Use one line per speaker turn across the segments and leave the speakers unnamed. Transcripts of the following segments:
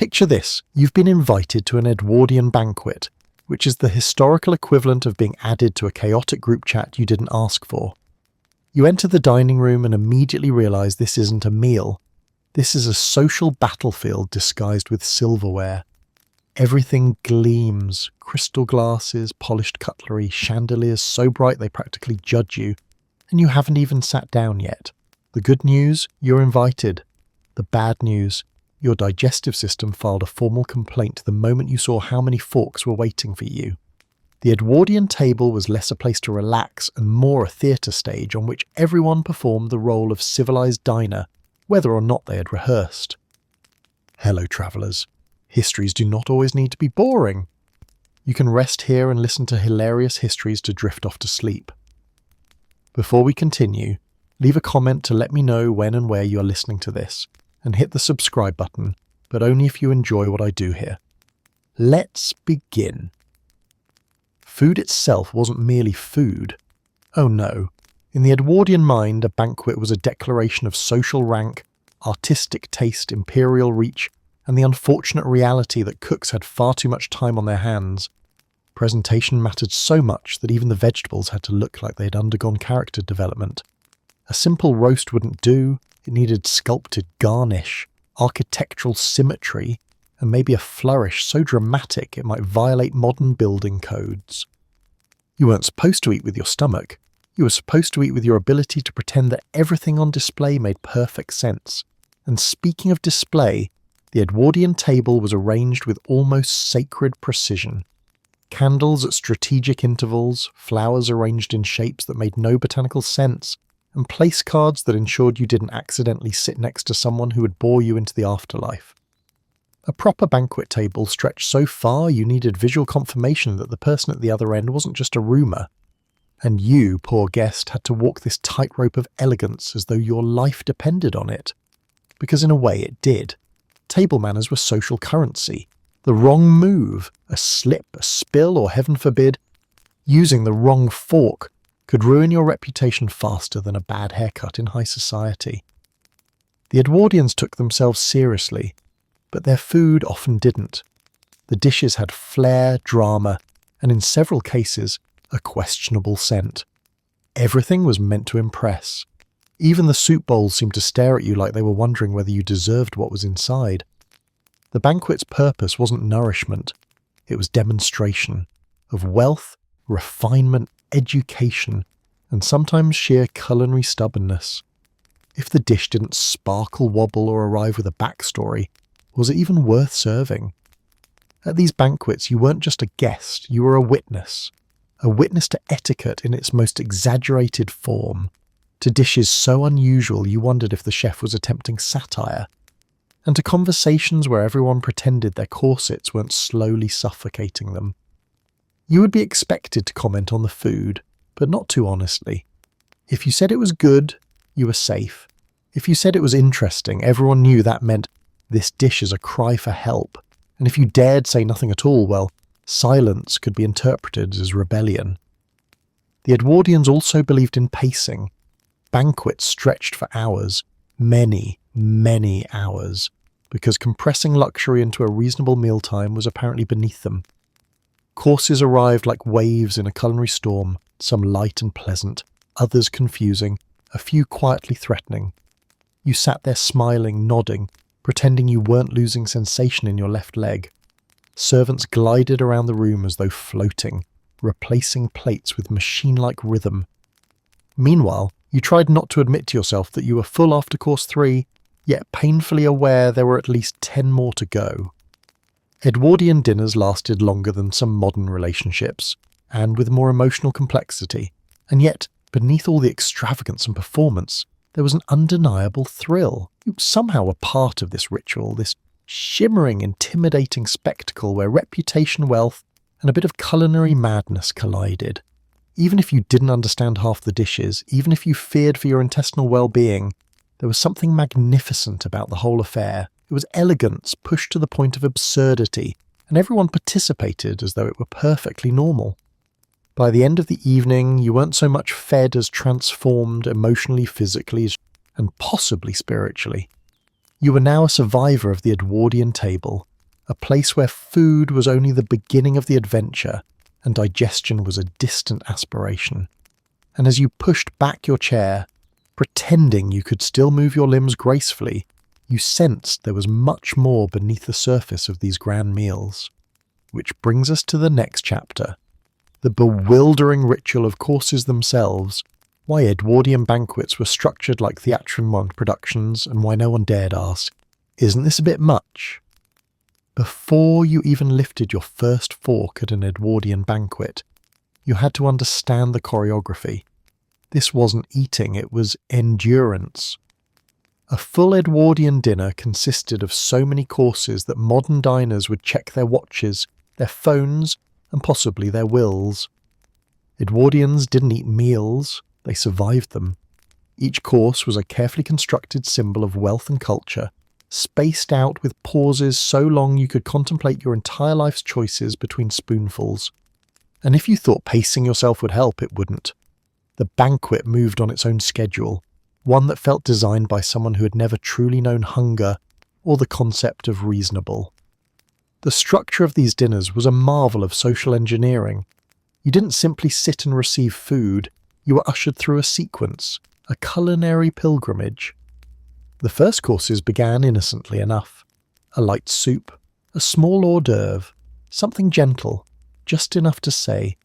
Picture this, you've been invited to an Edwardian banquet, which is the historical equivalent of being added to a chaotic group chat you didn't ask for. You enter the dining room and immediately realise this isn't a meal. This is a social battlefield disguised with silverware. Everything gleams, crystal glasses, polished cutlery, chandeliers so bright they practically judge you, and you haven't even sat down yet. The good news, you're invited. The bad news, your digestive system filed a formal complaint the moment you saw how many forks were waiting for you. The Edwardian table was less a place to relax and more a theatre stage on which everyone performed the role of civilised diner, whether or not they had rehearsed. Hello, travellers. Histories do not always need to be boring. You can rest here and listen to hilarious histories to drift off to sleep. Before we continue, leave a comment to let me know when and where you are listening to this, and hit the subscribe button, but only if you enjoy what I do here. Let's begin. Food itself wasn't merely food. Oh no. In the Edwardian mind, a banquet was a declaration of social rank, artistic taste, imperial reach, and the unfortunate reality that cooks had far too much time on their hands. Presentation mattered so much that even the vegetables had to look like they had undergone character development. A simple roast wouldn't do. It needed sculpted garnish, architectural symmetry, and maybe a flourish so dramatic it might violate modern building codes. You weren't supposed to eat with your stomach. You were supposed to eat with your ability to pretend that everything on display made perfect sense. And speaking of display, the Edwardian table was arranged with almost sacred precision. Candles at strategic intervals, flowers arranged in shapes that made no botanical sense, and place cards that ensured you didn't accidentally sit next to someone who would bore you into the afterlife. A proper banquet table stretched so far you needed visual confirmation that the person at the other end wasn't just a rumour. And you, poor guest, had to walk this tightrope of elegance as though your life depended on it. Because in a way it did. Table manners were social currency. The wrong move, a slip, a spill, or heaven forbid, using the wrong fork could ruin your reputation faster than a bad haircut in high society. The Edwardians took themselves seriously, but their food often didn't. The dishes had flair, drama, and in several cases, a questionable scent. Everything was meant to impress. Even the soup bowls seemed to stare at you like they were wondering whether you deserved what was inside. The banquet's purpose wasn't nourishment, it was demonstration of wealth, refinement, education, and sometimes sheer culinary stubbornness. If the dish didn't sparkle, wobble, or arrive with a backstory, was it even worth serving? At these banquets, you weren't just a guest, you were a witness to etiquette in its most exaggerated form, to dishes so unusual you wondered if the chef was attempting satire, and to conversations where everyone pretended their corsets weren't slowly suffocating them. You would be expected to comment on the food, but not too honestly. If you said it was good, you were safe. If you said it was interesting, everyone knew that meant this dish is a cry for help. And if you dared say nothing at all, well, silence could be interpreted as rebellion. The Edwardians also believed in pacing. Banquets stretched for hours, many, many hours, because compressing luxury into a reasonable mealtime was apparently beneath them. Courses arrived like waves in a culinary storm, some light and pleasant, others confusing, a few quietly threatening. You sat there smiling, nodding, pretending you weren't losing sensation in your left leg. Servants glided around the room as though floating, replacing plates with machine-like rhythm. Meanwhile, you tried not to admit to yourself that you were full after course 3, yet painfully aware there were at least 10 more to go. Edwardian dinners lasted longer than some modern relationships, and with more emotional complexity, and yet, beneath all the extravagance and performance, there was an undeniable thrill. You somehow were part of this ritual, this shimmering, intimidating spectacle where reputation, wealth, and a bit of culinary madness collided. Even if you didn't understand half the dishes, even if you feared for your intestinal well-being, there was something magnificent about the whole affair. It was elegance pushed to the point of absurdity, and everyone participated as though it were perfectly normal. By the end of the evening, you weren't so much fed as transformed emotionally, physically, and possibly spiritually. You were now a survivor of the Edwardian table, a place where food was only the beginning of the adventure and digestion was a distant aspiration. And as you pushed back your chair, pretending you could still move your limbs gracefully, you sensed there was much more beneath the surface of these grand meals. Which brings us to the next chapter, the bewildering ritual of courses themselves, why Edwardian banquets were structured like theatrical productions, and why no one dared ask, "Isn't this a bit much?" Before you even lifted your first fork at an Edwardian banquet, you had to understand the choreography. This wasn't eating, it was endurance. A full Edwardian dinner consisted of so many courses that modern diners would check their watches, their phones, and possibly their wills. Edwardians didn't eat meals, they survived them. Each course was a carefully constructed symbol of wealth and culture, spaced out with pauses so long you could contemplate your entire life's choices between spoonfuls. And if you thought pacing yourself would help, it wouldn't. The banquet moved on its own schedule, one that felt designed by someone who had never truly known hunger or the concept of reasonable. The structure of these dinners was a marvel of social engineering. You didn't simply sit and receive food, you were ushered through a sequence, a culinary pilgrimage. The first courses began innocently enough. A light soup, a small hors d'oeuvre, something gentle, just enough to say,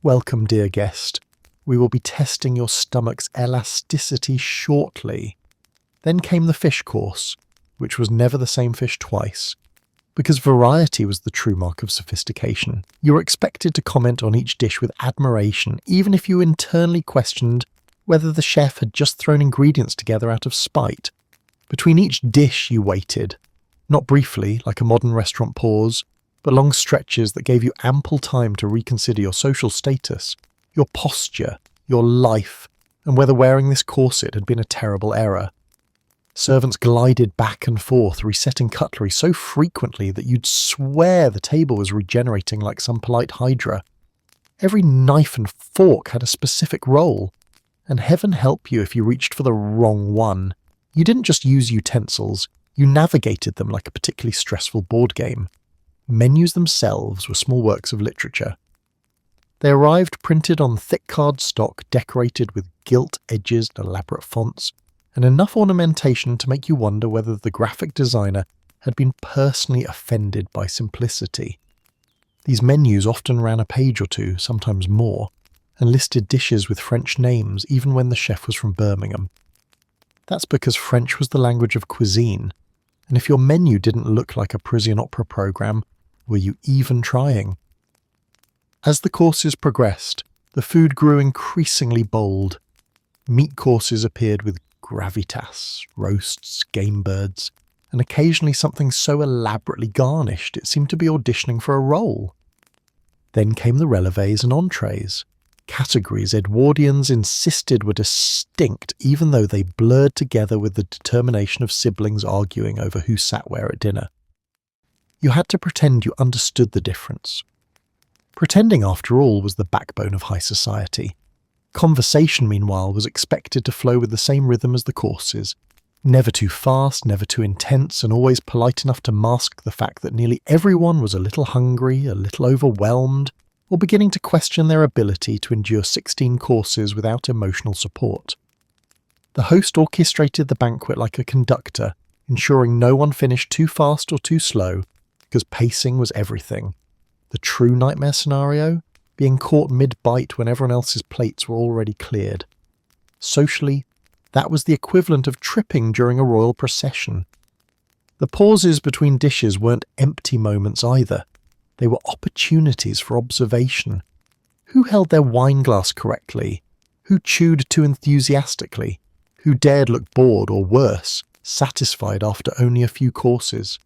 "Welcome, dear guest. We will be testing your stomach's elasticity shortly." Then came the fish course, which was never the same fish twice. Because variety was the true mark of sophistication. You were expected to comment on each dish with admiration, even if you internally questioned whether the chef had just thrown ingredients together out of spite. Between each dish you waited, not briefly, like a modern restaurant pause, but long stretches that gave you ample time to reconsider your social status, your posture, your life, and whether wearing this corset had been a terrible error. Servants glided back and forth, resetting cutlery so frequently that you'd swear the table was regenerating like some polite hydra. Every knife and fork had a specific role, and heaven help you if you reached for the wrong one. You didn't just use utensils, you navigated them like a particularly stressful board game. Menus themselves were small works of literature. They arrived printed on thick cardstock decorated with gilt edges and elaborate fonts, and enough ornamentation to make you wonder whether the graphic designer had been personally offended by simplicity. These menus often ran a page or two, sometimes more, and listed dishes with French names even when the chef was from Birmingham. That's because French was the language of cuisine, and if your menu didn't look like a Parisian opera program, were you even trying? As the courses progressed, the food grew increasingly bold. Meat courses appeared with gravitas, roasts, game birds, and occasionally something so elaborately garnished it seemed to be auditioning for a role. Then came the relevés and entrees, categories Edwardians insisted were distinct even though they blurred together with the determination of siblings arguing over who sat where at dinner. You had to pretend you understood the difference. Pretending, after all, was the backbone of high society. Conversation, meanwhile, was expected to flow with the same rhythm as the courses, never too fast, never too intense, and always polite enough to mask the fact that nearly everyone was a little hungry, a little overwhelmed, or beginning to question their ability to endure 16 courses without emotional support. The host orchestrated the banquet like a conductor, ensuring no one finished too fast or too slow, because pacing was everything. The true nightmare scenario? Being caught mid-bite when everyone else's plates were already cleared. Socially, that was the equivalent of tripping during a royal procession. The pauses between dishes weren't empty moments either. They were opportunities for observation. Who held their wine glass correctly? Who chewed too enthusiastically? Who dared look bored or worse, satisfied after only a few courses?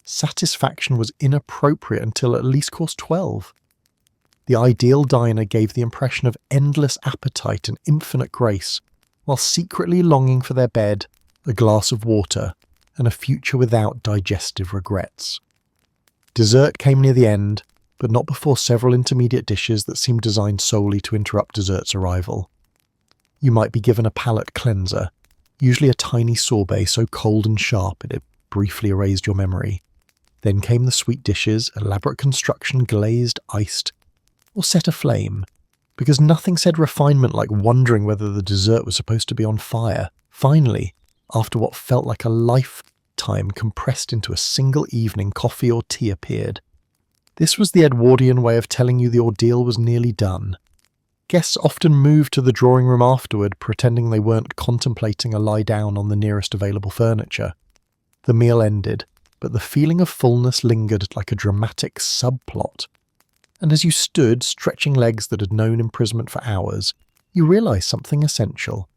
Satisfaction was inappropriate until at least course 12. The ideal diner gave the impression of endless appetite and infinite grace, while secretly longing for their bed, a glass of water, and a future without digestive regrets. Dessert came near the end, but not before several intermediate dishes that seemed designed solely to interrupt dessert's arrival. You might be given a palate cleanser, usually a tiny sorbet so cold and sharp it had briefly erased your memory. Then came the sweet dishes, elaborate construction, glazed, iced, or set aflame, because nothing said refinement like wondering whether the dessert was supposed to be on fire. Finally, after what felt like a lifetime compressed into a single evening, coffee or tea appeared. This was the Edwardian way of telling you the ordeal was nearly done. Guests often moved to the drawing room afterward, pretending they weren't contemplating a lie down on the nearest available furniture. The meal ended, but the feeling of fullness lingered like a dramatic subplot. And as you stood, stretching legs that had known imprisonment for hours, you realised something essential.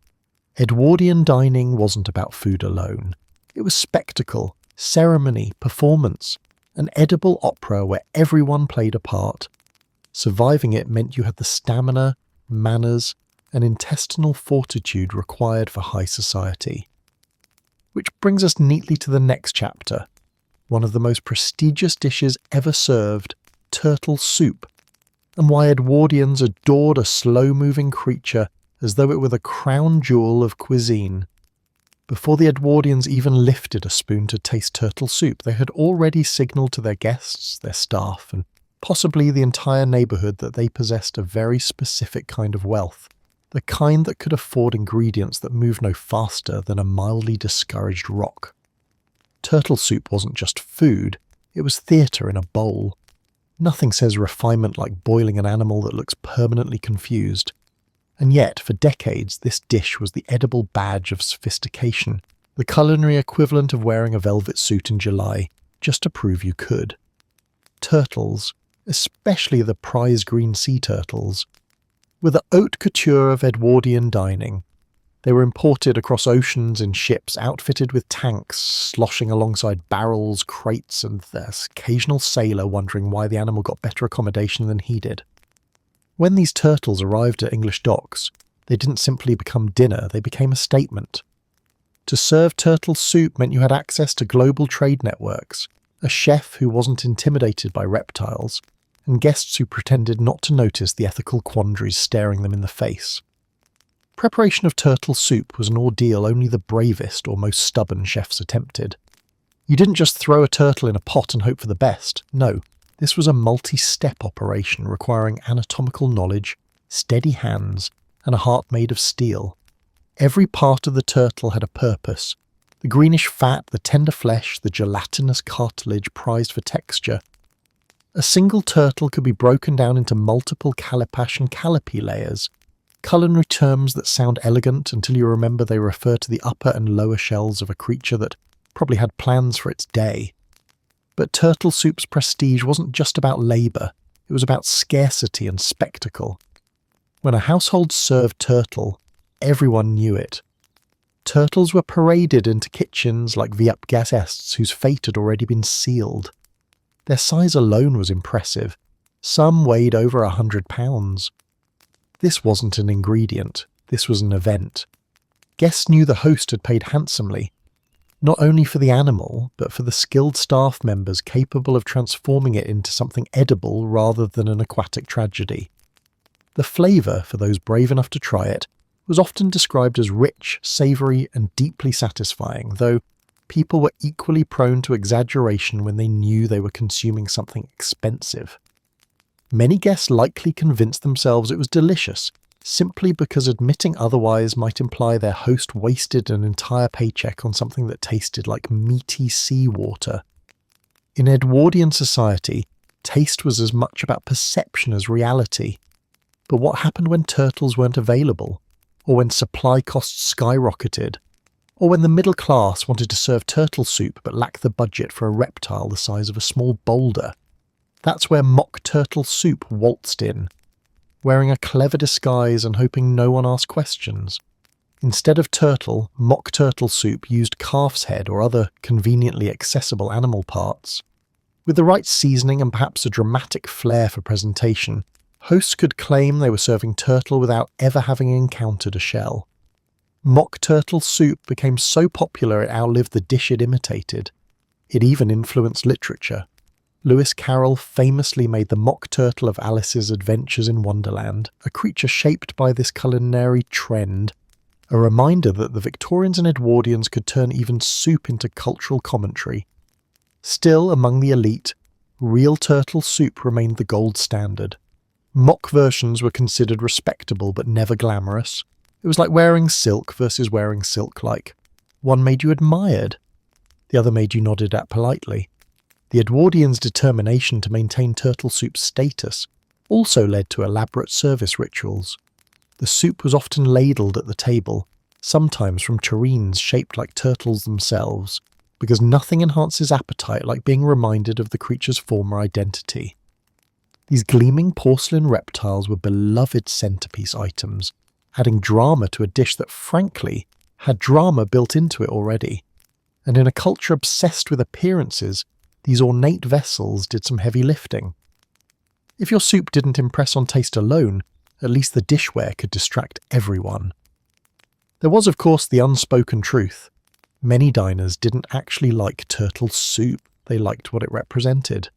Edwardian dining wasn't about food alone. It was spectacle, ceremony, performance, an edible opera where everyone played a part. Surviving it meant you had the stamina, manners, and intestinal fortitude required for high society. Which brings us neatly to the next chapter, one of the most prestigious dishes ever served, turtle soup, and why Edwardians adored a slow-moving creature as though it were the crown jewel of cuisine. Before the Edwardians even lifted a spoon to taste turtle soup, they had already signalled to their guests, their staff, and possibly the entire neighbourhood that they possessed a very specific kind of wealth, the kind that could afford ingredients that moved no faster than a mildly discouraged rock. Turtle soup wasn't just food, it was theatre in a bowl. Nothing says refinement like boiling an animal that looks permanently confused. And yet, for decades, this dish was the edible badge of sophistication, the culinary equivalent of wearing a velvet suit in July, just to prove you could. Turtles, especially the prize green sea turtles, were the haute couture of Edwardian dining. They were imported across oceans in ships outfitted with tanks, sloshing alongside barrels, crates, and the occasional sailor wondering why the animal got better accommodation than he did. When these turtles arrived at English docks, they didn't simply become dinner, they became a statement. To serve turtle soup meant you had access to global trade networks, a chef who wasn't intimidated by reptiles, and guests who pretended not to notice the ethical quandaries staring them in the face. Preparation of turtle soup was an ordeal only the bravest or most stubborn chefs attempted. You didn't just throw a turtle in a pot and hope for the best. No, this was a multi-step operation requiring anatomical knowledge, steady hands, and a heart made of steel. Every part of the turtle had a purpose. The greenish fat, the tender flesh, the gelatinous cartilage prized for texture. A single turtle could be broken down into multiple calipash and callipee layers, culinary terms that sound elegant until you remember they refer to the upper and lower shells of a creature that probably had plans for its day. But turtle soup's prestige wasn't just about labour, it was about scarcity and spectacle. When a household served turtle, everyone knew it. Turtles were paraded into kitchens like VIP guests whose fate had already been sealed. Their size alone was impressive. Some weighed over 100 pounds. This wasn't an ingredient, this was an event. Guests knew the host had paid handsomely, not only for the animal, but for the skilled staff members capable of transforming it into something edible rather than an aquatic tragedy. The flavour, for those brave enough to try it, was often described as rich, savoury, and deeply satisfying, though people were equally prone to exaggeration when they knew they were consuming something expensive. Many guests likely convinced themselves it was delicious, simply because admitting otherwise might imply their host wasted an entire paycheck on something that tasted like meaty seawater. In Edwardian society, taste was as much about perception as reality. But what happened when turtles weren't available? Or when supply costs skyrocketed? Or when the middle class wanted to serve turtle soup but lacked the budget for a reptile the size of a small boulder? That's where mock turtle soup waltzed in, wearing a clever disguise and hoping no one asked questions. Instead of turtle, mock turtle soup used calf's head or other conveniently accessible animal parts. With the right seasoning and perhaps a dramatic flair for presentation, hosts could claim they were serving turtle without ever having encountered a shell. Mock turtle soup became so popular it outlived the dish it imitated. It even influenced literature. Lewis Carroll famously made the mock turtle of Alice's Adventures in Wonderland, a creature shaped by this culinary trend, a reminder that the Victorians and Edwardians could turn even soup into cultural commentary. Still, among the elite, real turtle soup remained the gold standard. Mock versions were considered respectable but never glamorous. It was like wearing silk versus wearing silk-like. One made you admired, the other made you nodded at politely. The Edwardians' determination to maintain turtle soup's status also led to elaborate service rituals. The soup was often ladled at the table, sometimes from tureens shaped like turtles themselves, because nothing enhances appetite like being reminded of the creature's former identity. These gleaming porcelain reptiles were beloved centerpiece items, adding drama to a dish that frankly had drama built into it already. And in a culture obsessed with appearances, these ornate vessels did some heavy lifting. If your soup didn't impress on taste alone, at least the dishware could distract everyone. There was, of course, the unspoken truth. Many diners didn't actually like turtle soup, they liked what it represented.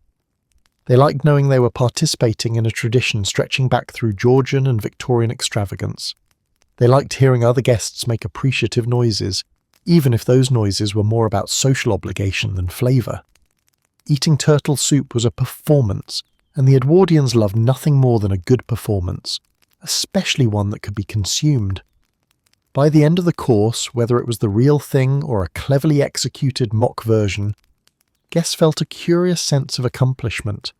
They liked knowing they were participating in a tradition stretching back through Georgian and Victorian extravagance. They liked hearing other guests make appreciative noises, even if those noises were more about social obligation than flavour. Eating turtle soup was a performance, and the Edwardians loved nothing more than a good performance, especially one that could be consumed. By the end of the course, whether it was the real thing or a cleverly executed mock version, guests felt a curious sense of accomplishment.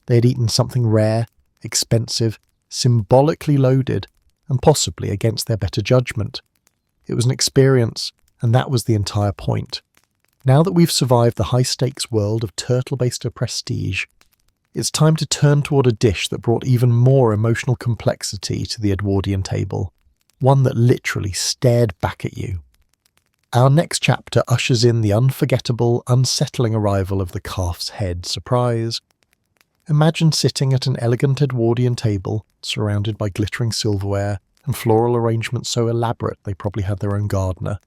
They had eaten something rare, expensive, symbolically loaded, and possibly against their better judgment. It was an experience, and that was the entire point. Now that we've survived the high-stakes world of turtle-based prestige, it's time to turn toward a dish that brought even more emotional complexity to the Edwardian table, one that literally stared back at you. Our next chapter ushers in the unforgettable, unsettling arrival of the calf's head surprise. Imagine sitting at an elegant Edwardian table, surrounded by glittering silverware and floral arrangements so elaborate they probably had their own gardener.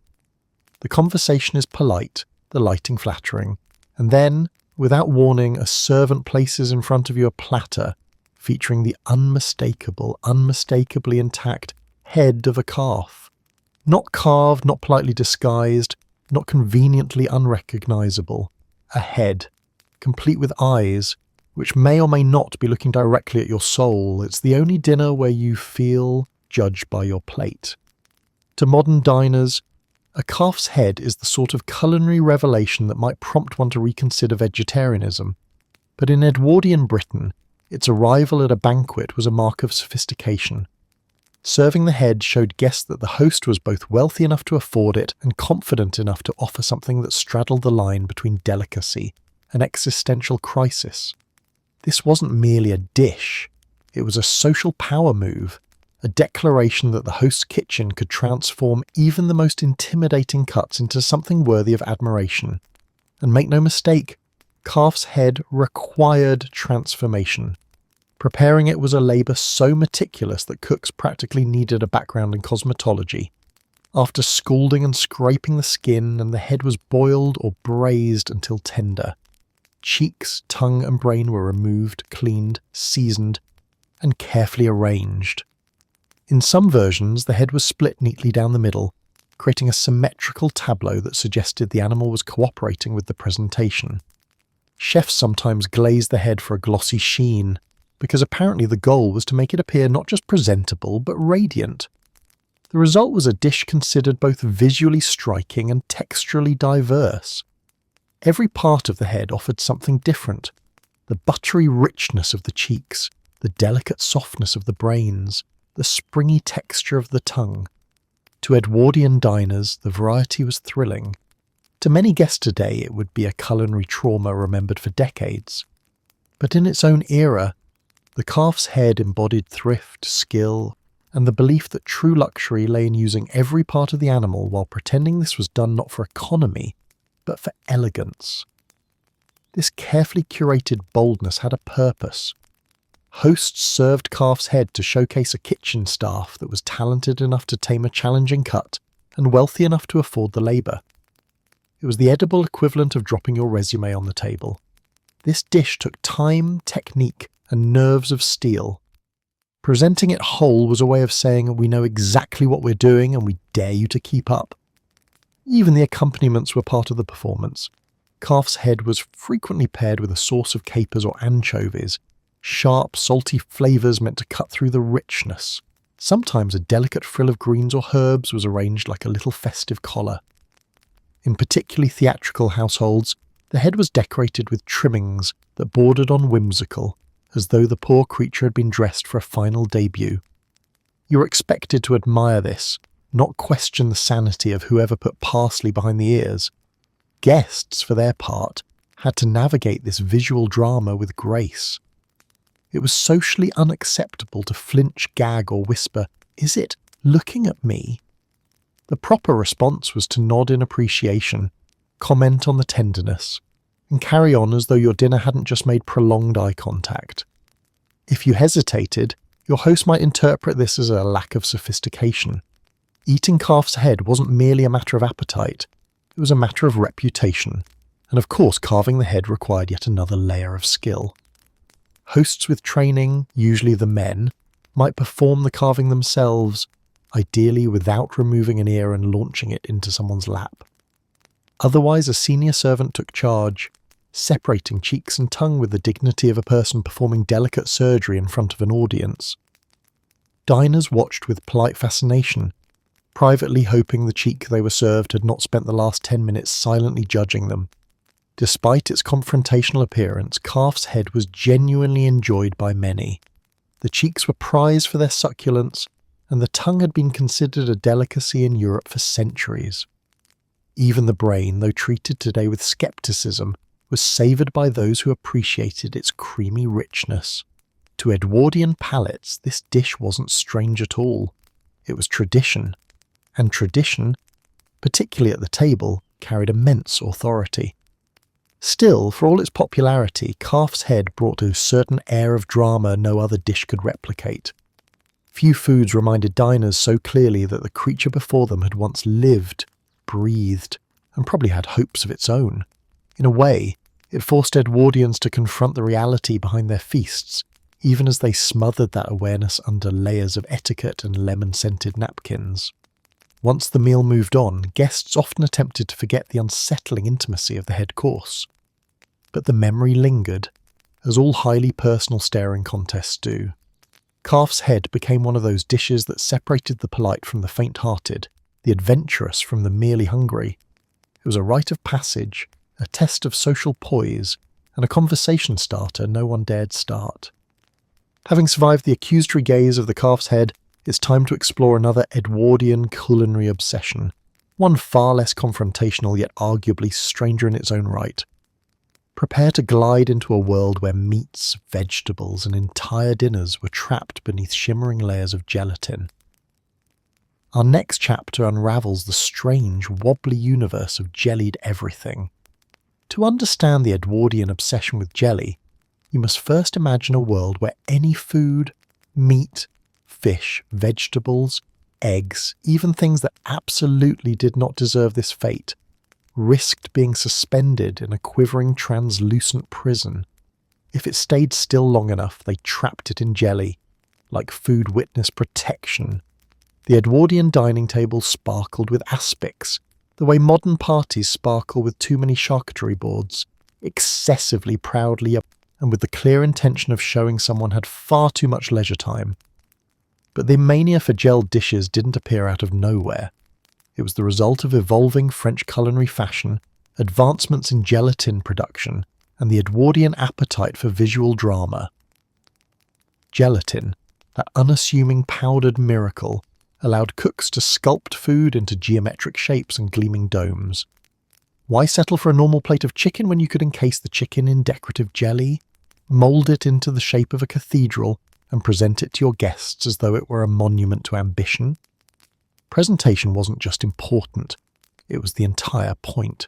The conversation is polite, the lighting flattering, and then, without warning, a servant places in front of you a platter featuring the unmistakably intact head of a calf. Not carved, not politely disguised, not conveniently unrecognisable. A head, complete with eyes, which may or may not be looking directly at your soul. It's the only dinner where you feel judged by your plate. To modern diners, a calf's head is the sort of culinary revelation that might prompt one to reconsider vegetarianism. But in Edwardian Britain, its arrival at a banquet was a mark of sophistication. Serving the head showed guests that the host was both wealthy enough to afford it and confident enough to offer something that straddled the line between delicacy and existential crisis. This wasn't merely a dish, it was a social power move, a declaration that the host's kitchen could transform even the most intimidating cuts into something worthy of admiration. And make no mistake, calf's head required transformation. Preparing it was a labour so meticulous that cooks practically needed a background in cosmetology. After scalding and scraping the skin, and the head was boiled or braised until tender. Cheeks, tongue and brain were removed, cleaned, seasoned, and carefully arranged. In some versions, the head was split neatly down the middle, creating a symmetrical tableau that suggested the animal was cooperating with the presentation. Chefs sometimes glazed the head for a glossy sheen, because apparently the goal was to make it appear not just presentable, but radiant. The result was a dish considered both visually striking and texturally diverse. Every part of the head offered something different. The buttery richness of the cheeks, the delicate softness of the brains, the springy texture of the tongue. To Edwardian diners, the variety was thrilling. To many guests today, it would be a culinary trauma remembered for decades. But in its own era, the calf's head embodied thrift, skill, and the belief that true luxury lay in using every part of the animal while pretending this was done not for economy, but for elegance. This carefully curated boldness had a purpose. Hosts served calf's head to showcase a kitchen staff that was talented enough to tame a challenging cut and wealthy enough to afford the labour. It was the edible equivalent of dropping your resume on the table. This dish took time, technique, and nerves of steel. Presenting it whole was a way of saying we know exactly what we're doing and we dare you to keep up. Even the accompaniments were part of the performance. calf's head was frequently paired with a sauce of capers or anchovies, sharp, salty flavours meant to cut through the richness. Sometimes a delicate frill of greens or herbs was arranged like a little festive collar. In particularly theatrical households, the head was decorated with trimmings that bordered on whimsical, as though the poor creature had been dressed for a final debut. You were expected to admire this, not question the sanity of whoever put parsley behind the ears. Guests, for their part, had to navigate this visual drama with grace. It was socially unacceptable to flinch, gag, or whisper, "Is it looking at me?" The proper response was to nod in appreciation, comment on the tenderness, and carry on as though your dinner hadn't just made prolonged eye contact. If you hesitated, your host might interpret this as a lack of sophistication. Eating calf's head wasn't merely a matter of appetite, it was a matter of reputation, and of course carving the head required yet another layer of skill. Hosts with training, usually the men, might perform the carving themselves, ideally without removing an ear and launching it into someone's lap. Otherwise, a senior servant took charge, separating cheeks and tongue with the dignity of a person performing delicate surgery in front of an audience. Diners watched with polite fascination, privately hoping the cheek they were served had not spent the last 10 minutes silently judging them. Despite its confrontational appearance, calf's head was genuinely enjoyed by many. The cheeks were prized for their succulence, and the tongue had been considered a delicacy in Europe for centuries. Even the brain, though treated today with skepticism, was savoured by those who appreciated its creamy richness. To Edwardian palates, this dish wasn't strange at all. It was tradition, and tradition, particularly at the table, carried immense authority. Still, for all its popularity, calf's head brought a certain air of drama no other dish could replicate. Few foods reminded diners so clearly that the creature before them had once lived, breathed, and probably had hopes of its own. In a way, it forced Edwardians to confront the reality behind their feasts, even as they smothered that awareness under layers of etiquette and lemon-scented napkins. Once the meal moved on, guests often attempted to forget the unsettling intimacy of the head course. But the memory lingered, as all highly personal staring contests do. Calf's head became one of those dishes that separated the polite from the faint-hearted, the adventurous from the merely hungry. It was a rite of passage, a test of social poise, and a conversation starter no one dared start. Having survived the accusatory gaze of the calf's head, it's time to explore another Edwardian culinary obsession, one far less confrontational yet arguably stranger in its own right. Prepare to glide into a world where meats, vegetables, and entire dinners were trapped beneath shimmering layers of gelatin. Our next chapter unravels the strange, wobbly universe of jellied everything. To understand the Edwardian obsession with jelly, you must first imagine a world where any food, meat, fish, vegetables, eggs, even things that absolutely did not deserve this fate, risked being suspended in a quivering translucent prison. If it stayed still long enough, they trapped it in jelly, like food witness protection. The Edwardian dining table sparkled with aspics, the way modern parties sparkle with too many charcuterie boards, excessively proudly and with the clear intention of showing someone had far too much leisure time. But the mania for gelled dishes didn't appear out of nowhere. It was the result of evolving French culinary fashion, advancements in gelatin production, and the Edwardian appetite for visual drama. Gelatin, that unassuming powdered miracle, allowed cooks to sculpt food into geometric shapes and gleaming domes. Why settle for a normal plate of chicken when you could encase the chicken in decorative jelly, mould it into the shape of a cathedral, and present it to your guests as though it were a monument to ambition? Presentation wasn't just important, it was the entire point.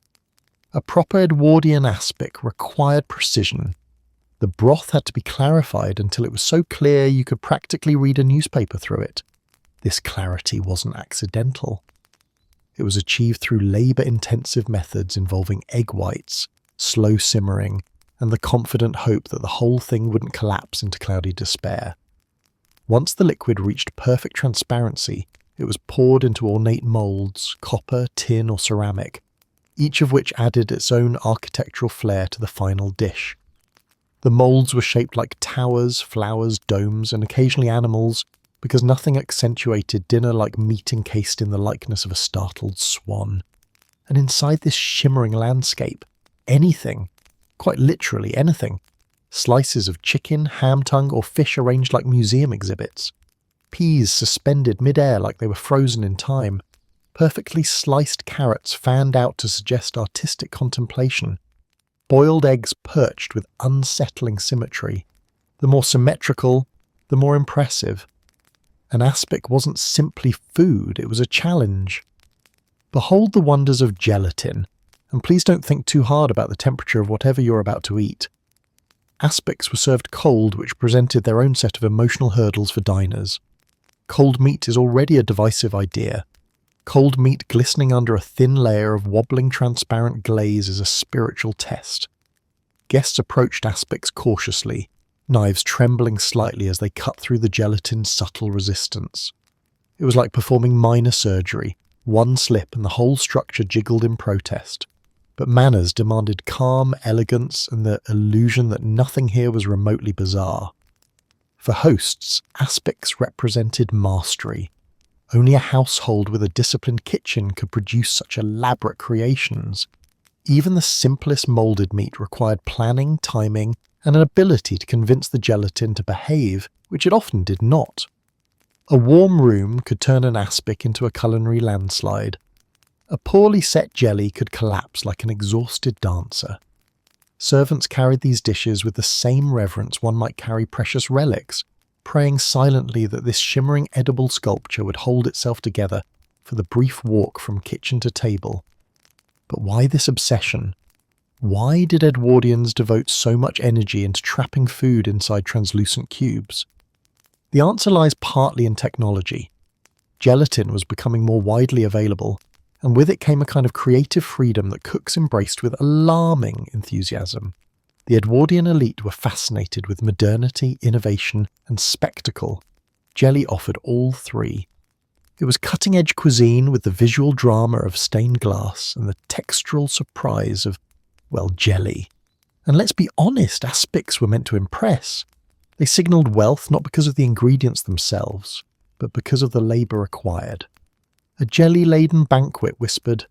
A proper Edwardian aspic required precision. The broth had to be clarified until it was so clear you could practically read a newspaper through it. This clarity wasn't accidental. It was achieved through labour-intensive methods involving egg whites, slow simmering, and the confident hope that the whole thing wouldn't collapse into cloudy despair. Once the liquid reached perfect transparency, it was poured into ornate moulds, copper, tin, or ceramic. each of which added its own architectural flair to the final dish. The moulds were shaped like towers, flowers, domes, and occasionally animals, because nothing accentuated dinner like meat encased in the likeness of a startled swan. And inside this shimmering landscape, anything, quite literally anything, slices of chicken, ham tongue, or fish arranged like museum exhibits, peas suspended mid-air like they were frozen in time, perfectly sliced carrots fanned out to suggest artistic contemplation, boiled eggs perched with unsettling symmetry. The more symmetrical, the more impressive. An aspic wasn't simply food, it was a challenge. Behold the wonders of gelatin, and please don't think too hard about the temperature of whatever you're about to eat. Aspics were served cold, which presented their own set of emotional hurdles for diners. Cold meat is already a divisive idea. Cold meat glistening under a thin layer of wobbling transparent glaze is a spiritual test. Guests approached aspics cautiously, knives trembling slightly as they cut through the gelatin's subtle resistance. It was like performing minor surgery. One slip and the whole structure jiggled in protest. But manners demanded calm, elegance, and the illusion that nothing here was remotely bizarre. For hosts, aspics represented mastery. Only a household with a disciplined kitchen could produce such elaborate creations. Even the simplest moulded meat required planning, timing, and an ability to convince the gelatin to behave, which it often did not. A warm room could turn an aspic into a culinary landslide. A poorly set jelly could collapse like an exhausted dancer. Servants carried these dishes with the same reverence one might carry precious relics, praying silently that this shimmering edible sculpture would hold itself together for the brief walk from kitchen to table. But why this obsession? Why did Edwardians devote so much energy into trapping food inside translucent cubes? The answer lies partly in technology. Gelatin was becoming more widely available, and with it came a kind of creative freedom that cooks embraced with alarming enthusiasm. The Edwardian elite were fascinated with modernity, innovation, and spectacle. Jelly offered all three. It was cutting-edge cuisine with the visual drama of stained glass and the textural surprise of, well, jelly. And let's be honest, aspics were meant to impress. They signalled wealth not because of the ingredients themselves, but because of the labour required. A jelly-laden banquet whispered,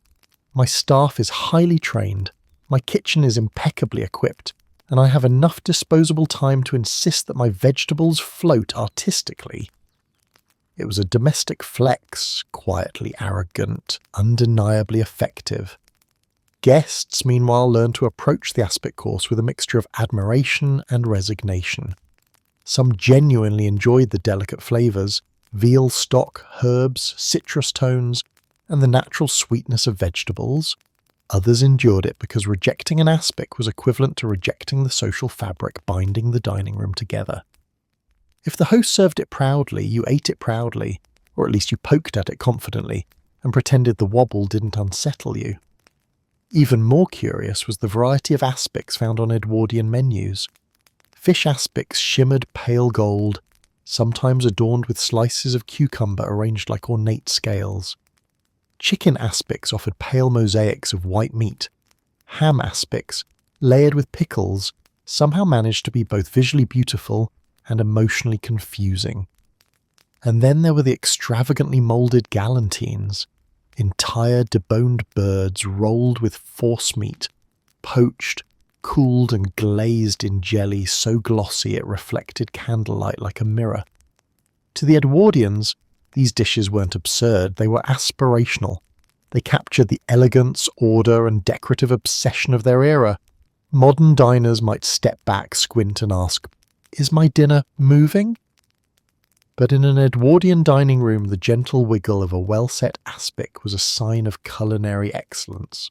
"My staff is highly trained, my kitchen is impeccably equipped, and I have enough disposable time to insist that my vegetables float artistically." It was a domestic flex, quietly arrogant, undeniably effective. Guests, meanwhile, learned to approach the aspic course with a mixture of admiration and resignation. Some genuinely enjoyed the delicate flavours, veal stock, herbs, citrus tones, and the natural sweetness of vegetables. Others endured it because rejecting an aspic was equivalent to rejecting the social fabric binding the dining room together. If the host served it proudly, you ate it proudly, or at least you poked at it confidently, and pretended the wobble didn't unsettle you. Even more curious was the variety of aspics found on Edwardian menus. Fish aspics shimmered pale gold, sometimes adorned with slices of cucumber arranged like ornate scales. Chicken aspics offered pale mosaics of white meat. Ham aspics, layered with pickles, somehow managed to be both visually beautiful and emotionally confusing. And then there were the extravagantly moulded galantines, entire deboned birds rolled with forcemeat, poached, cooled and glazed in jelly so glossy it reflected candlelight like a mirror. To the Edwardians, these dishes weren't absurd, they were aspirational. They captured the elegance, order, and decorative obsession of their era. Modern diners might step back, squint, and ask, "Is my dinner moving?" But in an Edwardian dining room, the gentle wiggle of a well-set aspic was a sign of culinary excellence.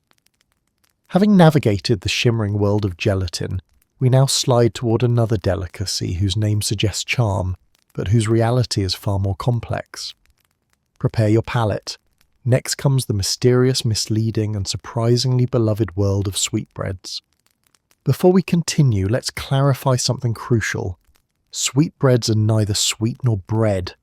Having navigated the shimmering world of gelatin, we now slide toward another delicacy whose name suggests charm, but whose reality is far more complex. Prepare your palate. Next comes the mysterious, misleading, and surprisingly beloved world of sweetbreads. Before we continue, let's clarify something crucial. Sweetbreads are neither sweet nor bread.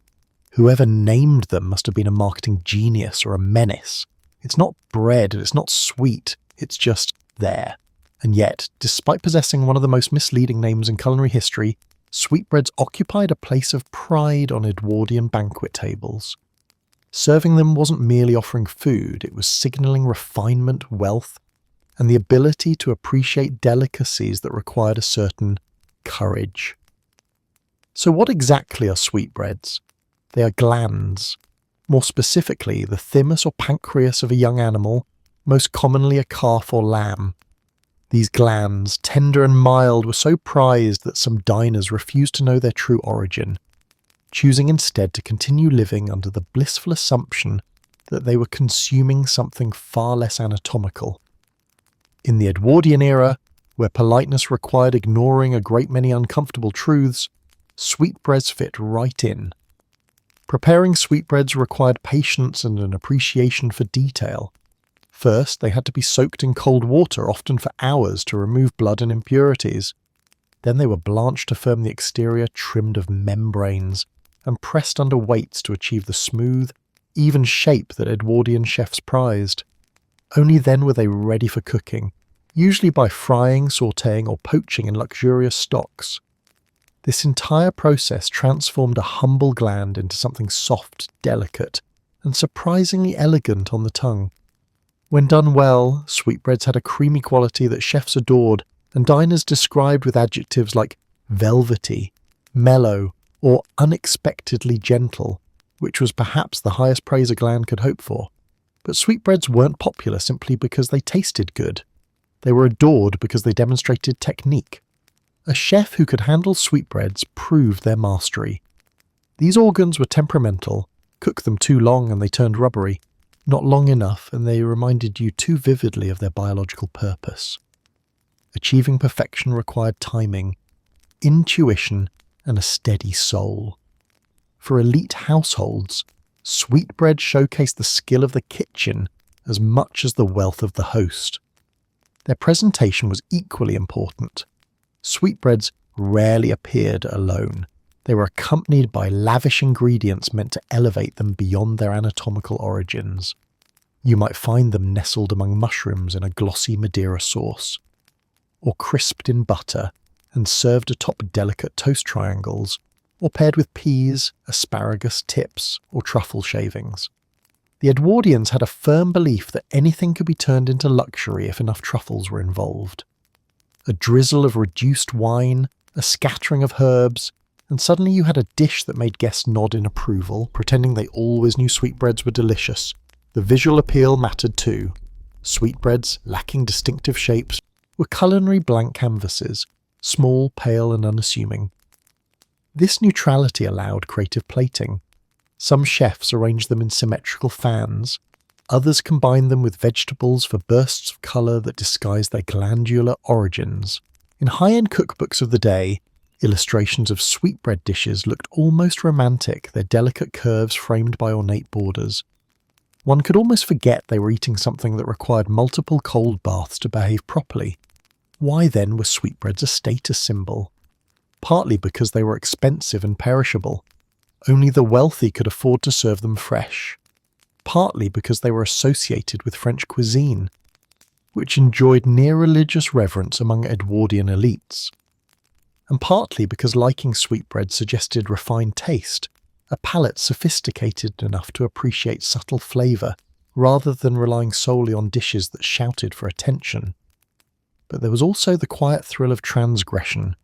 Whoever named them must have been a marketing genius or a menace. It's not bread, it's not sweet, it's just there. And yet, despite possessing one of the most misleading names in culinary history, sweetbreads occupied a place of pride on Edwardian banquet tables. Serving them wasn't merely offering food, it was signalling refinement, wealth, and the ability to appreciate delicacies that required a certain courage. So what exactly are sweetbreads? They are glands. More specifically, the thymus or pancreas of a young animal, most commonly a calf or lamb. These glands, tender and mild, were so prized that some diners refused to know their true origin, choosing instead to continue living under the blissful assumption that they were consuming something far less anatomical. In the Edwardian era, where politeness required ignoring a great many uncomfortable truths, sweetbreads fit right in. Preparing sweetbreads required patience and an appreciation for detail. First, they had to be soaked in cold water, often for hours, to remove blood and impurities. Then they were blanched to firm the exterior, trimmed of membranes, and pressed under weights to achieve the smooth, even shape that Edwardian chefs prized. Only then were they ready for cooking, usually by frying, sautéing, or poaching in luxurious stocks. This entire process transformed a humble gland into something soft, delicate, and surprisingly elegant on the tongue. When done well, sweetbreads had a creamy quality that chefs adored, and diners described with adjectives like velvety, mellow, or unexpectedly gentle, which was perhaps the highest praise a gland could hope for. But sweetbreads weren't popular simply because they tasted good. They were adored because they demonstrated technique. A chef who could handle sweetbreads proved their mastery. These organs were temperamental. Cook them too long and they turned rubbery. Not long enough and they reminded you too vividly of their biological purpose. Achieving perfection required timing, intuition, and a steady soul. For elite households, sweetbread showcased the skill of the kitchen as much as the wealth of the host. Their presentation was equally important. Sweetbreads rarely appeared alone. They were accompanied by lavish ingredients meant to elevate them beyond their anatomical origins. You might find them nestled among mushrooms in a glossy Madeira sauce, or crisped in butter and served atop delicate toast triangles, or paired with peas, asparagus tips, or truffle shavings. The Edwardians had a firm belief that anything could be turned into luxury if enough truffles were involved. A drizzle of reduced wine, a scattering of herbs, and suddenly you had a dish that made guests nod in approval, pretending they always knew sweetbreads were delicious. The visual appeal mattered too. Sweetbreads, lacking distinctive shapes, were culinary blank canvases, small, pale, and unassuming. This neutrality allowed creative plating. Some chefs arranged them in symmetrical fans, others combined them with vegetables for bursts of colour that disguised their glandular origins. In high-end cookbooks of the day, illustrations of sweetbread dishes looked almost romantic, their delicate curves framed by ornate borders. One could almost forget they were eating something that required multiple cold baths to behave properly. Why then were sweetbreads a status symbol? Partly because they were expensive and perishable. Only the wealthy could afford to serve them fresh. Partly because they were associated with French cuisine, which enjoyed near-religious reverence among Edwardian elites. And partly because liking sweetbread suggested refined taste, a palate sophisticated enough to appreciate subtle flavour, rather than relying solely on dishes that shouted for attention. But there was also the quiet thrill of transgression.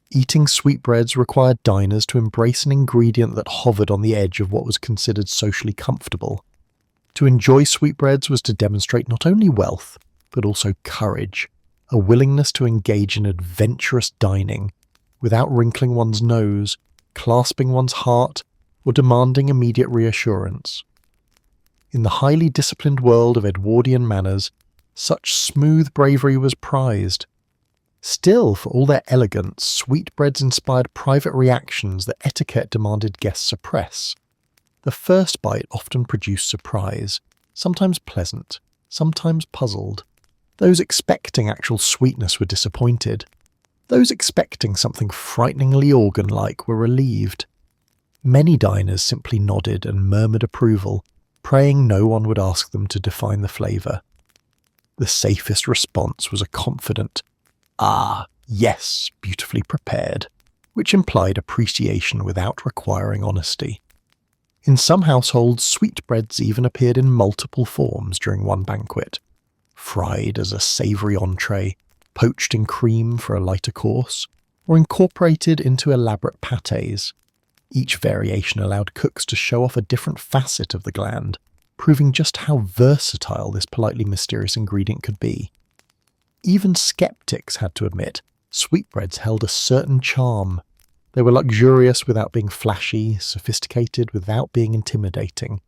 Eating sweetbreads required diners to embrace an ingredient that hovered on the edge of what was considered socially comfortable. To enjoy sweetbreads was to demonstrate not only wealth, but also courage, a willingness to engage in adventurous dining, without wrinkling one's nose, clasping one's heart, or demanding immediate reassurance. In the highly disciplined world of Edwardian manners, such smooth bravery was prized. Still, for all their elegance, sweetbreads inspired private reactions that etiquette demanded guests suppress. The first bite often produced surprise, sometimes pleasant, sometimes puzzled. Those expecting actual sweetness were disappointed. Those expecting something frighteningly organ-like were relieved. Many diners simply nodded and murmured approval, praying no one would ask them to define the flavour. The safest response was a confident, "Ah, yes, beautifully prepared," which implied appreciation without requiring honesty. In some households, sweetbreads even appeared in multiple forms during one banquet. Fried as a savoury entree, poached in cream for a lighter course, or incorporated into elaborate pâtés. Each variation allowed cooks to show off a different facet of the gland, proving just how versatile this politely mysterious ingredient could be. Even skeptics had to admit, sweetbreads held a certain charm. They were luxurious without being flashy, sophisticated without being intimidating,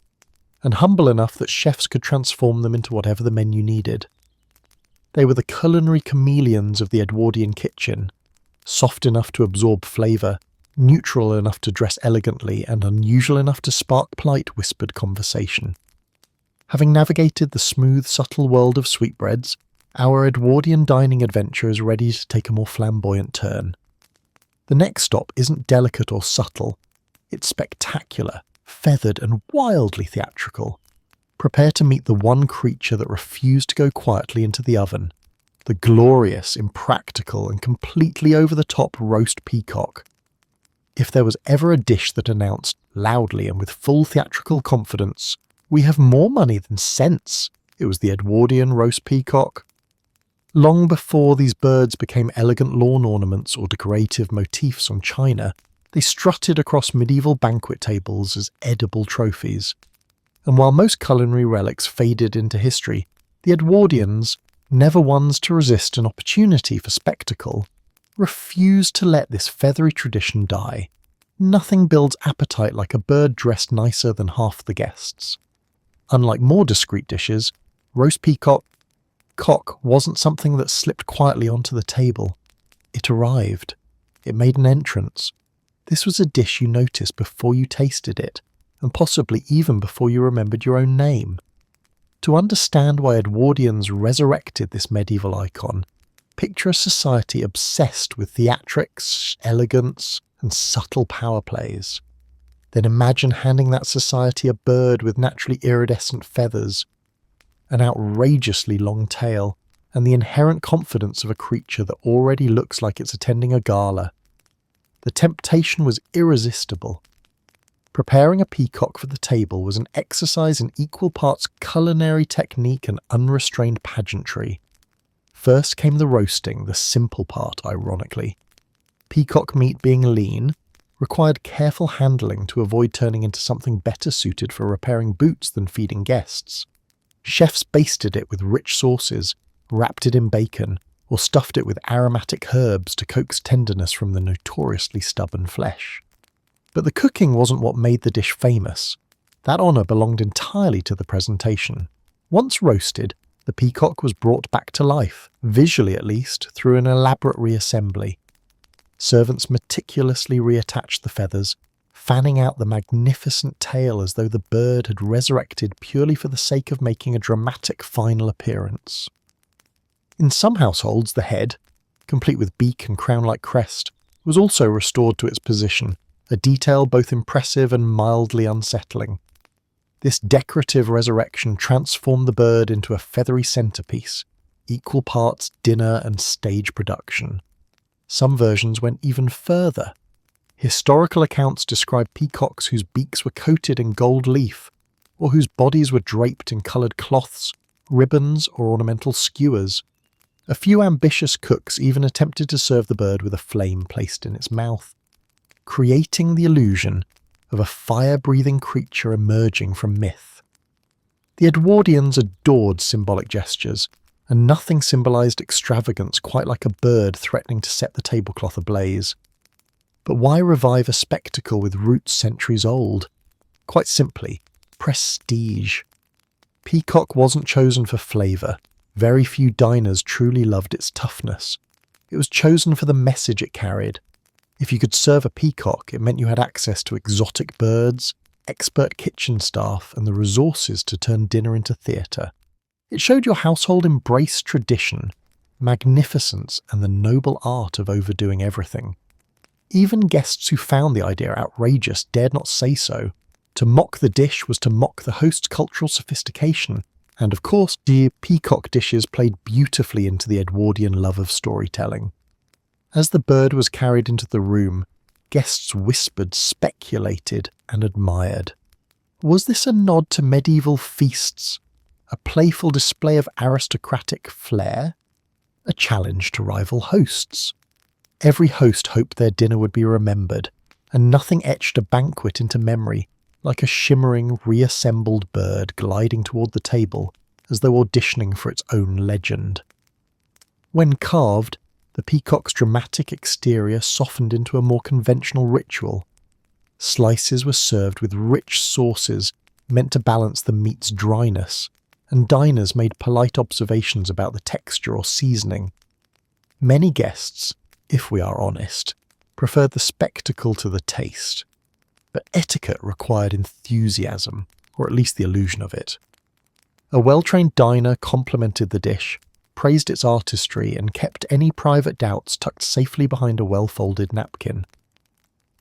and humble enough that chefs could transform them into whatever the menu needed. They were the culinary chameleons of the Edwardian kitchen, soft enough to absorb flavour, neutral enough to dress elegantly, and unusual enough to spark polite whispered conversation. Having navigated the smooth, subtle world of sweetbreads, our Edwardian dining adventure is ready to take a more flamboyant turn. The next stop isn't delicate or subtle, it's spectacular, feathered and wildly theatrical. Prepare to meet the one creature that refused to go quietly into the oven, the glorious, impractical and completely over-the-top roast peacock. If there was ever a dish that announced, loudly and with full theatrical confidence, "We have more money than sense," it was the Edwardian roast peacock. Long before these birds became elegant lawn ornaments or decorative motifs on china, they strutted across medieval banquet tables as edible trophies. And while most culinary relics faded into history, the Edwardians, never ones to resist an opportunity for spectacle, refused to let this feathery tradition die. Nothing builds appetite like a bird dressed nicer than half the guests. Unlike more discreet dishes, roast peacock wasn't something that slipped quietly onto the table. It arrived. It made an entrance. This was a dish you noticed before you tasted it, and possibly even before you remembered your own name. To understand why Edwardians resurrected this medieval icon, picture a society obsessed with theatrics, elegance, and subtle power plays. Then imagine handing that society a bird with naturally iridescent feathers, an outrageously long tail, and the inherent confidence of a creature that already looks like it's attending a gala. The temptation was irresistible. Preparing a peacock for the table was an exercise in equal parts culinary technique and unrestrained pageantry. First came the roasting, the simple part, ironically. Peacock meat being lean, required careful handling to avoid turning into something better suited for repairing boots than feeding guests. Chefs basted it with rich sauces, wrapped it in bacon, or stuffed it with aromatic herbs to coax tenderness from the notoriously stubborn flesh. But the cooking wasn't what made the dish famous. That honour belonged entirely to the presentation. Once roasted, the peacock was brought back to life, visually at least, through an elaborate reassembly. Servants meticulously reattached the feathers, fanning out the magnificent tail as though the bird had resurrected purely for the sake of making a dramatic final appearance. In some households, the head, complete with beak and crown-like crest, was also restored to its position, a detail both impressive and mildly unsettling. This decorative resurrection transformed the bird into a feathery centerpiece, equal parts dinner and stage production. Some versions went even further. Historical accounts describe peacocks whose beaks were coated in gold leaf, or whose bodies were draped in coloured cloths, ribbons, or ornamental skewers. A few ambitious cooks even attempted to serve the bird with a flame placed in its mouth, creating the illusion of a fire-breathing creature emerging from myth. The Edwardians adored symbolic gestures, and nothing symbolised extravagance quite like a bird threatening to set the tablecloth ablaze. But why revive a spectacle with roots centuries old? Quite simply, prestige. Peacock wasn't chosen for flavour. Very few diners truly loved its toughness. It was chosen for the message it carried. If you could serve a peacock, it meant you had access to exotic birds, expert kitchen staff, and the resources to turn dinner into theatre. It showed your household embraced tradition, magnificence, and the noble art of overdoing everything. Even guests who found the idea outrageous dared not say so. To mock the dish was to mock the host's cultural sophistication, and of course, the peacock dishes played beautifully into the Edwardian love of storytelling. As the bird was carried into the room, guests whispered, speculated, and admired. Was this a nod to medieval feasts? A playful display of aristocratic flair? A challenge to rival hosts? Every host hoped their dinner would be remembered, and nothing etched a banquet into memory like a shimmering, reassembled bird gliding toward the table as though auditioning for its own legend. When carved, the peacock's dramatic exterior softened into a more conventional ritual. Slices were served with rich sauces meant to balance the meat's dryness, and diners made polite observations about the texture or seasoning. Many guests, if we are honest, preferred the spectacle to the taste, but etiquette required enthusiasm, or at least the illusion of it. A well-trained diner complimented the dish, praised its artistry, and kept any private doubts tucked safely behind a well-folded napkin.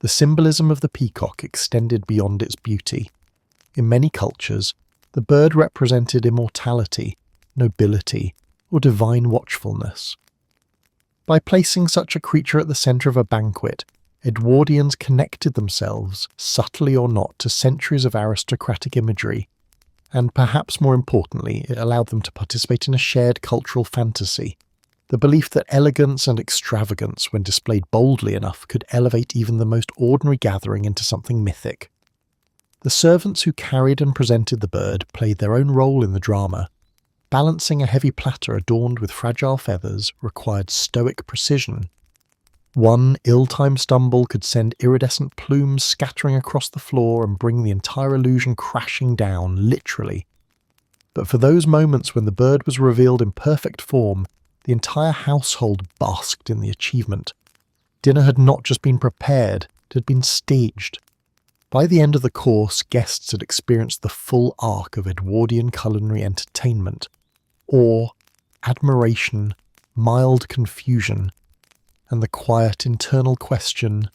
The symbolism of the peacock extended beyond its beauty. In many cultures, the bird represented immortality, nobility, or divine watchfulness. By placing such a creature at the centre of a banquet, Edwardians connected themselves, subtly or not, to centuries of aristocratic imagery, and perhaps more importantly, it allowed them to participate in a shared cultural fantasy, the belief that elegance and extravagance, when displayed boldly enough, could elevate even the most ordinary gathering into something mythic. The servants who carried and presented the bird played their own role in the drama. Balancing a heavy platter adorned with fragile feathers required stoic precision. One ill-timed stumble could send iridescent plumes scattering across the floor and bring the entire illusion crashing down, literally. But for those moments when the bird was revealed in perfect form, the entire household basked in the achievement. Dinner had not just been prepared, it had been staged. By the end of the course, guests had experienced the full arc of Edwardian culinary entertainment. Awe, admiration, mild confusion, and the quiet internal question,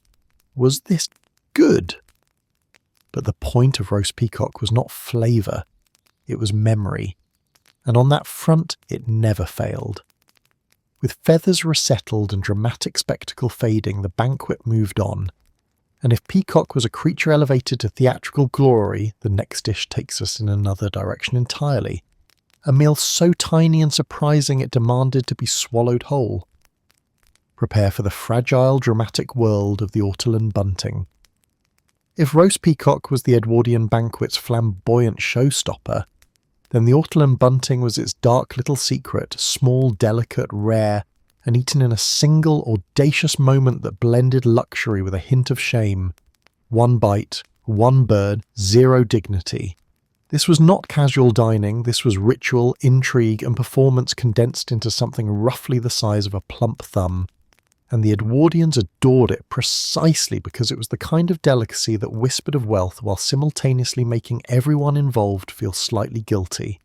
was this good? But the point of roast peacock was not flavour, it was memory, and on that front it never failed. With feathers resettled and dramatic spectacle fading, the banquet moved on, and if peacock was a creature elevated to theatrical glory, the next dish takes us in another direction entirely. A meal so tiny and surprising it demanded to be swallowed whole. Prepare for the fragile, dramatic world of the ortolan bunting. If roast peacock was the Edwardian banquet's flamboyant showstopper, then the ortolan bunting was its dark little secret, small, delicate, rare, and eaten in a single, audacious moment that blended luxury with a hint of shame. One bite, one bird, zero dignity. This was not casual dining, this was ritual, intrigue, and performance condensed into something roughly the size of a plump thumb. And the Edwardians adored it precisely because it was the kind of delicacy that whispered of wealth while simultaneously making everyone involved feel slightly guilty.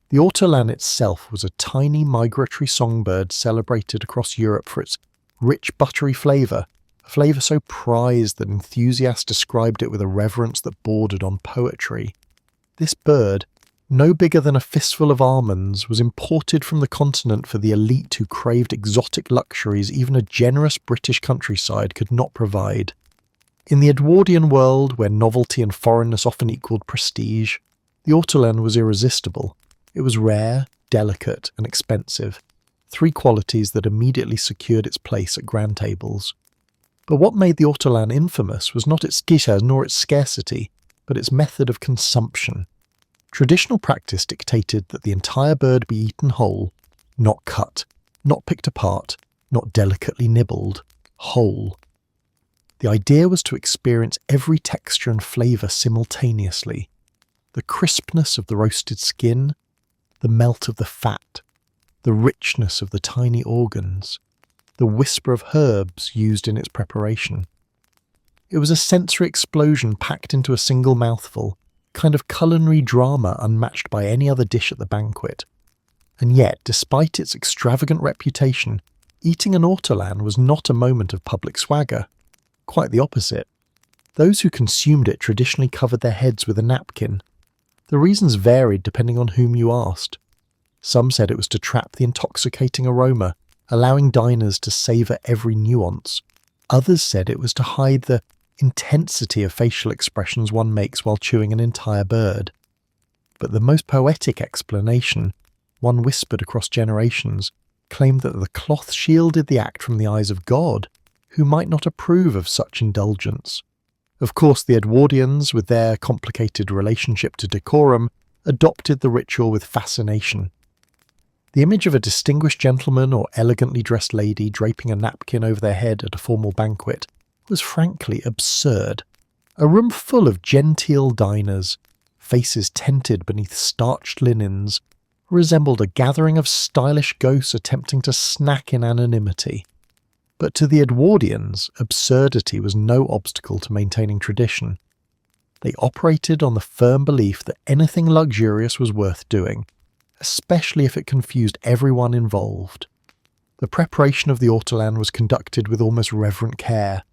The ortolan itself was a tiny migratory songbird celebrated across Europe for its rich buttery flavour, a flavour so prized that enthusiasts described it with a reverence that bordered on poetry. This bird, no bigger than a fistful of almonds, was imported from the continent for the elite who craved exotic luxuries even a generous British countryside could not provide. In the Edwardian world, where novelty and foreignness often equalled prestige, the ortolan was irresistible. It was rare, delicate, and expensive, three qualities that immediately secured its place at grand tables. But what made the ortolan infamous was not its skicha nor its scarcity, but its method of consumption. Traditional practice dictated that the entire bird be eaten whole, not cut, not picked apart, not delicately nibbled, whole. The idea was to experience every texture and flavour simultaneously. The crispness of the roasted skin, the melt of the fat, the richness of the tiny organs, the whisper of herbs used in its preparation. It was a sensory explosion packed into a single mouthful, kind of culinary drama unmatched by any other dish at the banquet. And yet, despite its extravagant reputation, eating an ortolan was not a moment of public swagger. Quite the opposite. Those who consumed it traditionally covered their heads with a napkin. The reasons varied depending on whom you asked. Some said it was to trap the intoxicating aroma, allowing diners to savour every nuance. Others said it was to hide the intensity of facial expressions one makes while chewing an entire bird. But the most poetic explanation, one whispered across generations, claimed that the cloth shielded the act from the eyes of God, who might not approve of such indulgence. Of course, the Edwardians, with their complicated relationship to decorum, adopted the ritual with fascination. The image of a distinguished gentleman or elegantly dressed lady draping a napkin over their head at a formal banquet was frankly absurd. A room full of genteel diners, faces tented beneath starched linens, resembled a gathering of stylish ghosts attempting to snack in anonymity. But to the Edwardians, absurdity was no obstacle to maintaining tradition. They operated on the firm belief that anything luxurious was worth doing, especially if it confused everyone involved. The preparation of the ortolan was conducted with almost reverent care.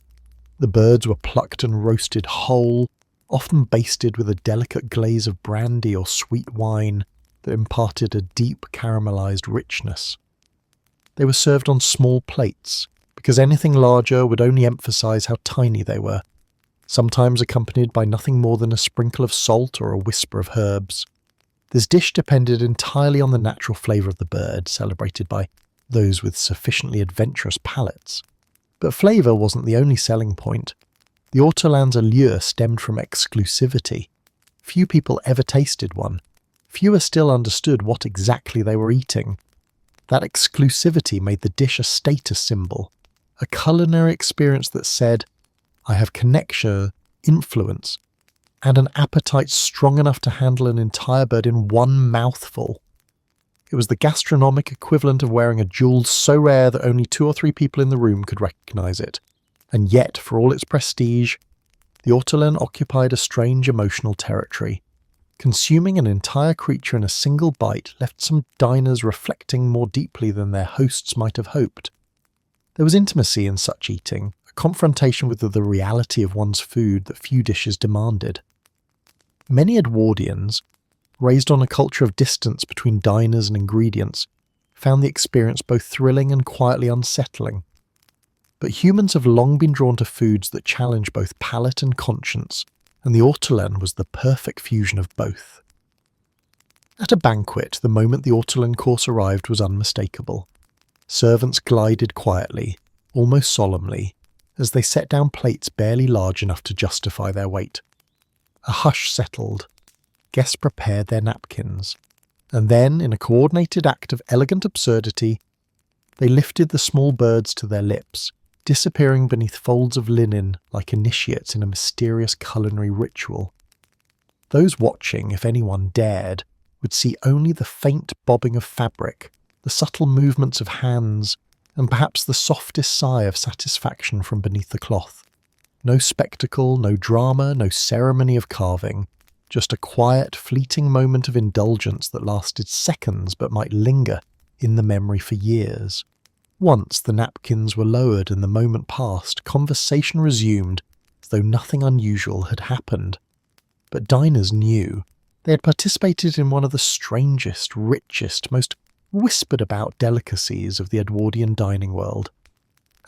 The birds were plucked and roasted whole, often basted with a delicate glaze of brandy or sweet wine that imparted a deep caramelized richness. They were served on small plates, because anything larger would only emphasize how tiny they were, sometimes accompanied by nothing more than a sprinkle of salt or a whisper of herbs. This dish depended entirely on the natural flavour of the bird, celebrated by those with sufficiently adventurous palates. But flavour wasn't the only selling point. The ortolan's allure stemmed from exclusivity. Few people ever tasted one. Fewer still understood what exactly they were eating. That exclusivity made the dish a status symbol, a culinary experience that said, I have connection, influence, and an appetite strong enough to handle an entire bird in one mouthful. It was the gastronomic equivalent of wearing a jewel so rare that only 2 or 3 people in the room could recognise it. And yet, for all its prestige, the ortolan occupied a strange emotional territory. Consuming an entire creature in a single bite left some diners reflecting more deeply than their hosts might have hoped. There was intimacy in such eating, a confrontation with the reality of one's food that few dishes demanded. Many Edwardians, raised on a culture of distance between diners and ingredients, found the experience both thrilling and quietly unsettling. But humans have long been drawn to foods that challenge both palate and conscience, and the ortolan was the perfect fusion of both. At a banquet, the moment the ortolan course arrived was unmistakable. Servants glided quietly, almost solemnly, as they set down plates barely large enough to justify their weight. A hush settled. Guests prepared their napkins, and then, in a coordinated act of elegant absurdity, they lifted the small birds to their lips, disappearing beneath folds of linen like initiates in a mysterious culinary ritual. Those watching, if anyone dared, would see only the faint bobbing of fabric, the subtle movements of hands, and perhaps the softest sigh of satisfaction from beneath the cloth. No spectacle, no drama, no ceremony of carving, just a quiet, fleeting moment of indulgence that lasted seconds but might linger in the memory for years. Once the napkins were lowered and the moment passed, conversation resumed as though nothing unusual had happened. But diners knew they had participated in one of the strangest, richest, most whispered about delicacies of the Edwardian dining world.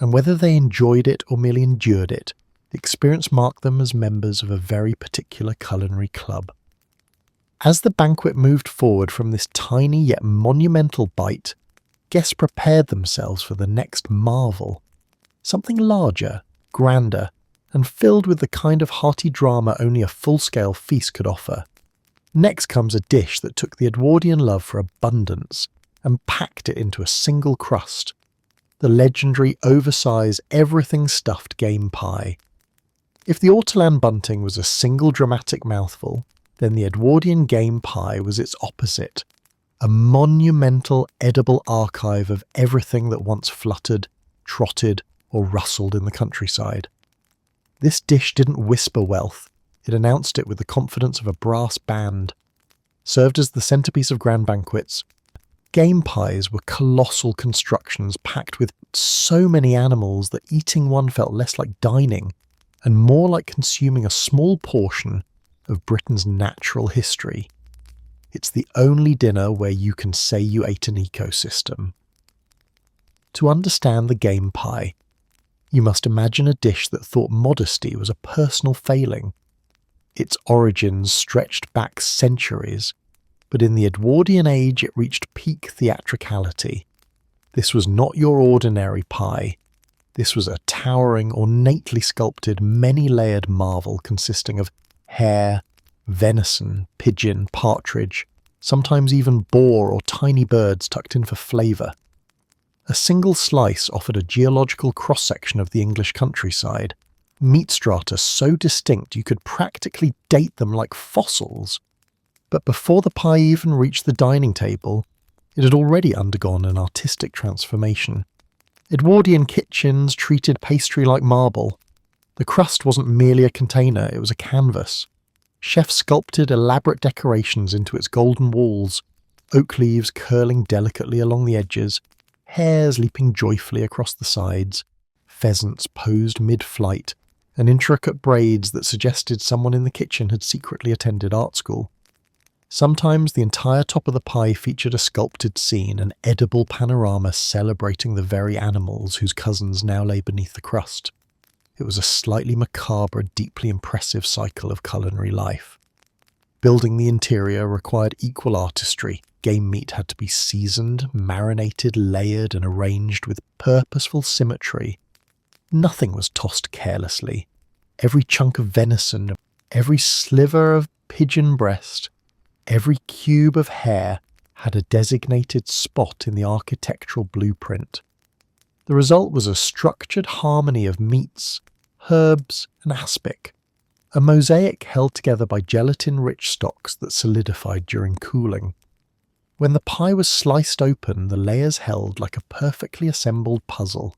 And whether they enjoyed it or merely endured it, the experience marked them as members of a very particular culinary club. As the banquet moved forward from this tiny yet monumental bite, guests prepared themselves for the next marvel. Something larger, grander, and filled with the kind of hearty drama only a full-scale feast could offer. Next comes a dish that took the Edwardian love for abundance and packed it into a single crust. The legendary oversized everything-stuffed game pie. If the ortolan bunting was a single dramatic mouthful, then the Edwardian game pie was its opposite, a monumental edible archive of everything that once fluttered, trotted, or rustled in the countryside. This dish didn't whisper wealth, it announced it with the confidence of a brass band. Served as the centerpiece of grand banquets, game pies were colossal constructions packed with so many animals that eating one felt less like dining and more like consuming a small portion of Britain's natural history. It's the only dinner where you can say you ate an ecosystem. To understand the game pie, you must imagine a dish that thought modesty was a personal failing. Its origins stretched back centuries, but in the Edwardian age it reached peak theatricality. This was not your ordinary pie. This was a towering, ornately sculpted, many-layered marvel consisting of hare, venison, pigeon, partridge, sometimes even boar or tiny birds tucked in for flavour. A single slice offered a geological cross-section of the English countryside, meat strata so distinct you could practically date them like fossils. But before the pie even reached the dining table, it had already undergone an artistic transformation. Edwardian kitchens treated pastry like marble. The crust wasn't merely a container, it was a canvas. Chefs sculpted elaborate decorations into its golden walls, oak leaves curling delicately along the edges, hares leaping joyfully across the sides, pheasants posed mid-flight, and intricate braids that suggested someone in the kitchen had secretly attended art school. Sometimes the entire top of the pie featured a sculpted scene, an edible panorama celebrating the very animals whose cousins now lay beneath the crust. It was a slightly macabre, deeply impressive cycle of culinary life. Building the interior required equal artistry. Game meat had to be seasoned, marinated, layered, and arranged with purposeful symmetry. Nothing was tossed carelessly. Every chunk of venison, every sliver of pigeon breast, every cube of hare had a designated spot in the architectural blueprint. The result was a structured harmony of meats, herbs, and aspic, a mosaic held together by gelatin-rich stocks that solidified during cooling. When the pie was sliced open, the layers held like a perfectly assembled puzzle.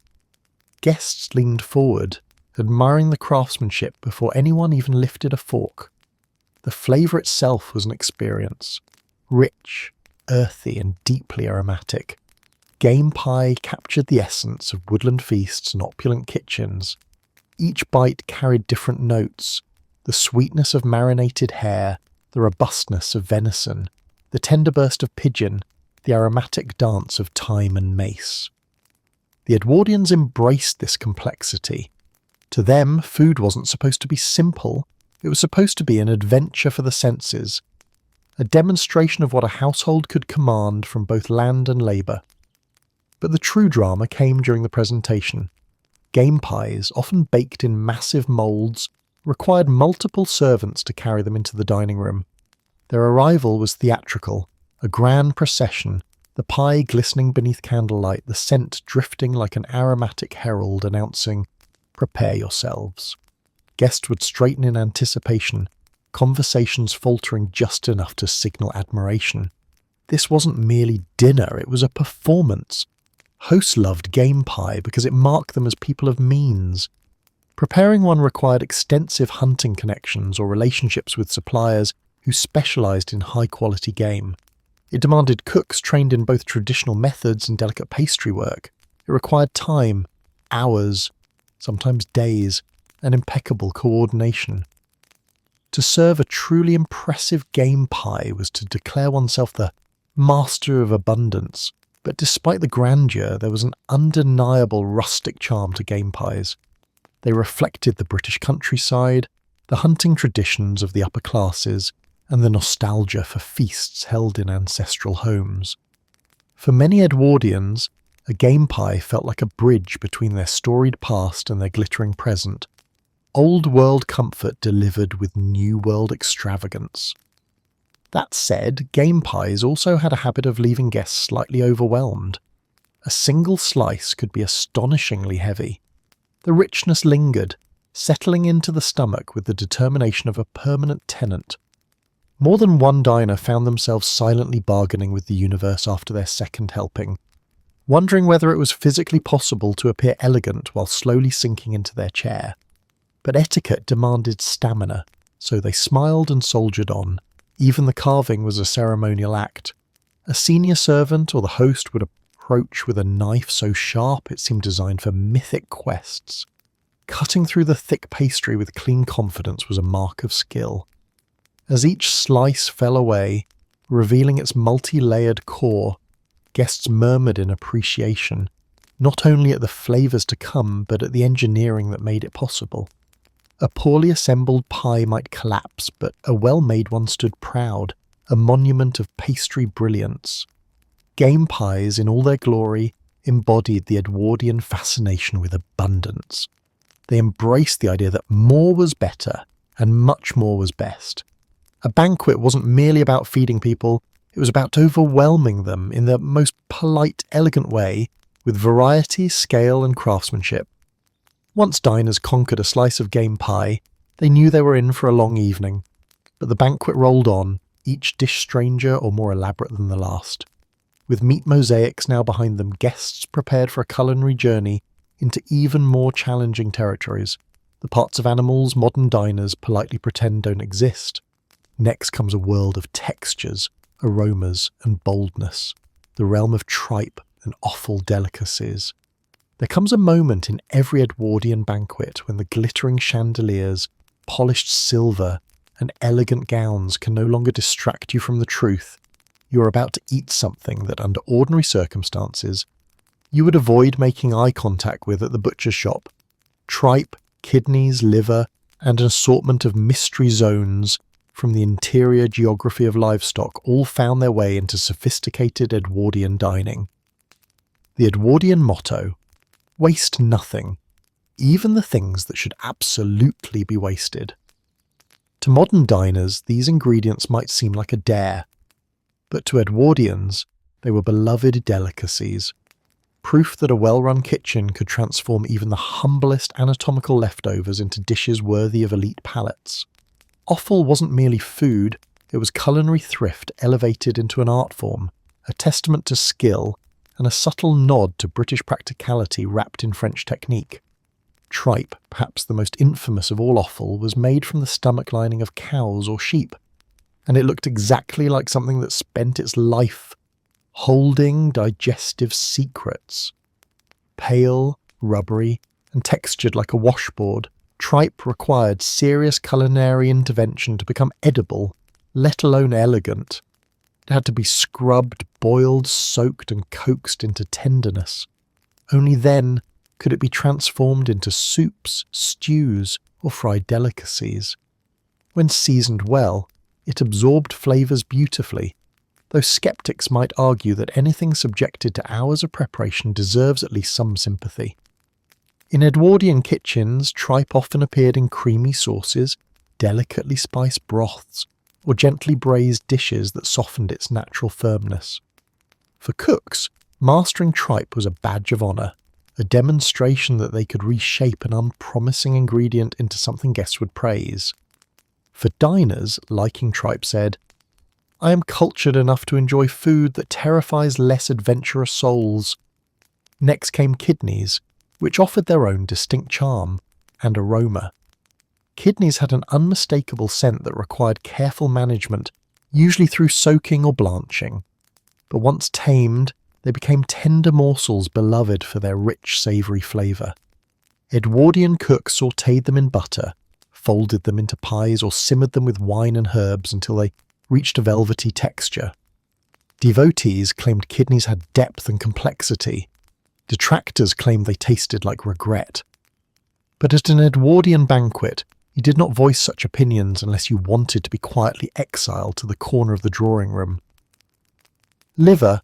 Guests leaned forward, admiring the craftsmanship before anyone even lifted a fork. The flavour itself was an experience, rich, earthy, and deeply aromatic. Game pie captured the essence of woodland feasts and opulent kitchens. Each bite carried different notes: the sweetness of marinated hare, the robustness of venison, the tender burst of pigeon, the aromatic dance of thyme and mace. The Edwardians embraced this complexity. To them, food wasn't supposed to be simple. It was supposed to be an adventure for the senses, a demonstration of what a household could command from both land and labour. But the true drama came during the presentation. Game pies, often baked in massive moulds, required multiple servants to carry them into the dining room. Their arrival was theatrical, a grand procession, the pie glistening beneath candlelight, the scent drifting like an aromatic herald announcing, "Prepare yourselves." Guests would straighten in anticipation, conversations faltering just enough to signal admiration. This wasn't merely dinner, it was a performance. Hosts loved game pie because it marked them as people of means. Preparing one required extensive hunting connections or relationships with suppliers who specialised in high-quality game. It demanded cooks trained in both traditional methods and delicate pastry work. It required time, hours, sometimes days, and impeccable coordination. To serve a truly impressive game pie was to declare oneself the master of abundance, but despite the grandeur, there was an undeniable rustic charm to game pies. They reflected the British countryside, the hunting traditions of the upper classes, and the nostalgia for feasts held in ancestral homes. For many Edwardians, a game pie felt like a bridge between their storied past and their glittering present. Old world comfort delivered with new world extravagance. That said, game pies also had a habit of leaving guests slightly overwhelmed. A single slice could be astonishingly heavy. The richness lingered, settling into the stomach with the determination of a permanent tenant. More than one diner found themselves silently bargaining with the universe after their second helping, wondering whether it was physically possible to appear elegant while slowly sinking into their chair. But etiquette demanded stamina, so they smiled and soldiered on. Even the carving was a ceremonial act. A senior servant or the host would approach with a knife so sharp it seemed designed for mythic quests. Cutting through the thick pastry with clean confidence was a mark of skill. As each slice fell away, revealing its multi-layered core, guests murmured in appreciation, not only at the flavours to come, but at the engineering that made it possible. A poorly assembled pie might collapse, but a well-made one stood proud, a monument of pastry brilliance. Game pies, in all their glory, embodied the Edwardian fascination with abundance. They embraced the idea that more was better, and much more was best. A banquet wasn't merely about feeding people, it was about overwhelming them in the most polite, elegant way, with variety, scale, and craftsmanship. Once diners conquered a slice of game pie, they knew they were in for a long evening. But the banquet rolled on, each dish stranger or more elaborate than the last. With meat mosaics now behind them, guests prepared for a culinary journey into even more challenging territories, the parts of animals modern diners politely pretend don't exist. Next comes a world of textures, aromas, and boldness, the realm of tripe and offal delicacies. There comes a moment in every Edwardian banquet when the glittering chandeliers, polished silver, and elegant gowns can no longer distract you from the truth. You are about to eat something that, under ordinary circumstances, you would avoid making eye contact with at the butcher's shop. Tripe, kidneys, liver, and an assortment of mystery zones from the interior geography of livestock all found their way into sophisticated Edwardian dining. The Edwardian motto, waste nothing, even the things that should absolutely be wasted. To modern diners, these ingredients might seem like a dare, but to Edwardians, they were beloved delicacies. Proof that a well-run kitchen could transform even the humblest anatomical leftovers into dishes worthy of elite palates. Offal wasn't merely food, it was culinary thrift elevated into an art form, a testament to skill, and a subtle nod to British practicality wrapped in French technique. Tripe, perhaps the most infamous of all offal, was made from the stomach lining of cows or sheep, and it looked exactly like something that spent its life holding digestive secrets. Pale, rubbery, and textured like a washboard, tripe required serious culinary intervention to become edible, let alone elegant. It had to be scrubbed, boiled, soaked, and coaxed into tenderness. Only then could it be transformed into soups, stews, or fried delicacies. When seasoned well, it absorbed flavours beautifully, though skeptics might argue that anything subjected to hours of preparation deserves at least some sympathy. In Edwardian kitchens, tripe often appeared in creamy sauces, delicately spiced broths, or gently braised dishes that softened its natural firmness. For cooks, mastering tripe was a badge of honour, a demonstration that they could reshape an unpromising ingredient into something guests would praise. For diners, liking tripe said, "I am cultured enough to enjoy food that terrifies less adventurous souls." Next came kidneys, which offered their own distinct charm and aroma. Kidneys had an unmistakable scent that required careful management, usually through soaking or blanching. But once tamed, they became tender morsels beloved for their rich, savoury flavour. Edwardian cooks sautéed them in butter, folded them into pies, or simmered them with wine and herbs until they reached a velvety texture. Devotees claimed kidneys had depth and complexity. Detractors claimed they tasted like regret. But at an Edwardian banquet, you did not voice such opinions unless you wanted to be quietly exiled to the corner of the drawing room. Liver,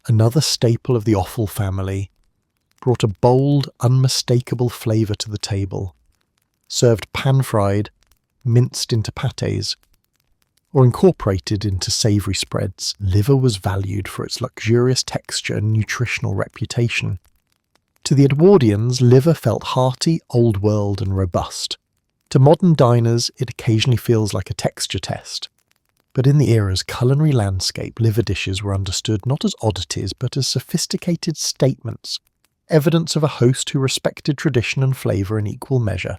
another staple of the Offal family, brought a bold, unmistakable flavour to the table. Served pan-fried, minced into pâtés, or incorporated into savoury spreads, liver was valued for its luxurious texture and nutritional reputation. To the Edwardians, liver felt hearty, old-world and robust. To modern diners, it occasionally feels like a texture test. But in the era's culinary landscape, liver dishes were understood not as oddities but as sophisticated statements, evidence of a host who respected tradition and flavour in equal measure.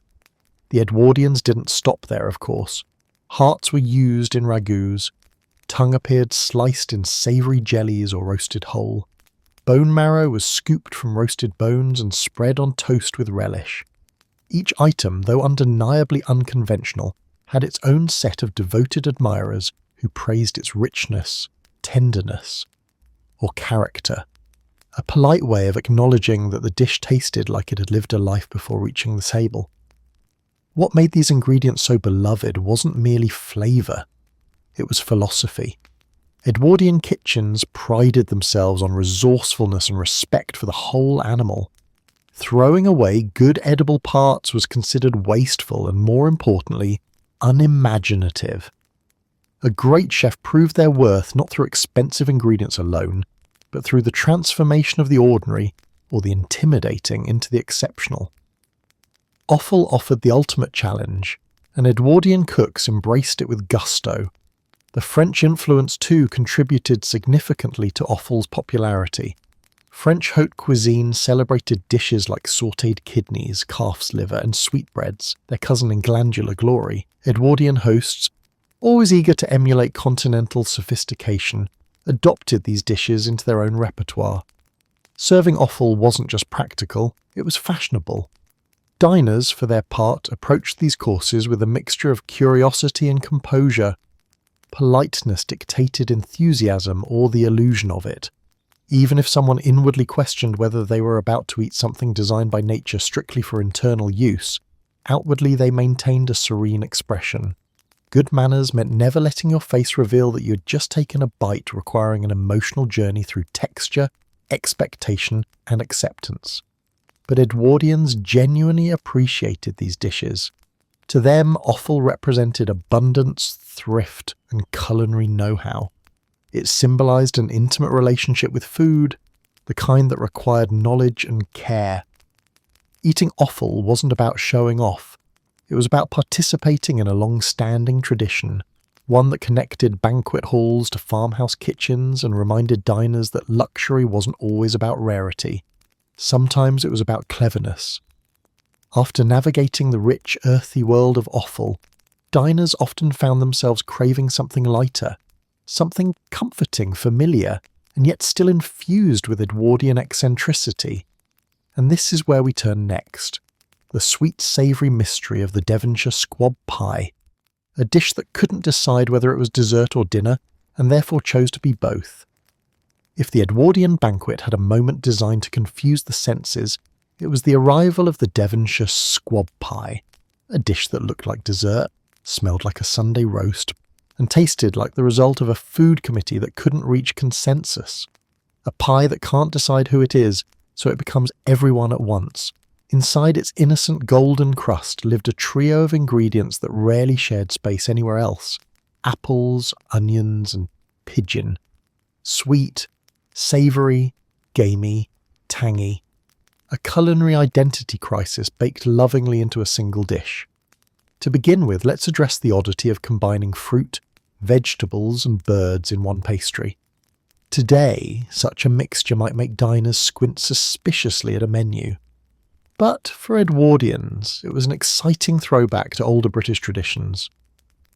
The Edwardians didn't stop there, of course. Hearts were used in ragouts, tongue appeared sliced in savoury jellies or roasted whole. Bone marrow was scooped from roasted bones and spread on toast with relish. Each item, though undeniably unconventional, had its own set of devoted admirers who praised its richness, tenderness, or character, a polite way of acknowledging that the dish tasted like it had lived a life before reaching the table. What made these ingredients so beloved wasn't merely flavour, it was philosophy. Edwardian kitchens prided themselves on resourcefulness and respect for the whole animal. Throwing away good edible parts was considered wasteful and, more importantly, unimaginative. A great chef proved their worth not through expensive ingredients alone, but through the transformation of the ordinary, or the intimidating, into the exceptional. Offal offered the ultimate challenge, and Edwardian cooks embraced it with gusto. The French influence too contributed significantly to Offal's popularity. French haute cuisine celebrated dishes like sautéed kidneys, calf's liver, and sweetbreads, their cousin in glandular glory. Edwardian hosts, always eager to emulate continental sophistication, adopted these dishes into their own repertoire. Serving offal wasn't just practical, it was fashionable. Diners, for their part, approached these courses with a mixture of curiosity and composure. Politeness dictated enthusiasm or the illusion of it. Even if someone inwardly questioned whether they were about to eat something designed by nature strictly for internal use, outwardly they maintained a serene expression. Good manners meant never letting your face reveal that you had just taken a bite requiring an emotional journey through texture, expectation, and acceptance. But Edwardians genuinely appreciated these dishes. To them, offal represented abundance, thrift, and culinary know-how. It symbolized an intimate relationship with food, the kind that required knowledge and care. Eating offal wasn't about showing off. It was about participating in a long-standing tradition, one that connected banquet halls to farmhouse kitchens and reminded diners that luxury wasn't always about rarity. Sometimes it was about cleverness. After navigating the rich, earthy world of offal, diners often found themselves craving something lighter, something comforting, familiar, and yet still infused with Edwardian eccentricity. And this is where we turn next. The sweet savoury mystery of the Devonshire squab pie, a dish that couldn't decide whether it was dessert or dinner, and therefore chose to be both. If the Edwardian banquet had a moment designed to confuse the senses, it was the arrival of the Devonshire squab pie, a dish that looked like dessert, smelled like a Sunday roast, and tasted like the result of a food committee that couldn't reach consensus. A pie that can't decide who it is, so it becomes everyone at once. Inside its innocent golden crust lived a trio of ingredients that rarely shared space anywhere else. Apples, onions, and pigeon. Sweet, savoury, gamey, tangy. A culinary identity crisis baked lovingly into a single dish. To begin with, let's address the oddity of combining fruit, vegetables, and birds in one pastry. Today, such a mixture might make diners squint suspiciously at a menu. But for Edwardians, it was an exciting throwback to older British traditions.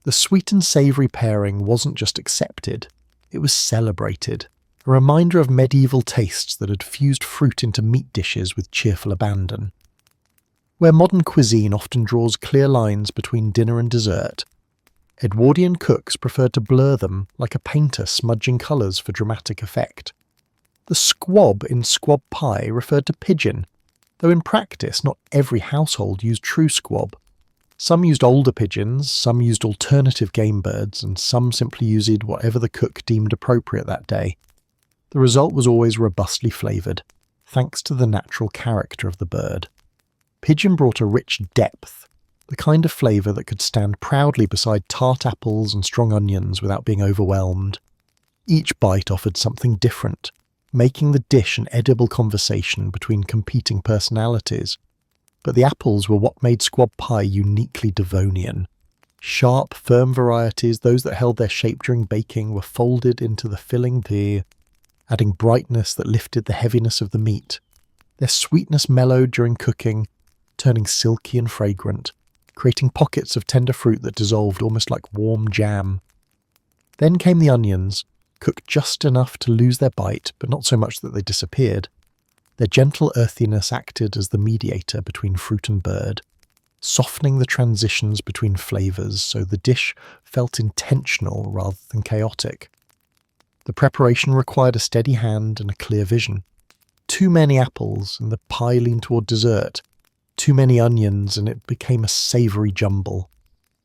The sweet and savoury pairing wasn't just accepted, it was celebrated, a reminder of medieval tastes that had fused fruit into meat dishes with cheerful abandon. Where modern cuisine often draws clear lines between dinner and dessert, Edwardian cooks preferred to blur them like a painter smudging colours for dramatic effect. The squab in squab pie referred to pigeon, though in practice not every household used true squab. Some used older pigeons, some used alternative game birds, and some simply used whatever the cook deemed appropriate that day. The result was always robustly flavoured, thanks to the natural character of the bird. Pigeon brought a rich depth, the kind of flavour that could stand proudly beside tart apples and strong onions without being overwhelmed. Each bite offered something different, making the dish an edible conversation between competing personalities. But the apples were what made squab pie uniquely Devonian. Sharp, firm varieties, those that held their shape during baking, were folded into the filling there, adding brightness that lifted the heaviness of the meat. Their sweetness mellowed during cooking, turning silky and fragrant, creating pockets of tender fruit that dissolved almost like warm jam. Then came the onions, cooked just enough to lose their bite, but not so much that they disappeared. Their gentle earthiness acted as the mediator between fruit and bird, softening the transitions between flavours so the dish felt intentional rather than chaotic. The preparation required a steady hand and a clear vision. Too many apples and the pie leaned toward dessert. Too many onions and it became a savoury jumble.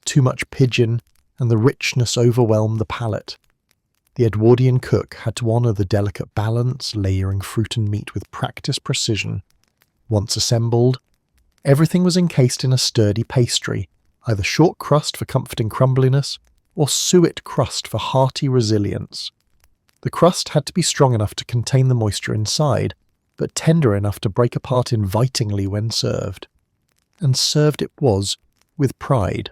Too much pigeon and the richness overwhelmed the palate. The Edwardian cook had to honour the delicate balance, layering fruit and meat with practiced precision. Once assembled, everything was encased in a sturdy pastry, either short crust for comforting crumbliness or suet crust for hearty resilience. The crust had to be strong enough to contain the moisture inside, but tender enough to break apart invitingly when served. And served it was, with pride.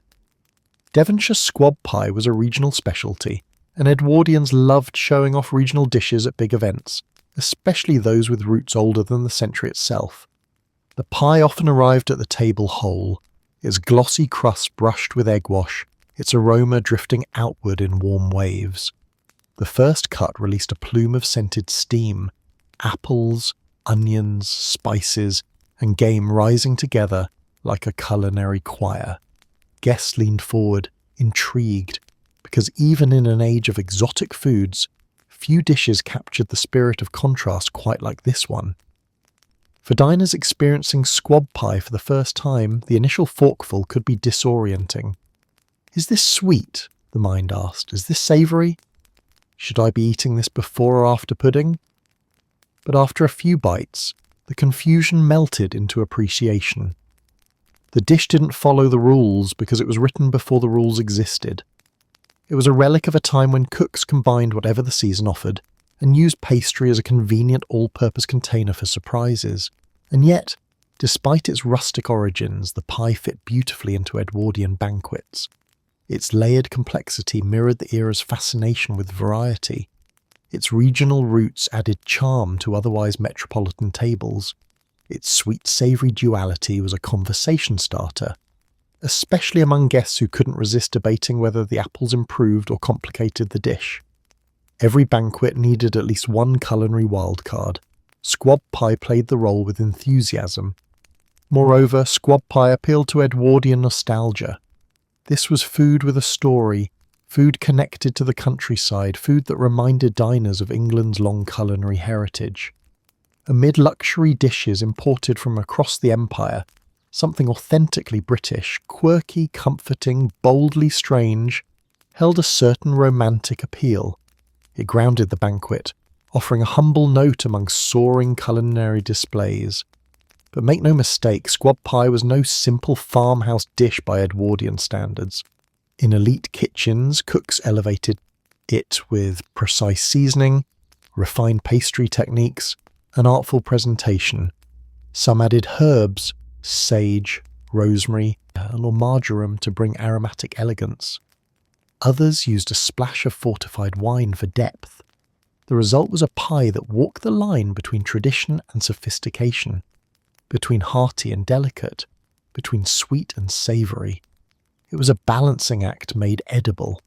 Devonshire squab pie was a regional specialty, and Edwardians loved showing off regional dishes at big events, especially those with roots older than the century itself. The pie often arrived at the table whole, its glossy crust brushed with egg wash, its aroma drifting outward in warm waves. The first cut released a plume of scented steam, apples, onions, spices, and game rising together like a culinary choir. Guests leaned forward, intrigued, because even in an age of exotic foods, few dishes captured the spirit of contrast quite like this one. For diners experiencing squab pie for the first time, the initial forkful could be disorienting. Is this sweet? The mind asked. Is this savoury? Should I be eating this before or after pudding? But after a few bites, the confusion melted into appreciation. The dish didn't follow the rules because it was written before the rules existed. It was a relic of a time when cooks combined whatever the season offered and used pastry as a convenient all-purpose container for surprises. And yet, despite its rustic origins, the pie fit beautifully into Edwardian banquets. Its layered complexity mirrored the era's fascination with variety. Its regional roots added charm to otherwise metropolitan tables. Its sweet-savoury duality was a conversation starter, especially among guests who couldn't resist debating whether the apples improved or complicated the dish. Every banquet needed at least one culinary wildcard. Squab pie played the role with enthusiasm. Moreover, squab pie appealed to Edwardian nostalgia. This was food with a story, food connected to the countryside, food that reminded diners of England's long culinary heritage. Amid luxury dishes imported from across the empire, something authentically British, quirky, comforting, boldly strange, held a certain romantic appeal. It grounded the banquet, offering a humble note among soaring culinary displays. But make no mistake, squab pie was no simple farmhouse dish by Edwardian standards. In elite kitchens, cooks elevated it with precise seasoning, refined pastry techniques, and artful presentation. Some added herbs, sage, rosemary, or marjoram to bring aromatic elegance. Others used a splash of fortified wine for depth. The result was a pie that walked the line between tradition and sophistication, between hearty and delicate, between sweet and savoury. It was a balancing act made edible.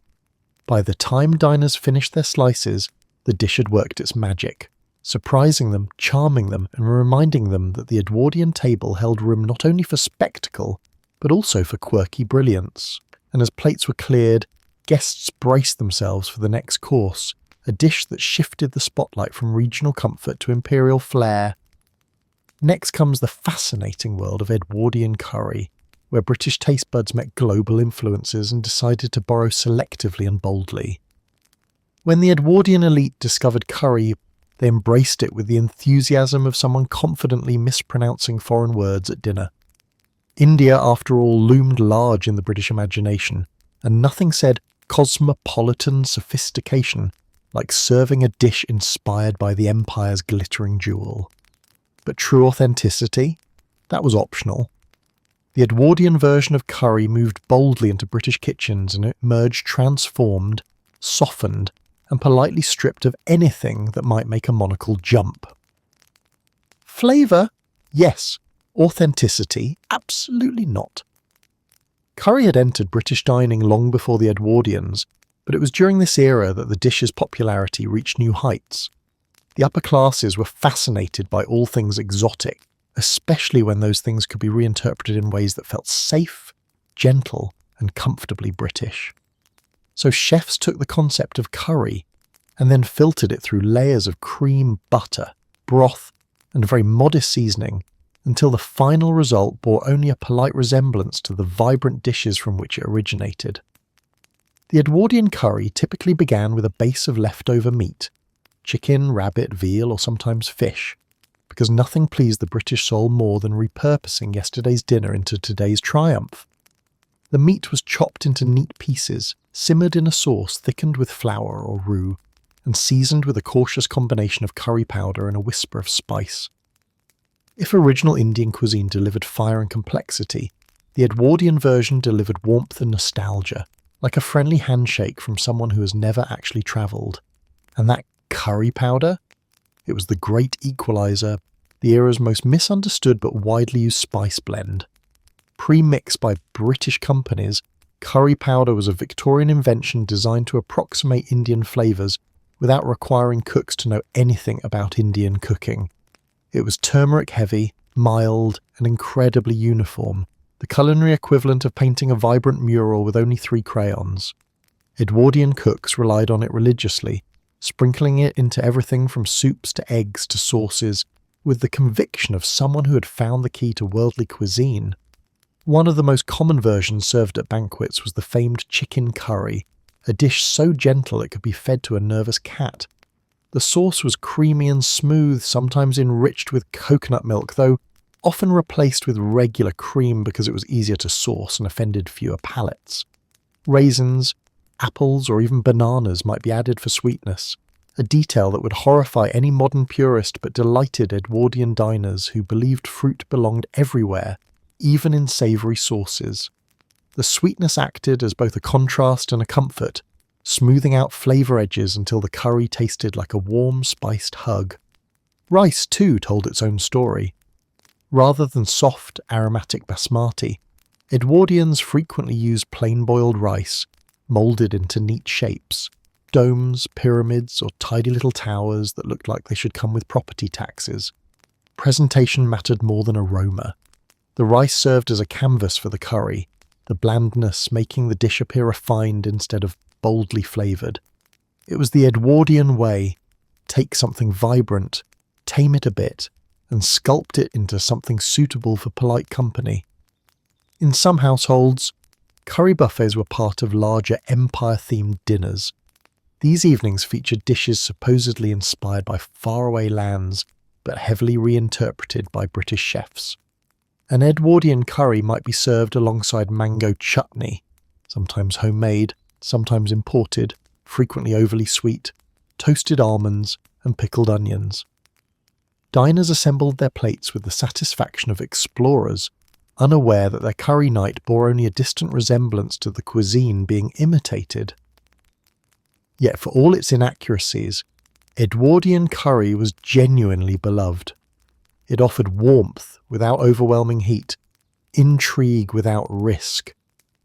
By the time diners finished their slices, the dish had worked its magic, surprising them, charming them, and reminding them that the Edwardian table held room not only for spectacle, but also for quirky brilliance. And as plates were cleared, guests braced themselves for the next course, a dish that shifted the spotlight from regional comfort to imperial flair. Next comes the fascinating world of Edwardian curry, where British taste buds met global influences and decided to borrow selectively and boldly. When the Edwardian elite discovered curry, they embraced it with the enthusiasm of someone confidently mispronouncing foreign words at dinner. India, after all, loomed large in the British imagination, and nothing said cosmopolitan sophistication like serving a dish inspired by the empire's glittering jewel. But true authenticity? That was optional. The Edwardian version of curry moved boldly into British kitchens and it emerged transformed, softened, and politely stripped of anything that might make a monocle jump. Flavour? Yes. Authenticity? Absolutely not. Curry had entered British dining long before the Edwardians, but it was during this era that the dish's popularity reached new heights. The upper classes were fascinated by all things exotic, especially when those things could be reinterpreted in ways that felt safe, gentle, and comfortably British. So chefs took the concept of curry and then filtered it through layers of cream, butter, broth, and a very modest seasoning until the final result bore only a polite resemblance to the vibrant dishes from which it originated. The Edwardian curry typically began with a base of leftover meat, chicken, rabbit, veal, or sometimes fish, because nothing pleased the British soul more than repurposing yesterday's dinner into today's triumph. The meat was chopped into neat pieces, simmered in a sauce thickened with flour or roux, and seasoned with a cautious combination of curry powder and a whisper of spice. If original Indian cuisine delivered fire and complexity, the Edwardian version delivered warmth and nostalgia, like a friendly handshake from someone who has never actually travelled. And that curry powder? It was the great equaliser, the era's most misunderstood but widely used spice blend. Pre-mixed by British companies, curry powder was a Victorian invention designed to approximate Indian flavours without requiring cooks to know anything about Indian cooking. It was turmeric-heavy, mild, and incredibly uniform, the culinary equivalent of painting a vibrant mural with only 3 crayons. Edwardian cooks relied on it religiously, sprinkling it into everything from soups to eggs to sauces, with the conviction of someone who had found the key to worldly cuisine. One of the most common versions served at banquets was the famed chicken curry, a dish so gentle it could be fed to a nervous cat. The sauce was creamy and smooth, sometimes enriched with coconut milk, though often replaced with regular cream because it was easier to sauce and offended fewer palates. Raisins, apples, or even bananas might be added for sweetness, a detail that would horrify any modern purist but delighted Edwardian diners who believed fruit belonged everywhere, even in savoury sauces. The sweetness acted as both a contrast and a comfort, smoothing out flavour edges until the curry tasted like a warm, spiced hug. Rice, too, told its own story. Rather than soft, aromatic basmati, Edwardians frequently used plain-boiled rice, moulded into neat shapes, domes, pyramids, or tidy little towers that looked like they should come with property taxes. Presentation mattered more than aroma. The rice served as a canvas for the curry, the blandness making the dish appear refined instead of boldly flavoured. It was the Edwardian way: take something vibrant, tame it a bit, and sculpt it into something suitable for polite company. In some households, curry buffets were part of larger empire-themed dinners. These evenings featured dishes supposedly inspired by faraway lands, but heavily reinterpreted by British chefs. An Edwardian curry might be served alongside mango chutney, sometimes homemade, sometimes imported, frequently overly sweet, toasted almonds, and pickled onions. Diners assembled their plates with the satisfaction of explorers, unaware that their curry night bore only a distant resemblance to the cuisine being imitated. Yet for all its inaccuracies, Edwardian curry was genuinely beloved. It offered warmth without overwhelming heat, intrigue without risk,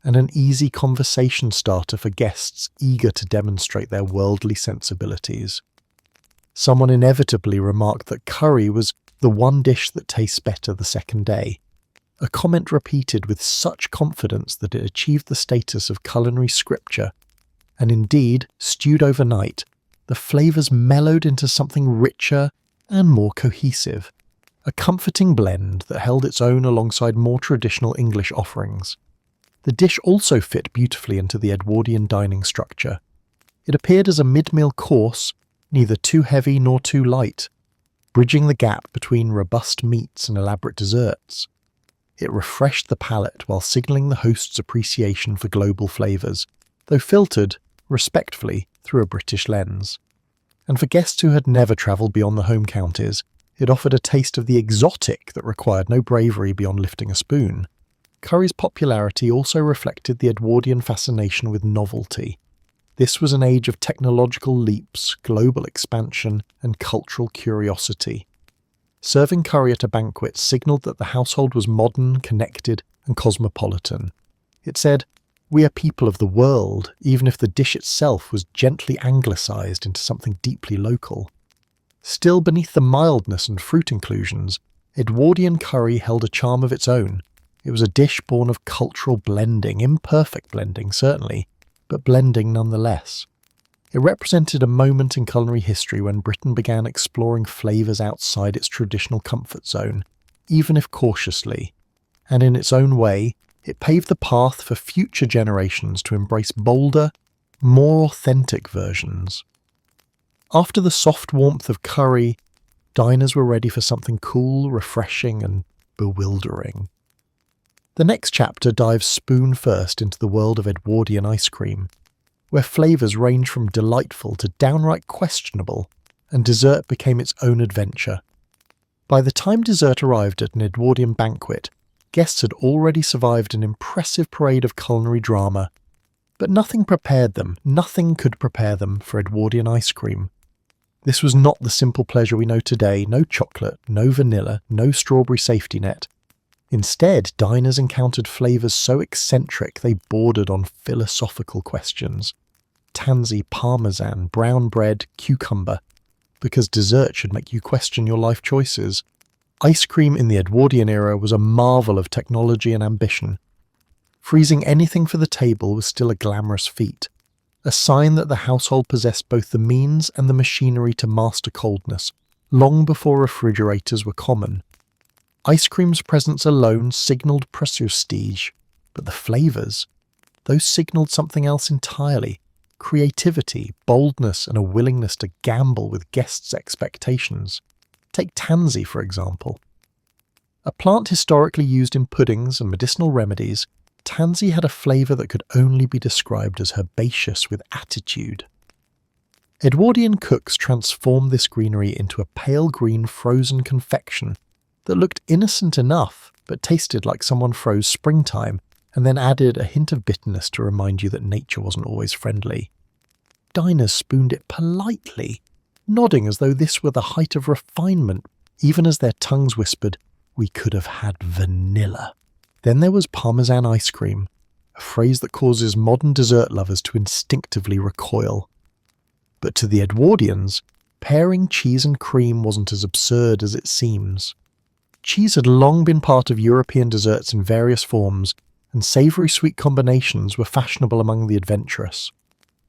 and an easy conversation starter for guests eager to demonstrate their worldly sensibilities. Someone inevitably remarked that curry was the one dish that tastes better the second day, a comment repeated with such confidence that it achieved the status of culinary scripture, and indeed, stewed overnight, the flavours mellowed into something richer and more cohesive, a comforting blend that held its own alongside more traditional English offerings. The dish also fit beautifully into the Edwardian dining structure. It appeared as a mid-meal course, neither too heavy nor too light, bridging the gap between robust meats and elaborate desserts. It refreshed the palate while signalling the host's appreciation for global flavours, though filtered, respectfully, through a British lens. And for guests who had never travelled beyond the home counties, it offered a taste of the exotic that required no bravery beyond lifting a spoon. Curry's popularity also reflected the Edwardian fascination with novelty. This was an age of technological leaps, global expansion, and cultural curiosity. Serving curry at a banquet signalled that the household was modern, connected, and cosmopolitan. It said, "We are people of the world," even if the dish itself was gently anglicised into something deeply local. Still beneath the mildness and fruit inclusions, Edwardian curry held a charm of its own. It was a dish born of cultural blending, imperfect blending certainly, but blending nonetheless. It represented a moment in culinary history when Britain began exploring flavours outside its traditional comfort zone, even if cautiously, and in its own way, it paved the path for future generations to embrace bolder, more authentic versions. After the soft warmth of curry, diners were ready for something cool, refreshing, and bewildering. The next chapter dives spoon first into the world of Edwardian ice cream, where flavours range from delightful to downright questionable, and dessert became its own adventure. By the time dessert arrived at an Edwardian banquet, guests had already survived an impressive parade of culinary drama, but nothing could prepare them for Edwardian ice cream. This was not the simple pleasure we know today, no chocolate, no vanilla, no strawberry safety net. Instead, diners encountered flavours so eccentric they bordered on philosophical questions. Tansy, parmesan, brown bread, cucumber. Because dessert should make you question your life choices. Ice cream in the Edwardian era was a marvel of technology and ambition. Freezing anything for the table was still a glamorous feat, a sign that the household possessed both the means and the machinery to master coldness, long before refrigerators were common. Ice cream's presence alone signalled prestige, but the flavours, those signalled something else entirely: creativity, boldness, and a willingness to gamble with guests' expectations. Take tansy, for example. A plant historically used in puddings and medicinal remedies, tansy had a flavour that could only be described as herbaceous with attitude. Edwardian cooks transformed this greenery into a pale green frozen confection that looked innocent enough but tasted like someone froze springtime and then added a hint of bitterness to remind you that nature wasn't always friendly. Diners spooned it politely, nodding as though this were the height of refinement, even as their tongues whispered, "We could have had vanilla." Then there was parmesan ice cream, a phrase that causes modern dessert lovers to instinctively recoil. But to the Edwardians, pairing cheese and cream wasn't as absurd as it seems. Cheese had long been part of European desserts in various forms, and savoury sweet combinations were fashionable among the adventurous.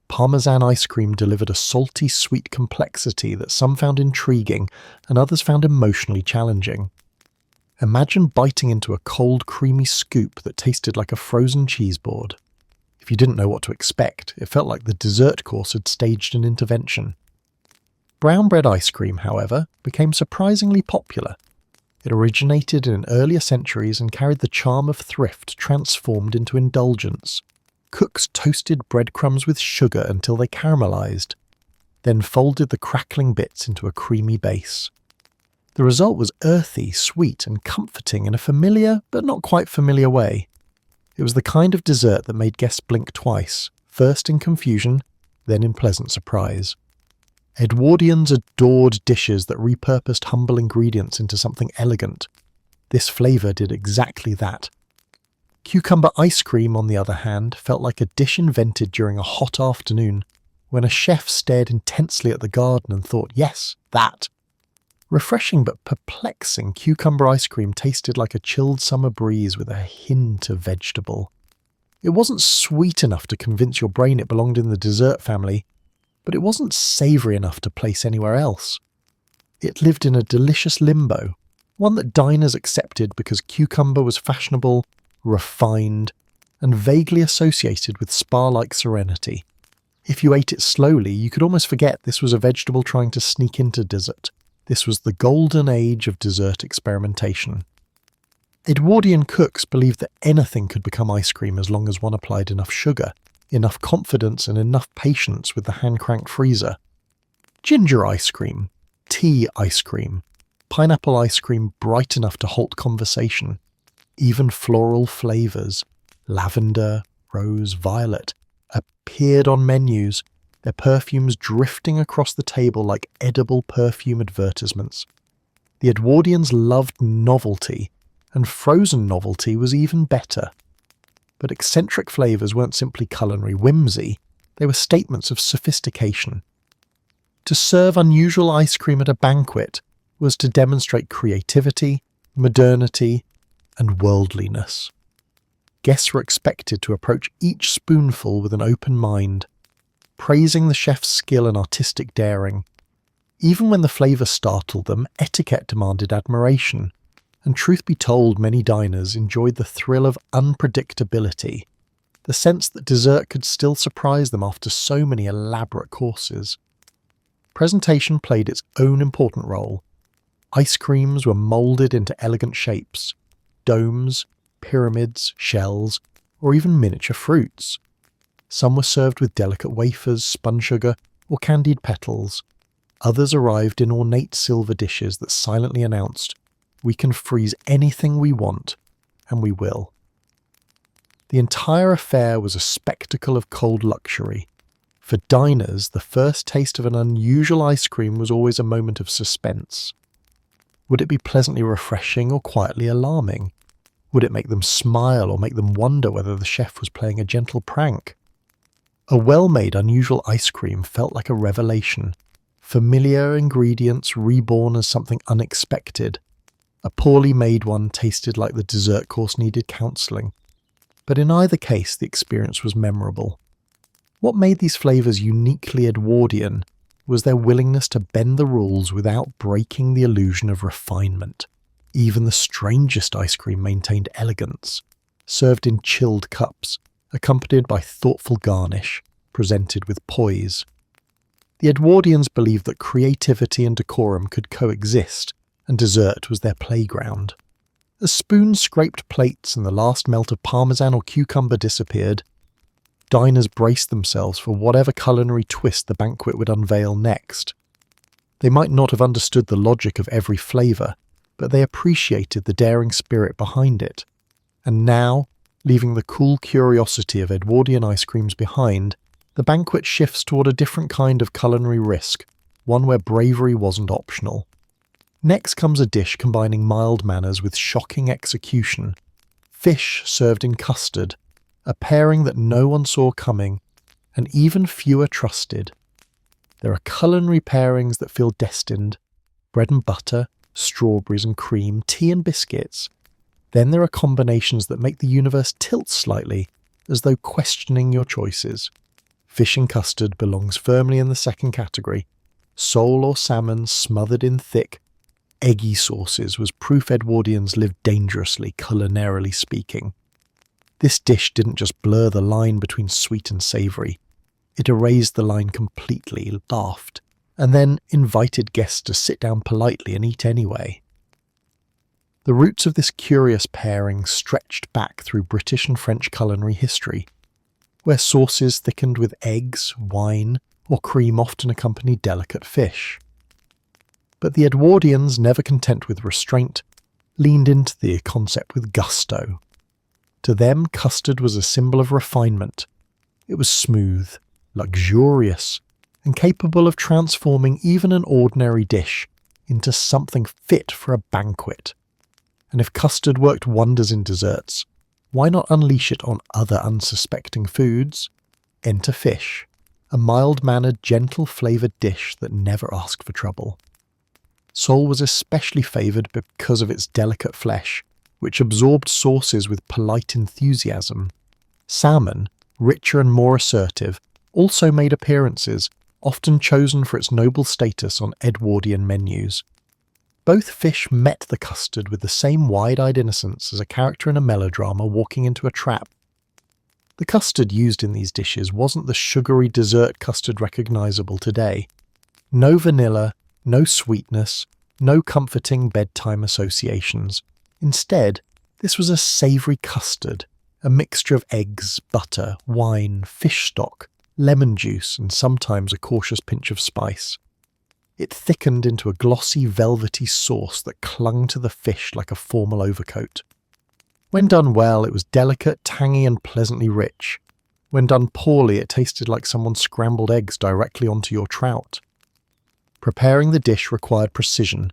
Parmesan ice cream delivered a salty sweet complexity that some found intriguing and others found emotionally challenging. Imagine biting into a cold, creamy scoop that tasted like a frozen cheese board. If you didn't know what to expect, it felt like the dessert course had staged an intervention. Brown bread ice cream, however, became surprisingly popular. It originated in earlier centuries and carried the charm of thrift transformed into indulgence. Cooks toasted breadcrumbs with sugar until they caramelized, then folded the crackling bits into a creamy base. The result was earthy, sweet, and comforting in a familiar, but not quite familiar way. It was the kind of dessert that made guests blink twice, first in confusion, then in pleasant surprise. Edwardians adored dishes that repurposed humble ingredients into something elegant. This flavour did exactly that. Cucumber ice cream, on the other hand, felt like a dish invented during a hot afternoon, when a chef stared intensely at the garden and thought, yes, that. Refreshing but perplexing, cucumber ice cream tasted like a chilled summer breeze with a hint of vegetable. It wasn't sweet enough to convince your brain it belonged in the dessert family, but it wasn't savoury enough to place anywhere else. It lived in a delicious limbo, one that diners accepted because cucumber was fashionable, refined, and vaguely associated with spa-like serenity. If you ate it slowly, you could almost forget this was a vegetable trying to sneak into dessert. This was the golden age of dessert experimentation. Edwardian cooks believed that anything could become ice cream as long as one applied enough sugar, enough confidence, and enough patience with the hand-cranked freezer. Ginger ice cream, tea ice cream, pineapple ice cream bright enough to halt conversation, even floral flavours, lavender, rose, violet, appeared on menus, their perfumes drifting across the table like edible perfume advertisements. The Edwardians loved novelty, and frozen novelty was even better. But eccentric flavours weren't simply culinary whimsy, they were statements of sophistication. To serve unusual ice cream at a banquet was to demonstrate creativity, modernity, and worldliness. Guests were expected to approach each spoonful with an open mind, praising the chef's skill and artistic daring. Even when the flavour startled them, etiquette demanded admiration, and truth be told, many diners enjoyed the thrill of unpredictability, the sense that dessert could still surprise them after so many elaborate courses. Presentation played its own important role. Ice creams were moulded into elegant shapes, domes, pyramids, shells, or even miniature fruits. Some were served with delicate wafers, spun sugar, or candied petals. Others arrived in ornate silver dishes that silently announced, "We can freeze anything we want, and we will." The entire affair was a spectacle of cold luxury. For diners, the first taste of an unusual ice cream was always a moment of suspense. Would it be pleasantly refreshing or quietly alarming? Would it make them smile or make them wonder whether the chef was playing a gentle prank? A well-made unusual ice cream felt like a revelation. Familiar ingredients reborn as something unexpected. A poorly made one tasted like the dessert course needed counselling. But in either case, the experience was memorable. What made these flavours uniquely Edwardian was their willingness to bend the rules without breaking the illusion of refinement. Even the strangest ice cream maintained elegance, served in chilled cups, accompanied by thoughtful garnish, presented with poise. The Edwardians believed that creativity and decorum could coexist, and dessert was their playground. As spoons scraped plates and the last melt of parmesan or cucumber disappeared, diners braced themselves for whatever culinary twist the banquet would unveil next. They might not have understood the logic of every flavour, but they appreciated the daring spirit behind it. And now, leaving the cool curiosity of Edwardian ice creams behind, the banquet shifts toward a different kind of culinary risk, one where bravery wasn't optional. Next comes a dish combining mild manners with shocking execution. Fish served in custard, a pairing that no one saw coming, and even fewer trusted. There are culinary pairings that feel destined: bread and butter, strawberries and cream, tea and biscuits. Then there are combinations that make the universe tilt slightly, as though questioning your choices. Fish and custard belongs firmly in the second category. Sole or salmon smothered in thick, eggy sauces was proof Edwardians lived dangerously, culinarily speaking. This dish didn't just blur the line between sweet and savoury. It erased the line completely, laughed, and then invited guests to sit down politely and eat anyway. The roots of this curious pairing stretched back through British and French culinary history, where sauces thickened with eggs, wine, or cream often accompanied delicate fish. But the Edwardians, never content with restraint, leaned into the concept with gusto. To them, custard was a symbol of refinement. It was smooth, luxurious, and capable of transforming even an ordinary dish into something fit for a banquet. And if custard worked wonders in desserts, why not unleash it on other unsuspecting foods? Enter fish, a mild-mannered, gentle-flavoured dish that never asked for trouble. Sole was especially favoured because of its delicate flesh, which absorbed sauces with polite enthusiasm. Salmon, richer and more assertive, also made appearances, often chosen for its noble status on Edwardian menus. Both fish met the custard with the same wide-eyed innocence as a character in a melodrama walking into a trap. The custard used in these dishes wasn't the sugary dessert custard recognisable today. No vanilla, no sweetness, no comforting bedtime associations. Instead, this was a savoury custard, a mixture of eggs, butter, wine, fish stock, lemon juice, and sometimes a cautious pinch of spice. It thickened into a glossy, velvety sauce that clung to the fish like a formal overcoat. When done well, it was delicate, tangy, and pleasantly rich. When done poorly, it tasted like someone scrambled eggs directly onto your trout. Preparing the dish required precision.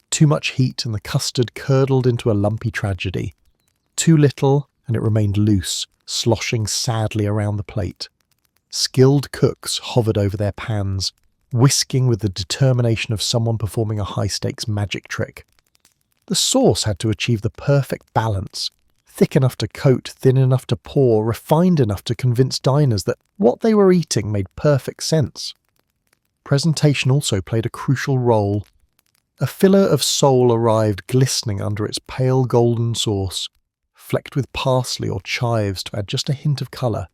Too much heat and the custard curdled into a lumpy tragedy. Too little, and it remained loose, sloshing sadly around the plate. Skilled cooks hovered over their pans, whisking with the determination of someone performing a high-stakes magic trick. The sauce had to achieve the perfect balance, thick enough to coat, thin enough to pour, refined enough to convince diners that what they were eating made perfect sense. Presentation also played a crucial role. A fillet of sole arrived glistening under its pale golden sauce, flecked with parsley or chives to add just a hint of colour.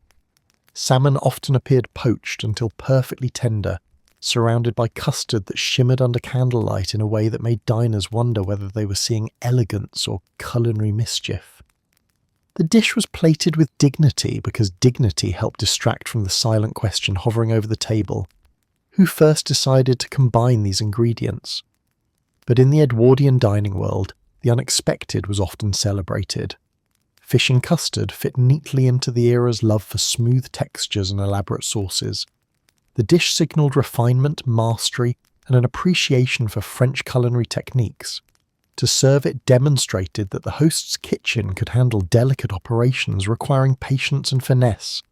Salmon often appeared poached until perfectly tender, surrounded by custard that shimmered under candlelight in a way that made diners wonder whether they were seeing elegance or culinary mischief. The dish was plated with dignity because dignity helped distract from the silent question hovering over the table. Who first decided to combine these ingredients? But in the Edwardian dining world, the unexpected was often celebrated. Fish and custard fit neatly into the era's love for smooth textures and elaborate sauces. The dish signalled refinement, mastery, and an appreciation for French culinary techniques. To serve it demonstrated that the host's kitchen could handle delicate operations requiring patience and finesse.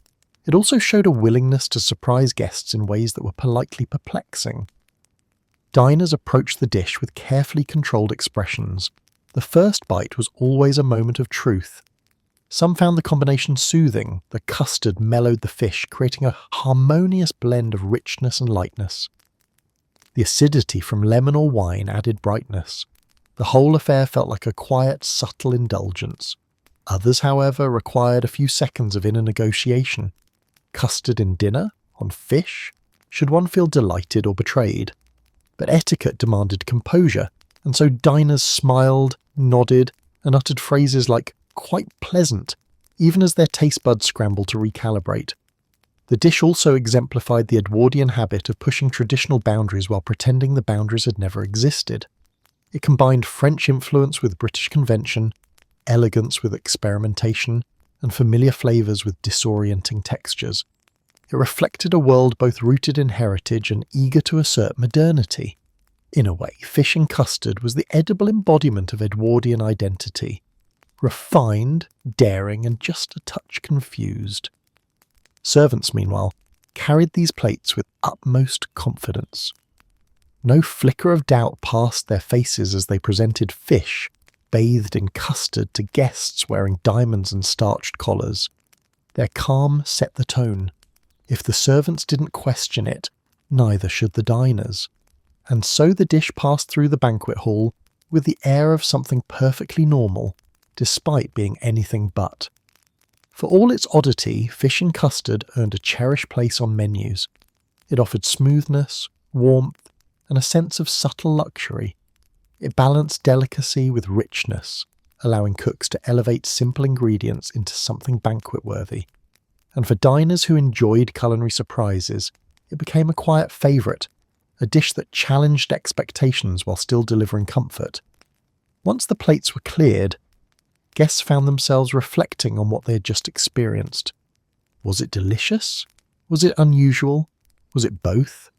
It also showed a willingness to surprise guests in ways that were politely perplexing. Diners approached the dish with carefully controlled expressions. The first bite was always a moment of truth. Some found the combination soothing. The custard mellowed the fish, creating a harmonious blend of richness and lightness. The acidity from lemon or wine added brightness. The whole affair felt like a quiet, subtle indulgence. Others, however, required a few seconds of inner negotiation. Custard in dinner? On fish? Should one feel delighted or betrayed? But etiquette demanded composure, and so diners smiled, nodded, and uttered phrases like quite pleasant, even as their taste buds scrambled to recalibrate. The dish also exemplified the Edwardian habit of pushing traditional boundaries while pretending the boundaries had never existed. It combined French influence with British convention, elegance with experimentation, and familiar flavours with disorienting textures. It reflected a world both rooted in heritage and eager to assert modernity. In a way, fish and custard was the edible embodiment of Edwardian identity. Refined, daring, and just a touch confused. Servants, meanwhile, carried these plates with utmost confidence. No flicker of doubt passed their faces as they presented fish, bathed in custard, to guests wearing diamonds and starched collars. Their calm set the tone. If the servants didn't question it, neither should the diners. And so the dish passed through the banquet hall with the air of something perfectly normal, despite being anything but. For all its oddity, fish and custard earned a cherished place on menus. It offered smoothness, warmth, and a sense of subtle luxury. It balanced delicacy with richness, allowing cooks to elevate simple ingredients into something banquet-worthy. And for diners who enjoyed culinary surprises, it became a quiet favourite, a dish that challenged expectations while still delivering comfort. Once the plates were cleared, guests found themselves reflecting on what they had just experienced. Was it delicious? Was it unusual? Was it both?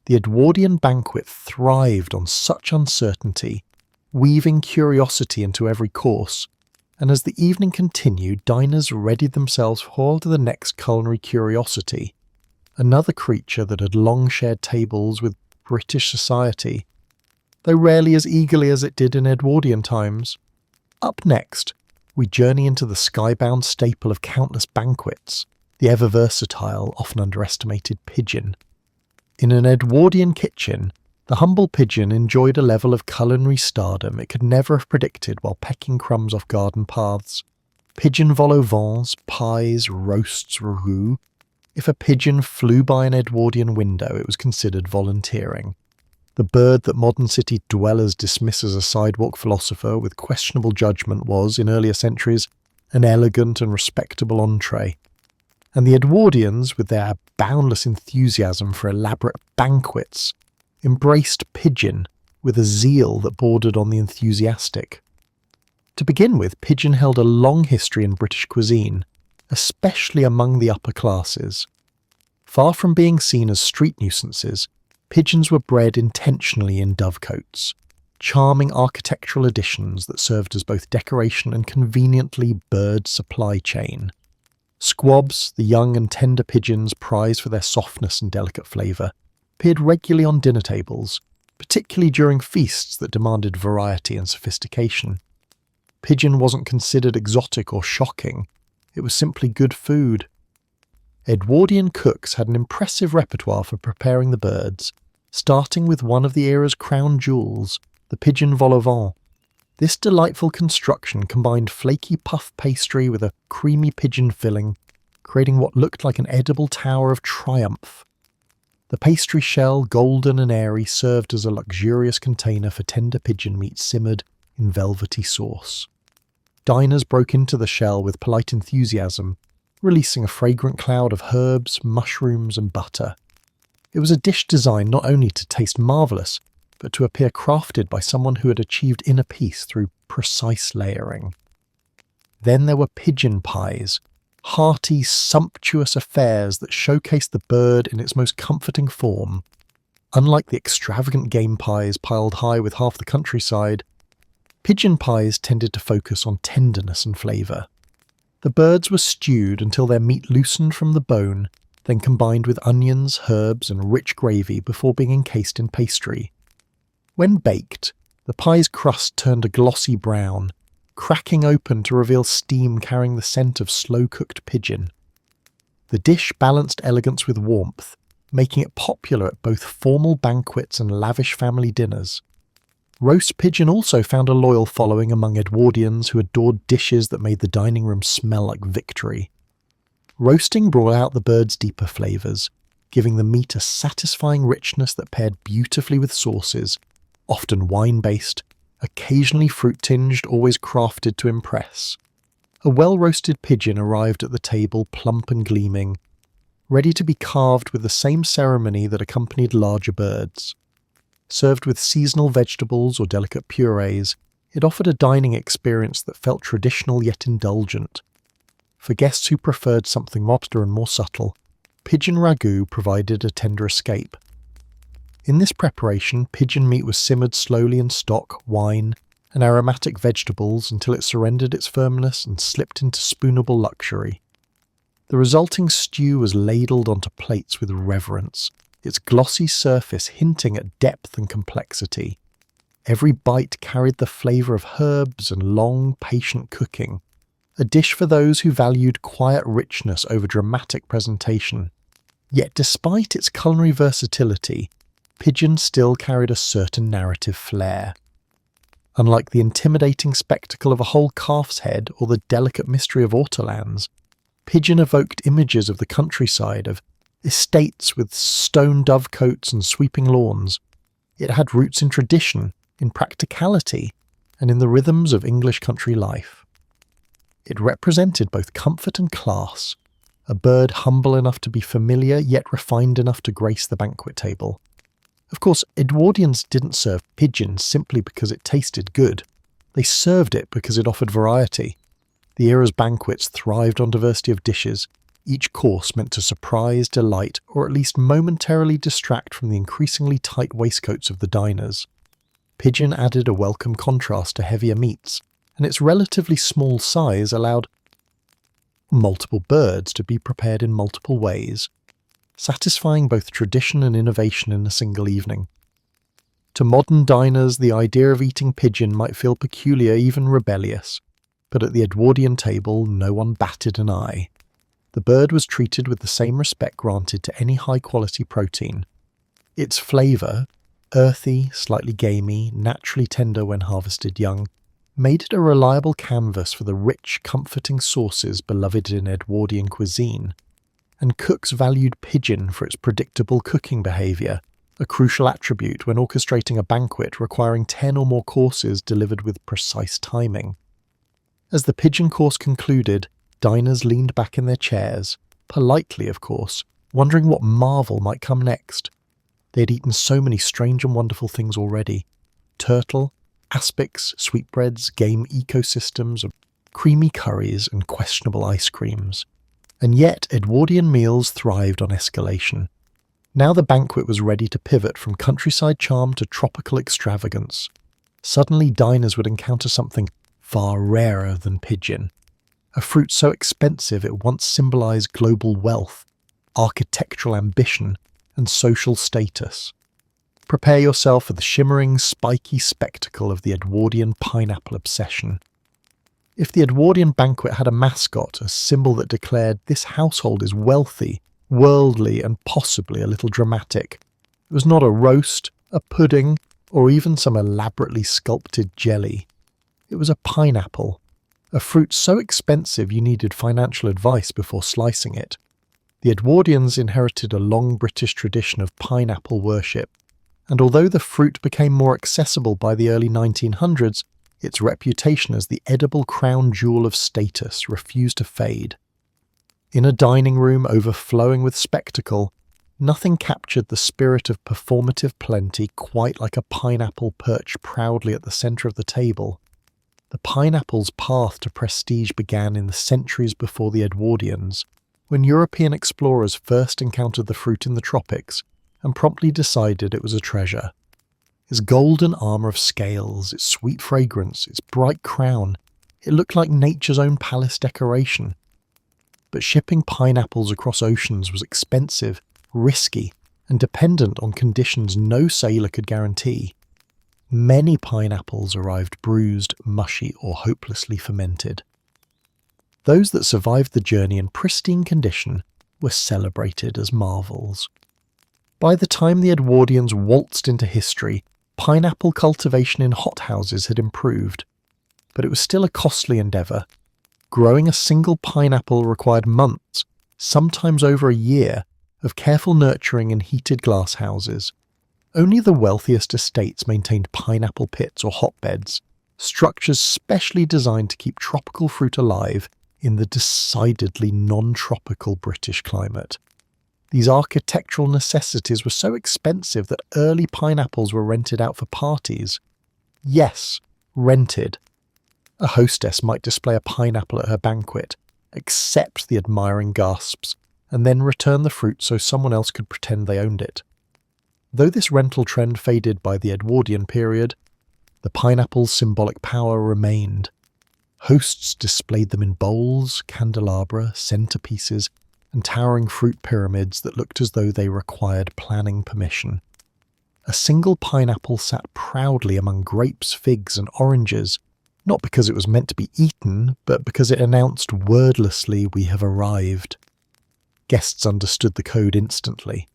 The Edwardian banquet thrived on such uncertainty, weaving curiosity into every course, and as the evening continued, diners readied themselves for the next culinary curiosity, another creature that had long shared tables with British society, though rarely as eagerly as it did in Edwardian times. Up next, we journey into the skybound staple of countless banquets, the ever-versatile, often underestimated pigeon. In an Edwardian kitchen, the humble pigeon enjoyed a level of culinary stardom it could never have predicted while pecking crumbs off garden paths. Pigeon vol au vents, pies, roasts, ragout. If a pigeon flew by an Edwardian window, it was considered volunteering. The bird that modern city dwellers dismiss as a sidewalk philosopher with questionable judgment was, in earlier centuries, an elegant and respectable entree. And the Edwardians, with their boundless enthusiasm for elaborate banquets, embraced pigeon with a zeal that bordered on the enthusiastic. To begin with, pigeon held a long history in British cuisine, especially among the upper classes. Far from being seen as street nuisances, pigeons were bred intentionally in dovecotes, charming architectural additions that served as both decoration and conveniently bird supply chain. Squabs, the young and tender pigeons prized for their softness and delicate flavour, appeared regularly on dinner tables, particularly during feasts that demanded variety and sophistication. Pigeon wasn't considered exotic or shocking, it was simply good food. Edwardian cooks had an impressive repertoire for preparing the birds, starting with one of the era's crown jewels, the pigeon vol au vent. This delightful construction combined flaky puff pastry with a creamy pigeon filling, creating what looked like an edible tower of triumph. The pastry shell, golden and airy, served as a luxurious container for tender pigeon meat simmered in velvety sauce. Diners broke into the shell with polite enthusiasm, releasing a fragrant cloud of herbs, mushrooms and butter. It was a dish designed not only to taste marvellous, but to appear crafted by someone who had achieved inner peace through precise layering. Then there were pigeon pies, hearty, sumptuous affairs that showcased the bird in its most comforting form. Unlike the extravagant game pies piled high with half the countryside, pigeon pies tended to focus on tenderness and flavour. The birds were stewed until their meat loosened from the bone, then combined with onions, herbs and rich gravy before being encased in pastry. When baked, the pie's crust turned a glossy brown, cracking open to reveal steam carrying the scent of slow-cooked pigeon. The dish balanced elegance with warmth, making it popular at both formal banquets and lavish family dinners. Roast pigeon also found a loyal following among Edwardians who adored dishes that made the dining room smell like victory. Roasting brought out the bird's deeper flavours, giving the meat a satisfying richness that paired beautifully with sauces, often wine-based, occasionally fruit-tinged, always crafted to impress. A well-roasted pigeon arrived at the table plump and gleaming, ready to be carved with the same ceremony that accompanied larger birds. Served with seasonal vegetables or delicate purees, it offered a dining experience that felt traditional yet indulgent. For guests who preferred something modern and more subtle, pigeon ragout provided a tender escape. In this preparation, pigeon meat was simmered slowly in stock, wine, and aromatic vegetables until it surrendered its firmness and slipped into spoonable luxury. The resulting stew was ladled onto plates with reverence, its glossy surface hinting at depth and complexity. Every bite carried the flavour of herbs and long, patient cooking, a dish for those who valued quiet richness over dramatic presentation. Yet despite its culinary versatility, pigeon still carried a certain narrative flair. Unlike the intimidating spectacle of a whole calf's head or the delicate mystery of ortolans, pigeon evoked images of the countryside, of estates with stone dovecotes and sweeping lawns. It had roots in tradition, in practicality, and in the rhythms of English country life. It represented both comfort and class, a bird humble enough to be familiar yet refined enough to grace the banquet table. Of course, Edwardians didn't serve pigeon simply because it tasted good. They served it because it offered variety. The era's banquets thrived on diversity of dishes, each course meant to surprise, delight, or at least momentarily distract from the increasingly tight waistcoats of the diners. Pigeon added a welcome contrast to heavier meats, and its relatively small size allowed multiple birds to be prepared in multiple ways, satisfying both tradition and innovation in a single evening. To modern diners, the idea of eating pigeon might feel peculiar, even rebellious, but at the Edwardian table, no one batted an eye. The bird was treated with the same respect granted to any high-quality protein. Its flavour, earthy, slightly gamey, naturally tender when harvested young, made it a reliable canvas for the rich, comforting sauces beloved in Edwardian cuisine. And cooks valued pigeon for its predictable cooking behaviour, a crucial attribute when orchestrating a banquet requiring 10 or more courses delivered with precise timing. As the pigeon course concluded, diners leaned back in their chairs, politely of course, wondering what marvel might come next. They had eaten so many strange and wonderful things already. Turtle, aspics, sweetbreads, game ecosystems, creamy curries and questionable ice creams. And yet Edwardian meals thrived on escalation. Now the banquet was ready to pivot from countryside charm to tropical extravagance. Suddenly diners would encounter something far rarer than pigeon, a fruit so expensive it once symbolized global wealth, architectural ambition, and social status. Prepare yourself for the shimmering, spiky spectacle of the Edwardian pineapple obsession. If the Edwardian banquet had a mascot, a symbol that declared this household is wealthy, worldly, and possibly a little dramatic, it was not a roast, a pudding, or even some elaborately sculpted jelly. It was a pineapple, a fruit so expensive you needed financial advice before slicing it. The Edwardians inherited a long British tradition of pineapple worship, and although the fruit became more accessible by the early 1900s, its reputation as the edible crown jewel of status refused to fade. In a dining room overflowing with spectacle, nothing captured the spirit of performative plenty quite like a pineapple perched proudly at the centre of the table. The pineapple's path to prestige began in the centuries before the Edwardians, when European explorers first encountered the fruit in the tropics and promptly decided it was a treasure. Its golden armour of scales, its sweet fragrance, its bright crown, it looked like nature's own palace decoration. But shipping pineapples across oceans was expensive, risky, and dependent on conditions no sailor could guarantee. Many pineapples arrived bruised, mushy, or hopelessly fermented. Those that survived the journey in pristine condition were celebrated as marvels. By the time the Edwardians waltzed into history, pineapple cultivation in hothouses had improved, but it was still a costly endeavour. Growing a single pineapple required months, sometimes over a year, of careful nurturing in heated glass houses. Only the wealthiest estates maintained pineapple pits or hotbeds, structures specially designed to keep tropical fruit alive in the decidedly non-tropical British climate. These architectural necessities were so expensive that early pineapples were rented out for parties. Yes, rented. A hostess might display a pineapple at her banquet, accept the admiring gasps, and then return the fruit so someone else could pretend they owned it. Though this rental trend faded by the Edwardian period, the pineapple's symbolic power remained. Hosts displayed them in bowls, candelabra, centerpieces, and towering fruit pyramids that looked as though they required planning permission. A single pineapple sat proudly among grapes, figs, and oranges, not because it was meant to be eaten, but because it announced wordlessly, "We have arrived." Guests understood the code instantly.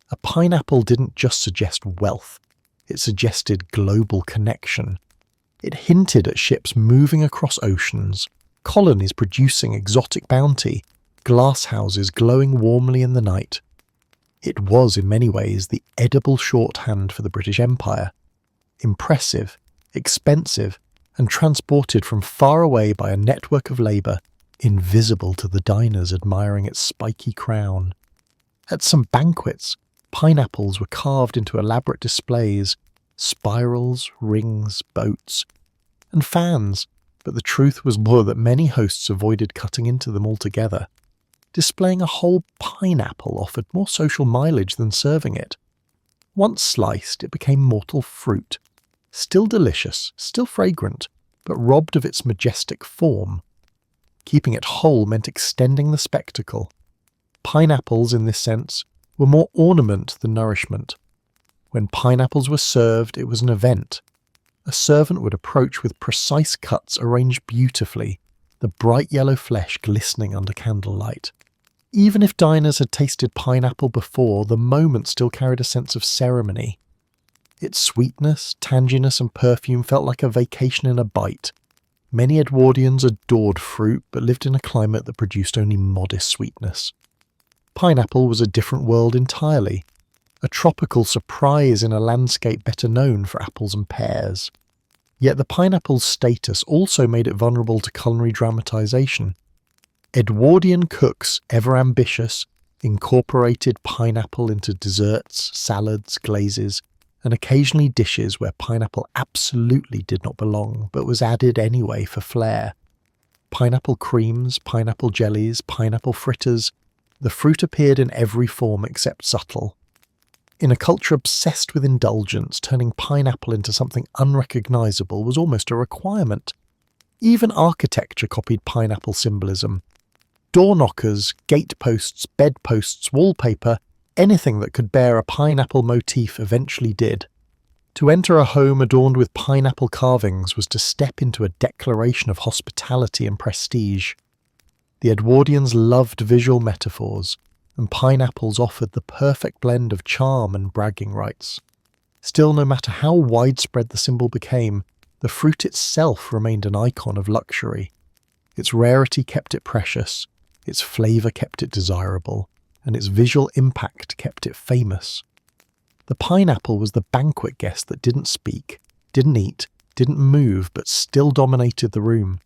A pineapple didn't just suggest wealth, it suggested global connection. It hinted at ships moving across oceans, colonies producing exotic bounty, glasshouses glowing warmly in the night. It was, in many ways, the edible shorthand for the British Empire. Impressive, expensive, and transported from far away by a network of labour, invisible to the diners admiring its spiky crown. At some banquets, pineapples were carved into elaborate displays, spirals, rings, boats, and fans, but the truth was more that many hosts avoided cutting into them altogether. Displaying a whole pineapple offered more social mileage than serving it. Once sliced, it became mortal fruit. Still delicious, still fragrant, but robbed of its majestic form. Keeping it whole meant extending the spectacle. Pineapples, in this sense, were more ornament than nourishment. When pineapples were served, it was an event. A servant would approach with precise cuts arranged beautifully, the bright yellow flesh glistening under candlelight. Even if diners had tasted pineapple before, the moment still carried a sense of ceremony. Its sweetness, tanginess, and perfume felt like a vacation in a bite. Many Edwardians adored fruit, but lived in a climate that produced only modest sweetness. Pineapple was a different world entirely, a tropical surprise in a landscape better known for apples and pears. Yet the pineapple's status also made it vulnerable to culinary dramatisation. Edwardian cooks, ever ambitious, incorporated pineapple into desserts, salads, glazes, and occasionally dishes where pineapple absolutely did not belong, but was added anyway for flair. Pineapple creams, pineapple jellies, pineapple fritters, the fruit appeared in every form except subtle. In a culture obsessed with indulgence, turning pineapple into something unrecognisable was almost a requirement. Even architecture copied pineapple symbolism. Door knockers, gateposts, bedposts, wallpaper, Anything that could bear a pineapple motif eventually did. To enter a home adorned with pineapple carvings was to step into a declaration of hospitality and prestige. The Edwardians loved visual metaphors, and pineapples offered the perfect blend of charm and bragging rights. Still, no matter how widespread the symbol became, the fruit itself remained an icon of luxury. Its rarity kept it precious, its flavour kept it desirable, and its visual impact kept it famous. The pineapple was the banquet guest that didn't speak, didn't eat, didn't move, but still dominated the room.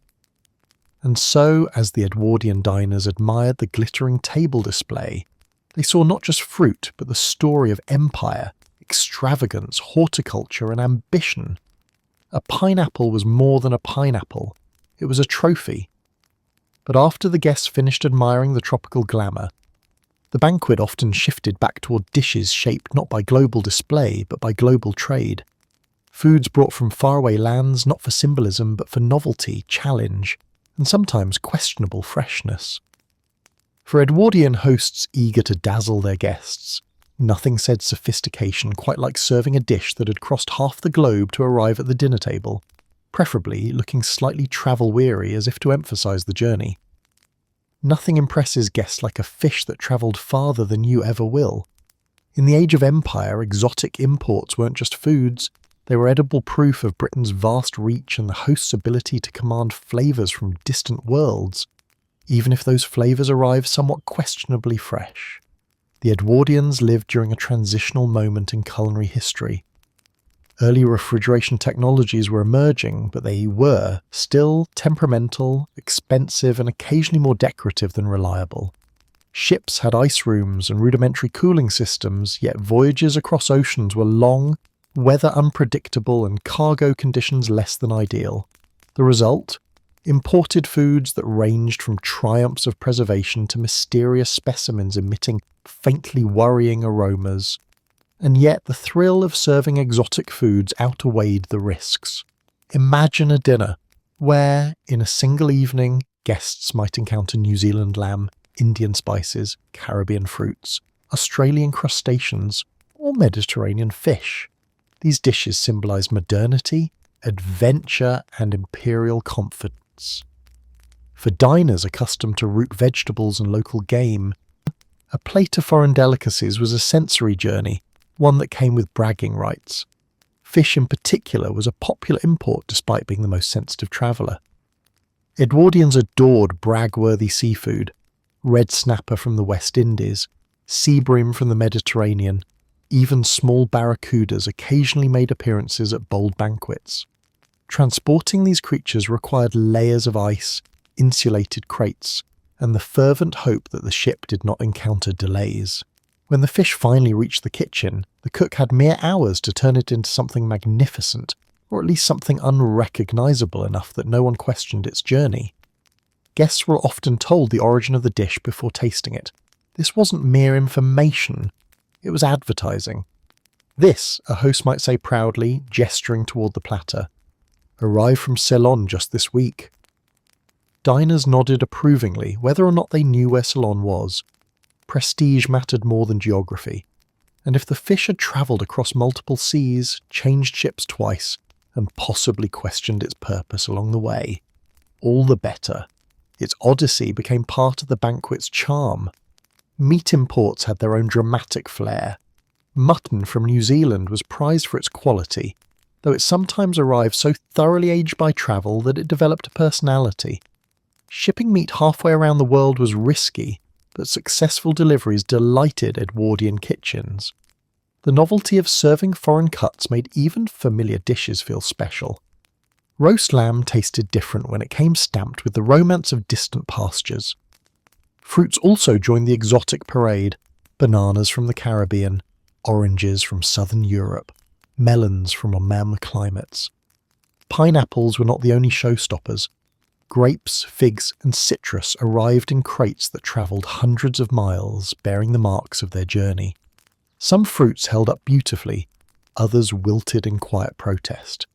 And so, as the Edwardian diners admired the glittering table display, they saw not just fruit, but the story of empire, extravagance, horticulture, and ambition. A pineapple was more than a pineapple. It was a trophy. But after the guests finished admiring the tropical glamour, the banquet often shifted back toward dishes shaped not by global display, but by global trade. Foods brought from faraway lands, not for symbolism, but for novelty, challenge, and sometimes questionable freshness. For Edwardian hosts eager to dazzle their guests, nothing said sophistication quite like serving a dish that had crossed half the globe to arrive at the dinner table, preferably looking slightly travel-weary as if to emphasise the journey. Nothing impresses guests like a fish that travelled farther than you ever will. In the age of empire, exotic imports weren't just foods, they were edible proof of Britain's vast reach and the host's ability to command flavours from distant worlds, even if those flavours arrived somewhat questionably fresh. The Edwardians lived during a transitional moment in culinary history. Early refrigeration technologies were emerging, but they were still temperamental, expensive, and occasionally more decorative than reliable. Ships had ice rooms and rudimentary cooling systems, yet voyages across oceans were long, weather unpredictable, and cargo conditions less than ideal. The result? Imported foods that ranged from triumphs of preservation to mysterious specimens emitting faintly worrying aromas. And yet the thrill of serving exotic foods outweighed the risks. Imagine a dinner where, in a single evening, guests might encounter New Zealand lamb, Indian spices, Caribbean fruits, Australian crustaceans, or Mediterranean fish. These dishes symbolise modernity, adventure, and imperial confidence. For diners accustomed to root vegetables and local game, a plate of foreign delicacies was a sensory journey, one that came with bragging rights. Fish in particular was a popular import despite being the most sensitive traveller. Edwardians adored brag-worthy seafood, red snapper from the West Indies, sea bream from the Mediterranean, even small barracudas occasionally made appearances at bold banquets. Transporting these creatures required layers of ice, insulated crates, and the fervent hope that the ship did not encounter delays. When the fish finally reached the kitchen, the cook had mere hours to turn it into something magnificent, or at least something unrecognisable enough that no one questioned its journey. Guests were often told the origin of the dish before tasting it. This wasn't mere information, it was advertising. This, a host might say proudly, gesturing toward the platter, arrived from Ceylon just this week. Diners nodded approvingly, whether or not they knew where Ceylon was. Prestige mattered more than geography, and if the fish had travelled across multiple seas, changed ships twice, and possibly questioned its purpose along the way, all the better. Its odyssey became part of the banquet's charm. Meat imports had their own dramatic flair. Mutton from New Zealand was prized for its quality, though it sometimes arrived so thoroughly aged by travel that it developed a personality. Shipping meat halfway around the world was risky, but successful deliveries delighted Edwardian kitchens. The novelty of serving foreign cuts made even familiar dishes feel special. Roast lamb tasted different when it came stamped with the romance of distant pastures. Fruits also joined the exotic parade: bananas from the Caribbean, oranges from southern Europe, melons from warm climates. Pineapples were not the only showstoppers. Grapes, figs, and citrus arrived in crates that travelled hundreds of miles, bearing the marks of their journey. Some fruits held up beautifully, others wilted in quiet protest.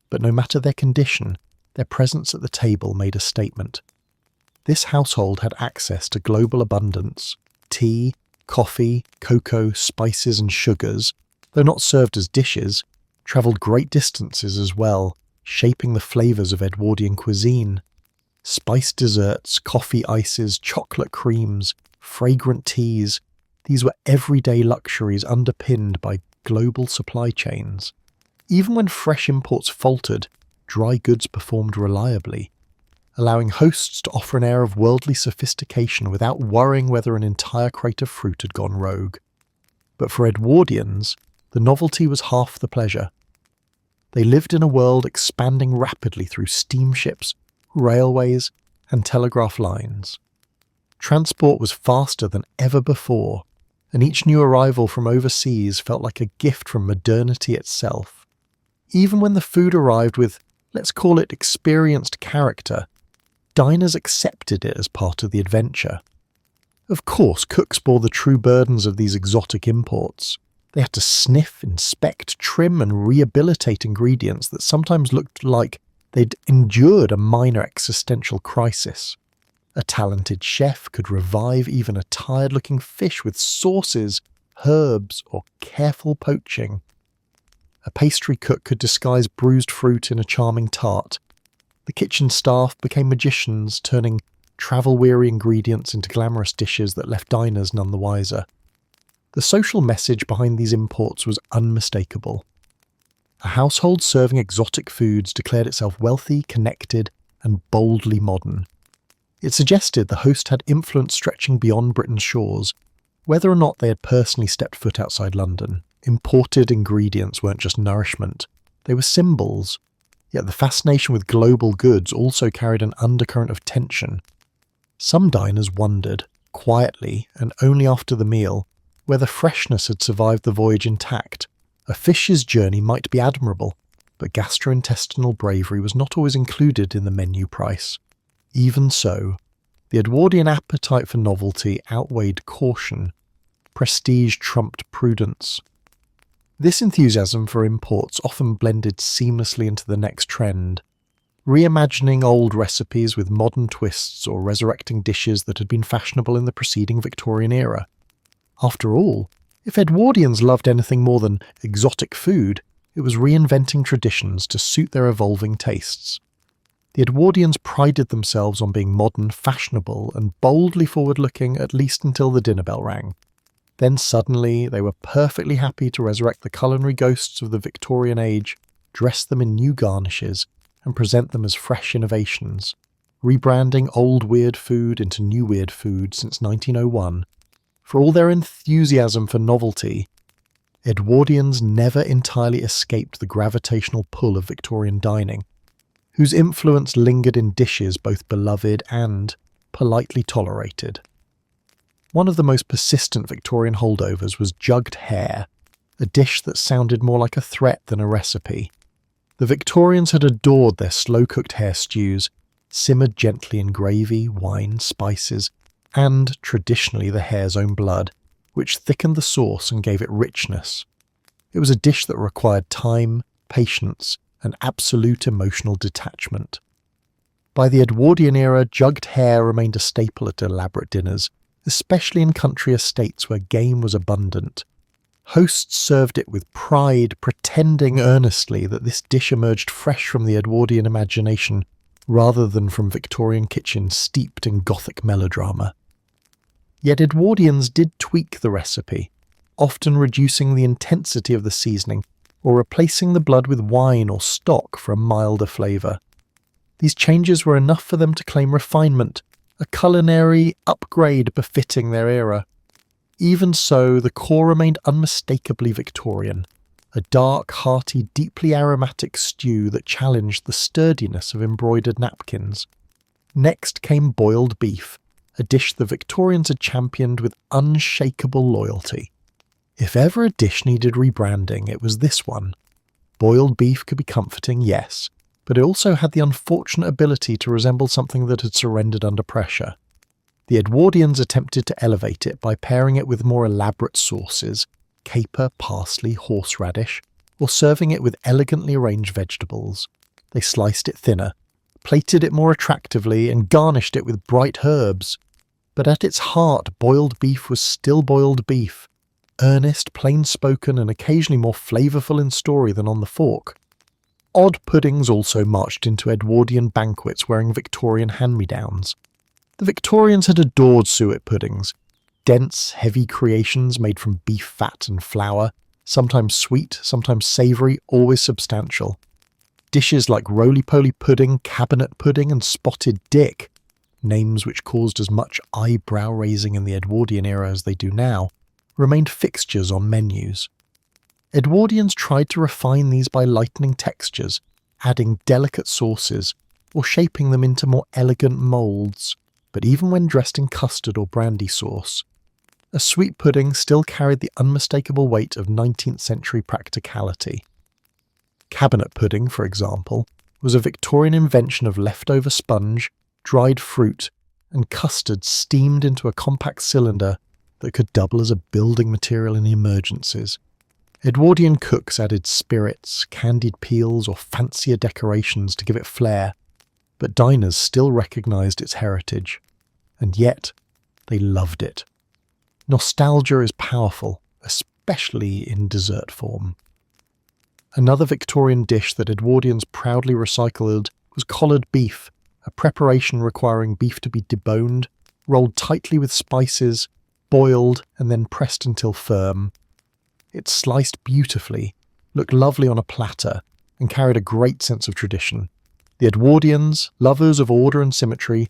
But no matter their condition, their presence at the table made a statement. This household had access to global abundance: tea, Coffee, cocoa, spices and sugars, though not served as dishes, travelled great distances as well, shaping the flavours of Edwardian cuisine. Spiced desserts, coffee ices, chocolate creams, fragrant teas, these were everyday luxuries underpinned by global supply chains. Even when fresh imports faltered, dry goods performed reliably, allowing hosts to offer an air of worldly sophistication without worrying whether an entire crate of fruit had gone rogue. But for Edwardians, the novelty was half the pleasure. They lived in a world expanding rapidly through steamships, railways, and telegraph lines. Transport was faster than ever before, and each new arrival from overseas felt like a gift from modernity itself. Even when the food arrived with, let's call it, experienced character, diners accepted it as part of the adventure. Of course, cooks bore the true burdens of these exotic imports. They had to sniff, inspect, trim and rehabilitate ingredients that sometimes looked like they'd endured a minor existential crisis. A talented chef could revive even a tired-looking fish with sauces, herbs, or careful poaching. A pastry cook could disguise bruised fruit in a charming tart. The kitchen staff became magicians, turning travel-weary ingredients into glamorous dishes that left diners none the wiser. The social message behind these imports was unmistakable. A household serving exotic foods declared itself wealthy, connected, and boldly modern. It suggested the host had influence stretching beyond Britain's shores, whether or not they had personally stepped foot outside London. Imported ingredients weren't just nourishment, they were symbols. Yet the fascination with global goods also carried an undercurrent of tension. Some diners wondered, quietly and only after the meal, whether freshness had survived the voyage intact. A fish's journey might be admirable, but gastrointestinal bravery was not always included in the menu price. Even so, the Edwardian appetite for novelty outweighed caution. Prestige trumped prudence. This enthusiasm for imports often blended seamlessly into the next trend, reimagining old recipes with modern twists or resurrecting dishes that had been fashionable in the preceding Victorian era. After all, if Edwardians loved anything more than exotic food, it was reinventing traditions to suit their evolving tastes. The Edwardians prided themselves on being modern, fashionable, and boldly forward-looking at least until the dinner bell rang. Then suddenly they were perfectly happy to resurrect the culinary ghosts of the Victorian age, dress them in new garnishes, and present them as fresh innovations, rebranding old weird food into new weird food since 1901. For all their enthusiasm for novelty, Edwardians never entirely escaped the gravitational pull of Victorian dining, whose influence lingered in dishes both beloved and politely tolerated. One of the most persistent Victorian holdovers was jugged hare, a dish that sounded more like a threat than a recipe. The Victorians had adored their slow-cooked hare stews, simmered gently in gravy, wine, spices, and, traditionally, the hare's own blood, which thickened the sauce and gave it richness. It was a dish that required time, patience, and absolute emotional detachment. By the Edwardian era, jugged hare remained a staple at elaborate dinners, especially in country estates where game was abundant. Hosts served it with pride, pretending earnestly that this dish emerged fresh from the Edwardian imagination rather than from Victorian kitchens steeped in Gothic melodrama. Yet Edwardians did tweak the recipe, often reducing the intensity of the seasoning or replacing the blood with wine or stock for a milder flavour. These changes were enough for them to claim refinement, a culinary upgrade befitting their era. Even so, the core remained unmistakably Victorian, a dark, hearty, deeply aromatic stew that challenged the sturdiness of embroidered napkins. Next came boiled beef, a dish the Victorians had championed with unshakable loyalty. If ever a dish needed rebranding, it was this one. Boiled beef could be comforting, yes, but it also had the unfortunate ability to resemble something that had surrendered under pressure. The Edwardians attempted to elevate it by pairing it with more elaborate sauces, caper, parsley, horseradish, or serving it with elegantly arranged vegetables. They sliced it thinner, plated it more attractively, and garnished it with bright herbs. But at its heart, boiled beef was still boiled beef, earnest, plain-spoken, and occasionally more flavourful in story than on the fork. Odd puddings also marched into Edwardian banquets wearing Victorian hand-me-downs. The Victorians had adored suet puddings, dense, heavy creations made from beef fat and flour, sometimes sweet, sometimes savoury, always substantial. Dishes like roly-poly pudding, cabinet pudding, and spotted dick, names which caused as much eyebrow-raising in the Edwardian era as they do now, remained fixtures on menus. Edwardians tried to refine these by lightening textures, adding delicate sauces, or shaping them into more elegant moulds, but even when dressed in custard or brandy sauce, a sweet pudding still carried the unmistakable weight of 19th century practicality. Cabinet pudding, for example, was a Victorian invention of leftover sponge, dried fruit, and custard steamed into a compact cylinder that could double as a building material in emergencies. Edwardian cooks added spirits, candied peels, or fancier decorations to give it flair, but diners still recognised its heritage, and yet they loved it. Nostalgia is powerful, especially in dessert form. Another Victorian dish that Edwardians proudly recycled was collared beef, a preparation requiring beef to be deboned, rolled tightly with spices, boiled, and then pressed until firm. It sliced beautifully, looked lovely on a platter, and carried a great sense of tradition. The Edwardians, lovers of order and symmetry,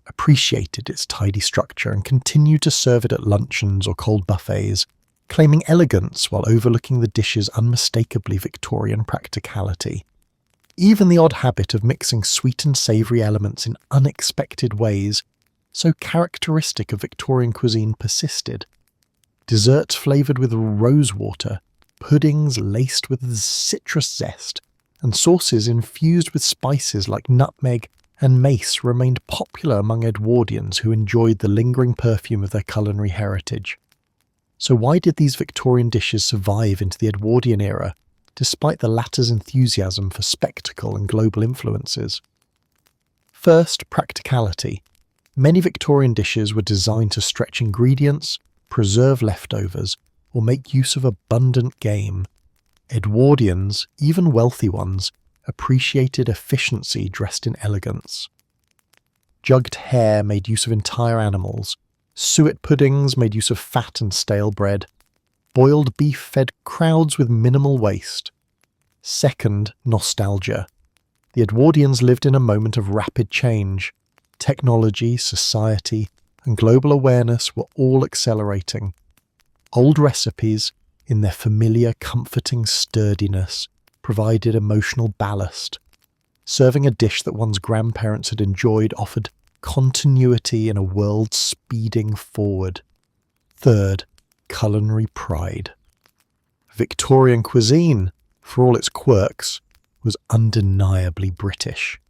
appreciated its tidy structure and continued to serve it at luncheons or cold buffets, claiming elegance while overlooking the dish's unmistakably Victorian practicality. Even the odd habit of mixing sweet and savoury elements in unexpected ways, so characteristic of Victorian cuisine, persisted. Desserts flavoured with rosewater, puddings laced with citrus zest, and sauces infused with spices like nutmeg and mace remained popular among Edwardians who enjoyed the lingering perfume of their culinary heritage. So why did these Victorian dishes survive into the Edwardian era, despite the latter's enthusiasm for spectacle and global influences? First, practicality. Many Victorian dishes were designed to stretch ingredients, preserve leftovers, or make use of abundant game. Edwardians, even wealthy ones, appreciated efficiency dressed in elegance. Jugged hare made use of entire animals. Suet puddings made use of fat and stale bread. Boiled beef fed crowds with minimal waste. Second, nostalgia. The Edwardians lived in a moment of rapid change. Technology, society, and global awareness were all accelerating. Old recipes, in their familiar, comforting sturdiness, provided emotional ballast. Serving a dish that one's grandparents had enjoyed offered continuity in a world speeding forward. Third, culinary pride. Victorian cuisine, for all its quirks, was undeniably British.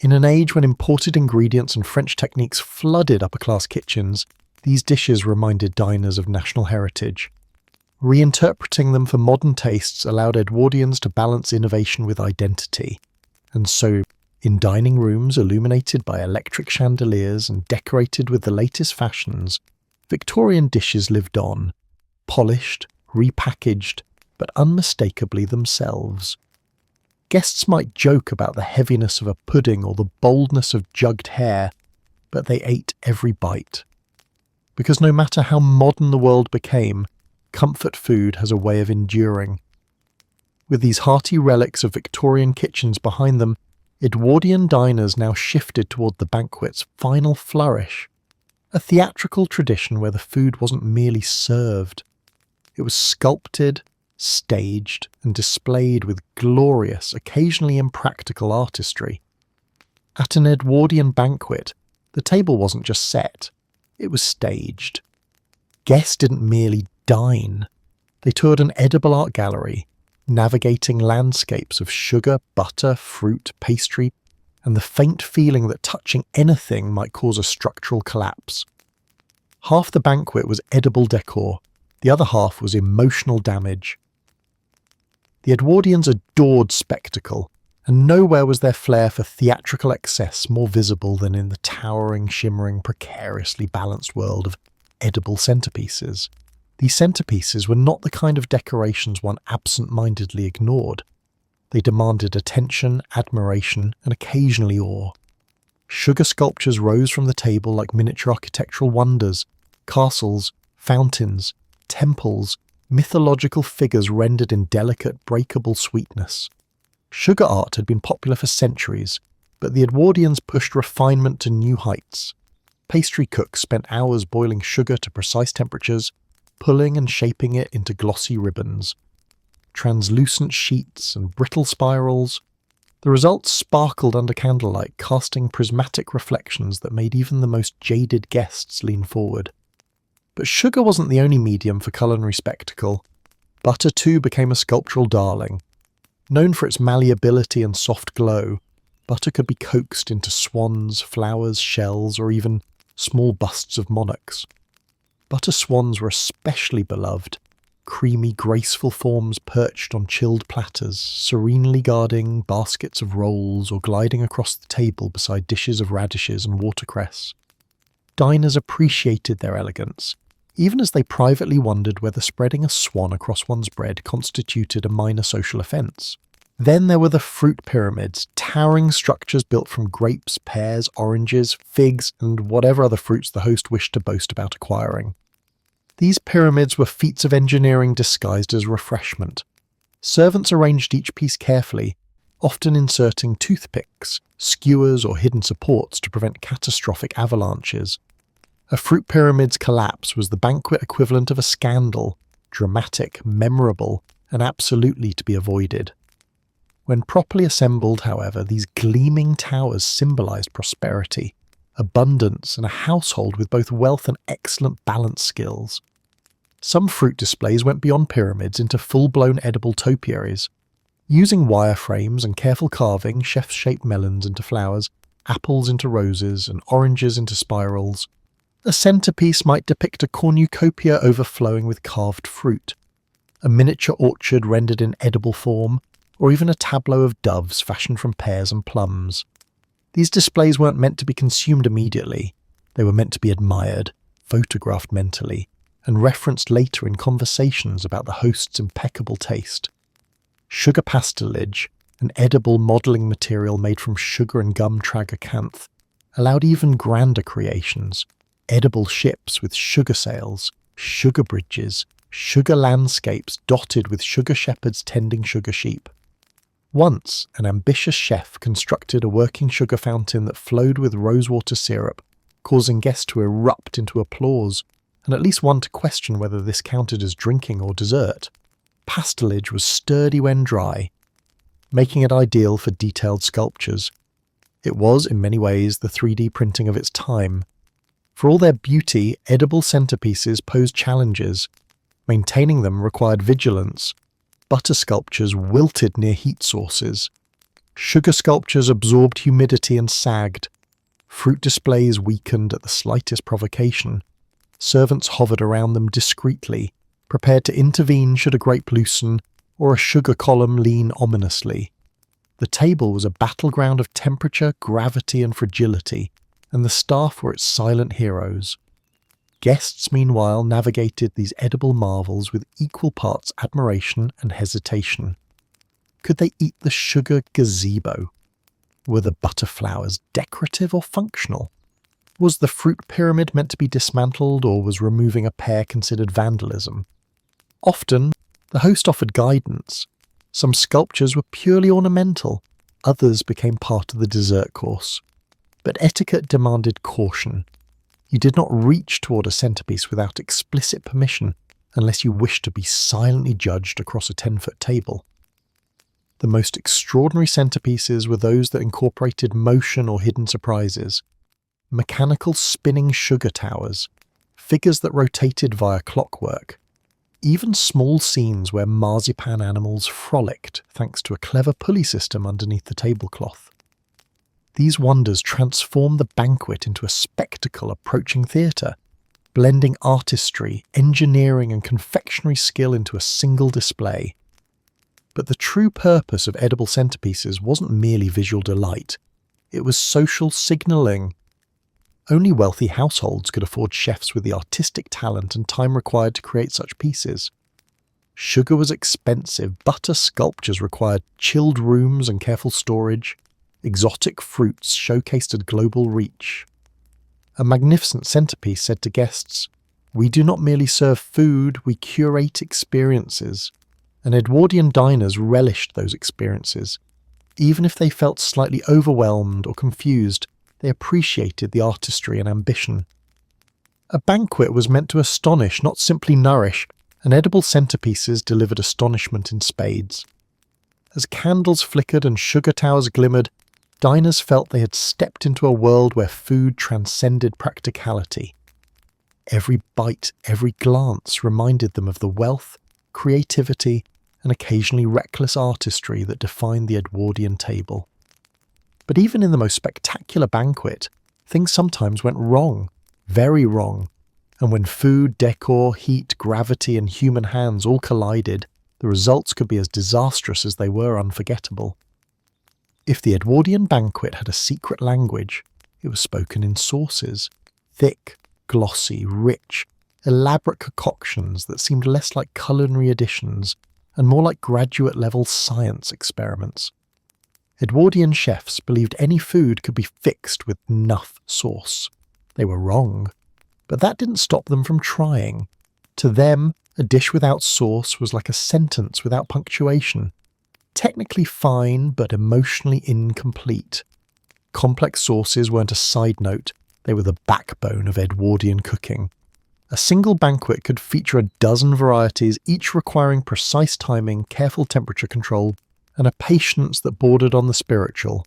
In an age when imported ingredients and French techniques flooded upper-class kitchens, these dishes reminded diners of national heritage. Reinterpreting them for modern tastes allowed Edwardians to balance innovation with identity, and so, in dining rooms illuminated by electric chandeliers and decorated with the latest fashions, Victorian dishes lived on, polished, repackaged, but unmistakably themselves. Guests might joke about the heaviness of a pudding or the boldness of jugged hare, but they ate every bite. Because no matter how modern the world became, comfort food has a way of enduring. With these hearty relics of Victorian kitchens behind them, Edwardian diners now shifted toward the banquet's final flourish, a theatrical tradition where the food wasn't merely served. It was sculpted, staged, and displayed with glorious, occasionally impractical artistry. At an Edwardian banquet, the table wasn't just set, it was staged. Guests didn't merely dine, they toured an edible art gallery, navigating landscapes of sugar, butter, fruit, pastry, and the faint feeling that touching anything might cause a structural collapse. Half the banquet was edible decor, the other half was emotional damage. The Edwardians adored spectacle, and nowhere was their flair for theatrical excess more visible than in the towering, shimmering, precariously balanced world of edible centerpieces. These centerpieces were not the kind of decorations one absent-mindedly ignored. They demanded attention, admiration, and occasionally awe. Sugar sculptures rose from the table like miniature architectural wonders, castles, fountains, temples, mythological figures rendered in delicate, breakable sweetness. Sugar art had been popular for centuries, but the Edwardians pushed refinement to new heights. Pastry cooks spent hours boiling sugar to precise temperatures, pulling and shaping it into glossy ribbons. Translucent sheets and brittle spirals. The results sparkled under candlelight, casting prismatic reflections that made even the most jaded guests lean forward. But sugar wasn't the only medium for culinary spectacle. Butter too became a sculptural darling. Known for its malleability and soft glow, butter could be coaxed into swans, flowers, shells, or even small busts of monarchs. Butter swans were especially beloved, creamy, graceful forms perched on chilled platters, serenely guarding baskets of rolls or gliding across the table beside dishes of radishes and watercress. Diners appreciated their elegance, even as they privately wondered whether spreading a swan across one's bread constituted a minor social offence. Then there were the fruit pyramids, towering structures built from grapes, pears, oranges, figs, and whatever other fruits the host wished to boast about acquiring. These pyramids were feats of engineering disguised as refreshment. Servants arranged each piece carefully, often inserting toothpicks, skewers, or hidden supports to prevent catastrophic avalanches. A fruit pyramid's collapse was the banquet equivalent of a scandal, dramatic, memorable, and absolutely to be avoided. When properly assembled, however, these gleaming towers symbolized prosperity, abundance, and a household with both wealth and excellent balance skills. Some fruit displays went beyond pyramids into full-blown edible topiaries. Using wireframes and careful carving, chefs shaped melons into flowers, apples into roses, and oranges into spirals. A centerpiece might depict a cornucopia overflowing with carved fruit, a miniature orchard rendered in edible form, or even a tableau of doves fashioned from pears and plums. These displays weren't meant to be consumed immediately. They were meant to be admired, photographed mentally, and referenced later in conversations about the host's impeccable taste. Sugar pastelage, an edible modelling material made from sugar and gum tragacanth, allowed even grander creations, edible ships with sugar sails, sugar bridges, sugar landscapes dotted with sugar shepherds tending sugar sheep. Once, an ambitious chef constructed a working sugar fountain that flowed with rosewater syrup, causing guests to erupt into applause, and at least one to question whether this counted as drinking or dessert. Pastelage was sturdy when dry, making it ideal for detailed sculptures. It was, in many ways, the 3D printing of its time. For all their beauty, edible centerpieces posed challenges. Maintaining them required vigilance. Butter sculptures wilted near heat sources. Sugar sculptures absorbed humidity and sagged. Fruit displays weakened at the slightest provocation. Servants hovered around them discreetly, prepared to intervene should a grape loosen or a sugar column lean ominously. The table was a battleground of temperature, gravity, and fragility, and the staff were its silent heroes. Guests, meanwhile, navigated these edible marvels with equal parts admiration and hesitation. Could they eat the sugar gazebo? Were the butterflowers decorative or functional? Was the fruit pyramid meant to be dismantled, or was removing a pear considered vandalism? Often, the host offered guidance. Some sculptures were purely ornamental, others became part of the dessert course. But etiquette demanded caution. You did not reach toward a centerpiece without explicit permission, unless you wished to be silently judged across a 10-foot table. The most extraordinary centerpieces were those that incorporated motion or hidden surprises. Mechanical spinning sugar towers, figures that rotated via clockwork, even small scenes where marzipan animals frolicked thanks to a clever pulley system underneath the tablecloth. These wonders transformed the banquet into a spectacle approaching theatre, blending artistry, engineering, and confectionery skill into a single display. But the true purpose of edible centerpieces wasn't merely visual delight. It was social signalling. Only wealthy households could afford chefs with the artistic talent and time required to create such pieces. Sugar was expensive, butter sculptures required chilled rooms and careful storage, exotic fruits showcased a global reach. A magnificent centerpiece said to guests, "We do not merely serve food, we curate experiences." And Edwardian diners relished those experiences. Even if they felt slightly overwhelmed or confused, they appreciated the artistry and ambition. A banquet was meant to astonish, not simply nourish, and edible centerpieces delivered astonishment in spades. As candles flickered and sugar towers glimmered, diners felt they had stepped into a world where food transcended practicality. Every bite, every glance reminded them of the wealth, creativity, and occasionally reckless artistry that defined the Edwardian table. But even in the most spectacular banquet, things sometimes went wrong, very wrong, and when food, decor, heat, gravity, and human hands all collided, the results could be as disastrous as they were unforgettable. If the Edwardian banquet had a secret language, it was spoken in sauces, thick, glossy, rich, elaborate concoctions that seemed less like culinary additions and more like graduate-level science experiments. Edwardian chefs believed any food could be fixed with enough sauce. They were wrong, but that didn't stop them from trying. To them, a dish without sauce was like a sentence without punctuation. Technically fine, but emotionally incomplete. Complex sauces weren't a side note, they were the backbone of Edwardian cooking. A single banquet could feature a dozen varieties, each requiring precise timing, careful temperature control, and a patience that bordered on the spiritual.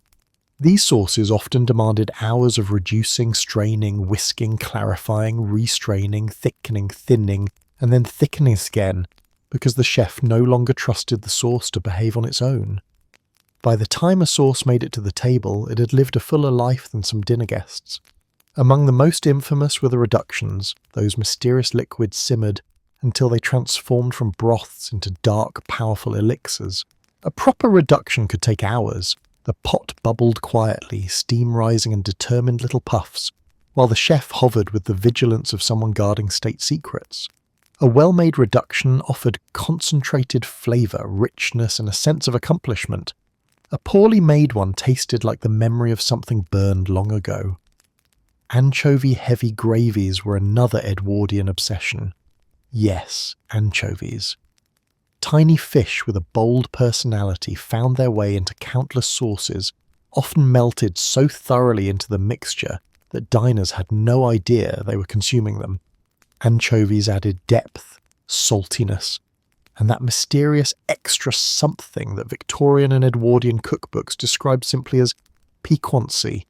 These sauces often demanded hours of reducing, straining, whisking, clarifying, restraining, thickening, thinning, and then thickening again, because the chef no longer trusted the sauce to behave on its own. By the time a sauce made it to the table, it had lived a fuller life than some dinner guests. Among the most infamous were the reductions. Those mysterious liquids simmered until they transformed from broths into dark, powerful elixirs. A proper reduction could take hours. The pot bubbled quietly, steam rising in determined little puffs, while the chef hovered with the vigilance of someone guarding state secrets. A well-made reduction offered concentrated flavour, richness, and a sense of accomplishment. A poorly made one tasted like the memory of something burned long ago. Anchovy-heavy gravies were another Edwardian obsession. Yes, anchovies. Tiny fish with a bold personality found their way into countless sauces, often melted so thoroughly into the mixture that diners had no idea they were consuming them. Anchovies added depth, saltiness, and that mysterious extra something that Victorian and Edwardian cookbooks described simply as piquancy.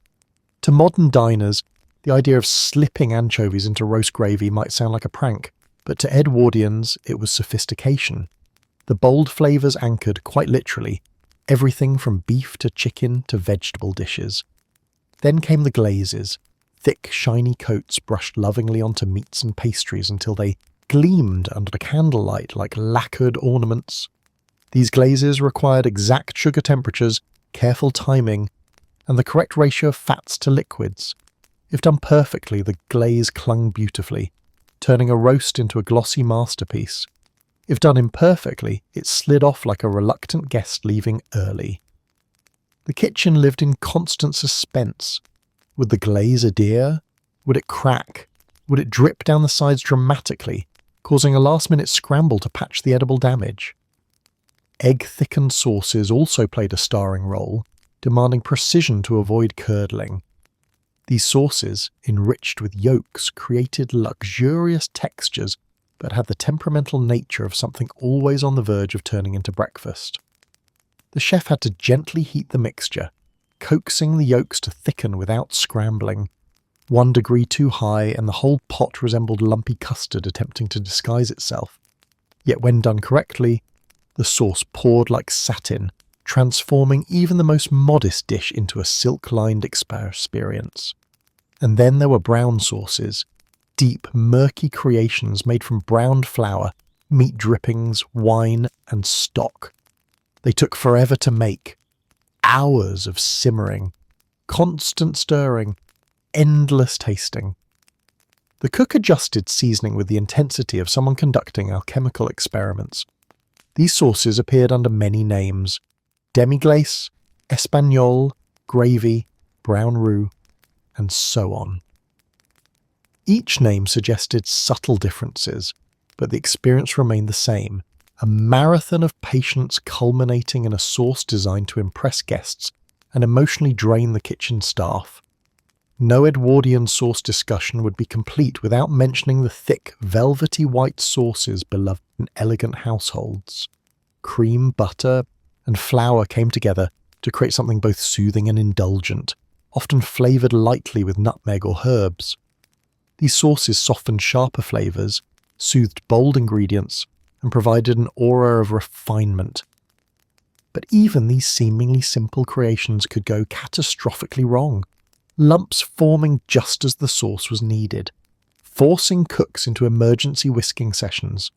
To modern diners, the idea of slipping anchovies into roast gravy might sound like a prank, but to Edwardians it was sophistication. The bold flavours anchored, quite literally, everything from beef to chicken to vegetable dishes. Then came the glazes, thick, shiny coats brushed lovingly onto meats and pastries until they gleamed under the candlelight like lacquered ornaments. These glazes required exact sugar temperatures, careful timing, and the correct ratio of fats to liquids. If done perfectly, the glaze clung beautifully, turning a roast into a glossy masterpiece. If done imperfectly, it slid off like a reluctant guest leaving early. The kitchen lived in constant suspense. Would the glaze adhere? Would it crack? Would it drip down the sides dramatically, causing a last-minute scramble to patch the edible damage? Egg-thickened sauces also played a starring role, demanding precision to avoid curdling. These sauces, enriched with yolks, created luxurious textures but had the temperamental nature of something always on the verge of turning into breakfast. The chef had to gently heat the mixture, coaxing the yolks to thicken without scrambling. 1 degree too high and the whole pot resembled lumpy custard attempting to disguise itself. Yet when done correctly, the sauce poured like satin, transforming even the most modest dish into a silk-lined experience. And then there were brown sauces, deep, murky creations made from browned flour, meat drippings, wine, and stock. They took forever to make. Hours of simmering, constant stirring, endless tasting. The cook adjusted seasoning with the intensity of someone conducting alchemical experiments. These sauces appeared under many names: demi-glace, espagnole, gravy, brown roux, and so on. Each name suggested subtle differences, but the experience remained the same: a marathon of patience culminating in a sauce designed to impress guests and emotionally drain the kitchen staff. No Edwardian sauce discussion would be complete without mentioning the thick, velvety white sauces beloved in elegant households. Cream, butter, and flour came together to create something both soothing and indulgent, often flavoured lightly with nutmeg or herbs. These sauces softened sharper flavours, soothed bold ingredients, and provided an aura of refinement. But even these seemingly simple creations could go catastrophically wrong, lumps forming just as the sauce was needed, forcing cooks into emergency whisking sessions.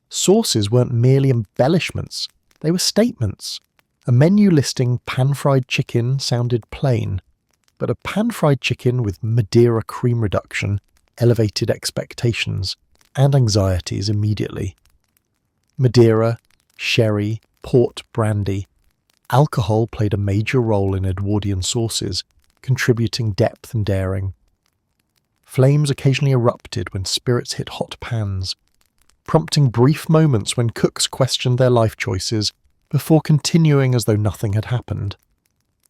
Sauces weren't merely embellishments, they were statements. A menu listing pan-fried chicken sounded plain, but a pan-fried chicken with Madeira cream reduction elevated expectations and anxieties immediately. Madeira, sherry, port, brandy. Alcohol played a major role in Edwardian sauces, contributing depth and daring. Flames occasionally erupted when spirits hit hot pans, prompting brief moments when cooks questioned their life choices before continuing as though nothing had happened.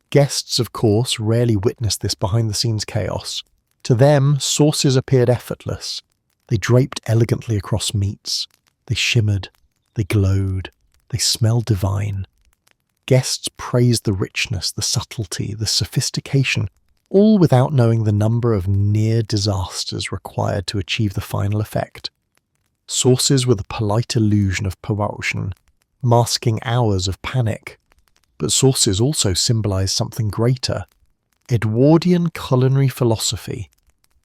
Guests, of course, rarely witnessed this behind-the-scenes chaos. To them, sauces appeared effortless. They draped elegantly across meats. They shimmered. They glowed. They smelled divine. Guests praised the richness, the subtlety, the sophistication, all without knowing the number of near disasters required to achieve the final effect. Sauces were the polite illusion of promotion, masking hours of panic. But sauces also symbolized something greater: Edwardian culinary philosophy.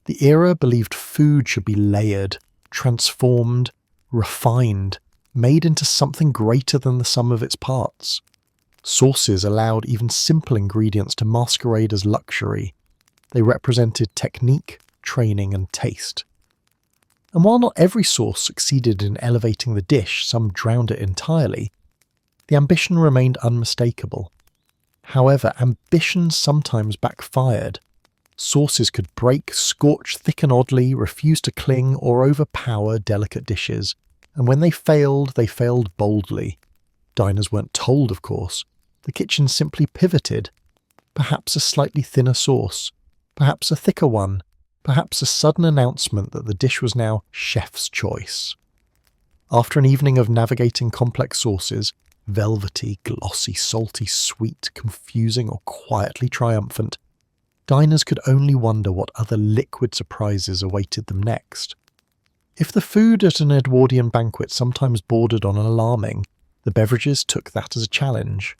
The era believed food should be layered, transformed, refined, made into something greater than the sum of its parts. Sauces allowed even simple ingredients to masquerade as luxury. They represented technique, training, and taste. And while not every sauce succeeded in elevating the dish, some drowned it entirely, the ambition remained unmistakable. However, ambition sometimes backfired. Sauces could break, scorch, thicken oddly, refuse to cling, or overpower delicate dishes. And when they failed boldly. Diners weren't told, of course. The kitchen simply pivoted. Perhaps a slightly thinner sauce, perhaps a thicker one, perhaps a sudden announcement that the dish was now chef's choice. After an evening of navigating complex sauces, velvety, glossy, salty, sweet, confusing, or quietly triumphant, diners could only wonder what other liquid surprises awaited them next. If the food at an Edwardian banquet sometimes bordered on alarming, the beverages took that as a challenge.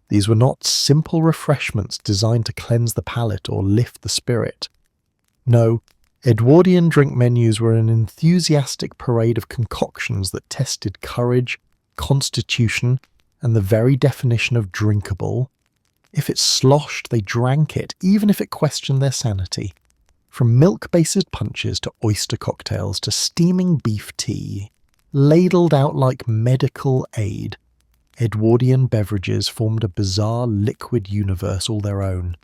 These were not simple refreshments designed to cleanse the palate or lift the spirit. No, Edwardian drink menus were an enthusiastic parade of concoctions that tested courage, constitution, and the very definition of drinkable. If it sloshed, they drank it, even if it questioned their sanity. From milk-based punches to oyster cocktails to steaming beef tea, ladled out like medical aid, Edwardian beverages formed a bizarre liquid universe all their own.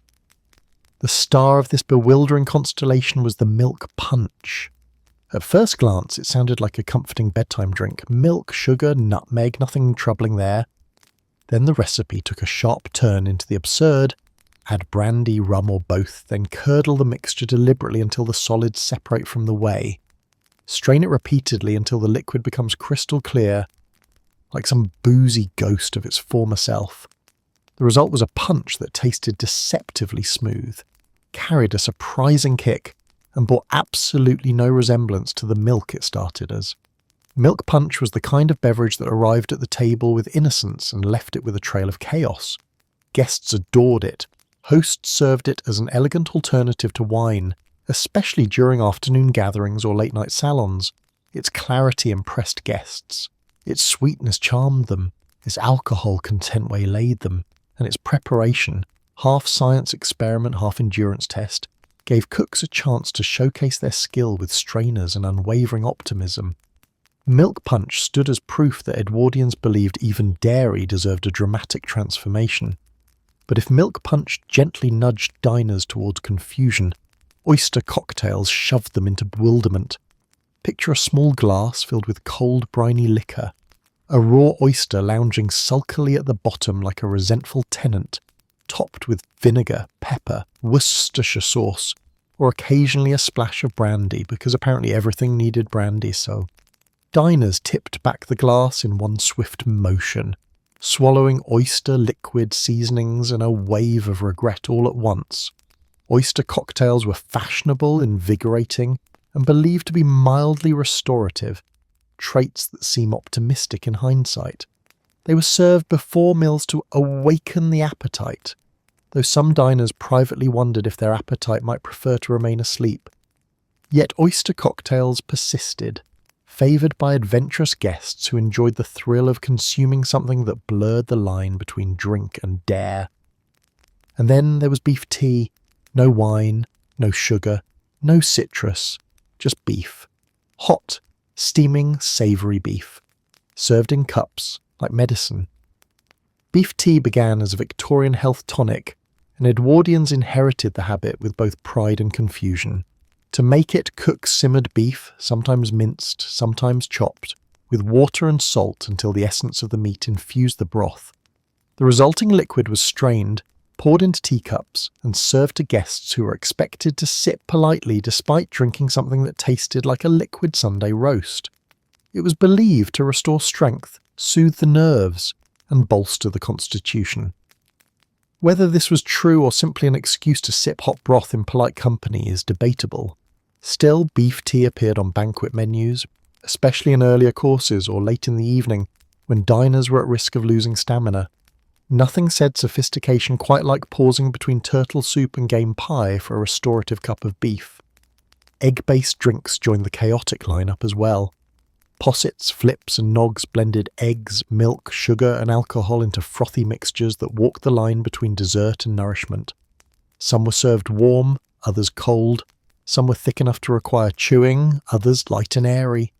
The star of this bewildering constellation was the milk punch. At first glance, it sounded like a comforting bedtime drink. Milk, sugar, nutmeg, nothing troubling there. Then the recipe took a sharp turn into the absurd. Add brandy, rum, or both, then curdle the mixture deliberately until the solids separate from the whey. Strain it repeatedly until the liquid becomes crystal clear, like some boozy ghost of its former self. The result was a punch that tasted deceptively smooth, carried a surprising kick, and bore absolutely no resemblance to the milk it started as. Milk punch was the kind of beverage that arrived at the table with innocence and left it with a trail of chaos. Guests adored it. Hosts served it as an elegant alternative to wine, especially during afternoon gatherings or late-night salons. Its clarity impressed guests. Its sweetness charmed them. Its alcohol content waylaid them, and its preparation, half science experiment, half endurance test, gave cooks a chance to showcase their skill with strainers and unwavering optimism. Milk punch stood as proof that Edwardians believed even dairy deserved a dramatic transformation. But if milk punch gently nudged diners towards confusion, oyster cocktails shoved them into bewilderment. Picture a small glass filled with cold, briny liquor, a raw oyster lounging sulkily at the bottom like a resentful tenant, topped with vinegar, pepper, Worcestershire sauce, or occasionally a splash of brandy, because apparently everything needed brandy, so. Diners tipped back the glass in one swift motion, swallowing oyster liquid seasonings and a wave of regret all at once. Oyster cocktails were fashionable, invigorating, and believed to be mildly restorative, traits that seem optimistic in hindsight. They were served before meals to awaken the appetite, though some diners privately wondered if their appetite might prefer to remain asleep. Yet oyster cocktails persisted, favoured by adventurous guests who enjoyed the thrill of consuming something that blurred the line between drink and dare. And then there was beef tea. No wine, no sugar, no citrus, just beef. Hot, steaming, savoury beef, served in cups, like medicine. Beef tea began as a Victorian health tonic, and Edwardians inherited the habit with both pride and confusion. To make it, cooks simmered beef, sometimes minced, sometimes chopped, with water and salt until the essence of the meat infused the broth. The resulting liquid was strained, poured into teacups, and served to guests who were expected to sit politely despite drinking something that tasted like a liquid Sunday roast. It was believed to restore strength, soothe the nerves, and bolster the constitution. Whether this was true or simply an excuse to sip hot broth in polite company is debatable. Still, beef tea appeared on banquet menus, especially in earlier courses or late in the evening when diners were at risk of losing stamina. Nothing said sophistication quite like pausing between turtle soup and game pie for a restorative cup of beef. Egg-based drinks joined the chaotic lineup as well. Possets, flips and nogs blended eggs, milk, sugar and alcohol into frothy mixtures that walked the line between dessert and nourishment. Some were served warm, others cold. Some were thick enough to require chewing, others light and airy.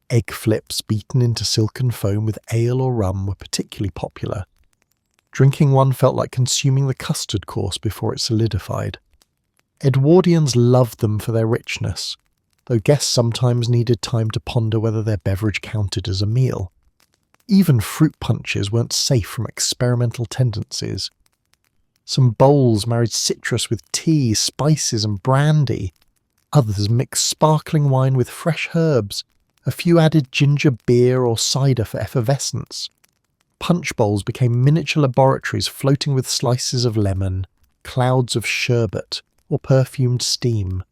Egg flips beaten into silken foam with ale or rum were particularly popular. Drinking one felt like consuming the custard course before it solidified. Edwardians loved them for their richness, though guests sometimes needed time to ponder whether their beverage counted as a meal. Even fruit punches weren't safe from experimental tendencies. Some bowls married citrus with tea, spices and brandy. Others mixed sparkling wine with fresh herbs. A few added ginger beer or cider for effervescence. Punch bowls became miniature laboratories floating with slices of lemon, clouds of sherbet, or perfumed steam.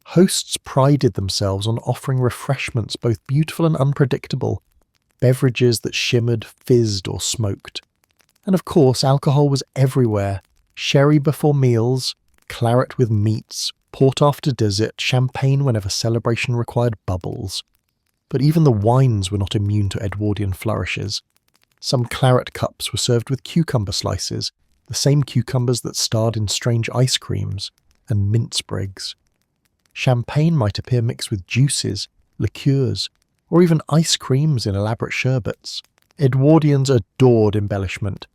Hosts prided themselves on offering refreshments both beautiful and unpredictable, beverages that shimmered, fizzed or smoked. And of course, alcohol was everywhere. Sherry before meals, claret with meats, port after dessert, champagne whenever celebration required bubbles. But even the wines were not immune to Edwardian flourishes. Some claret cups were served with cucumber slices, the same cucumbers that starred in strange ice creams, and mint sprigs. Champagne might appear mixed with juices, liqueurs, or even ice creams in elaborate sherbets. Edwardians adored embellishment,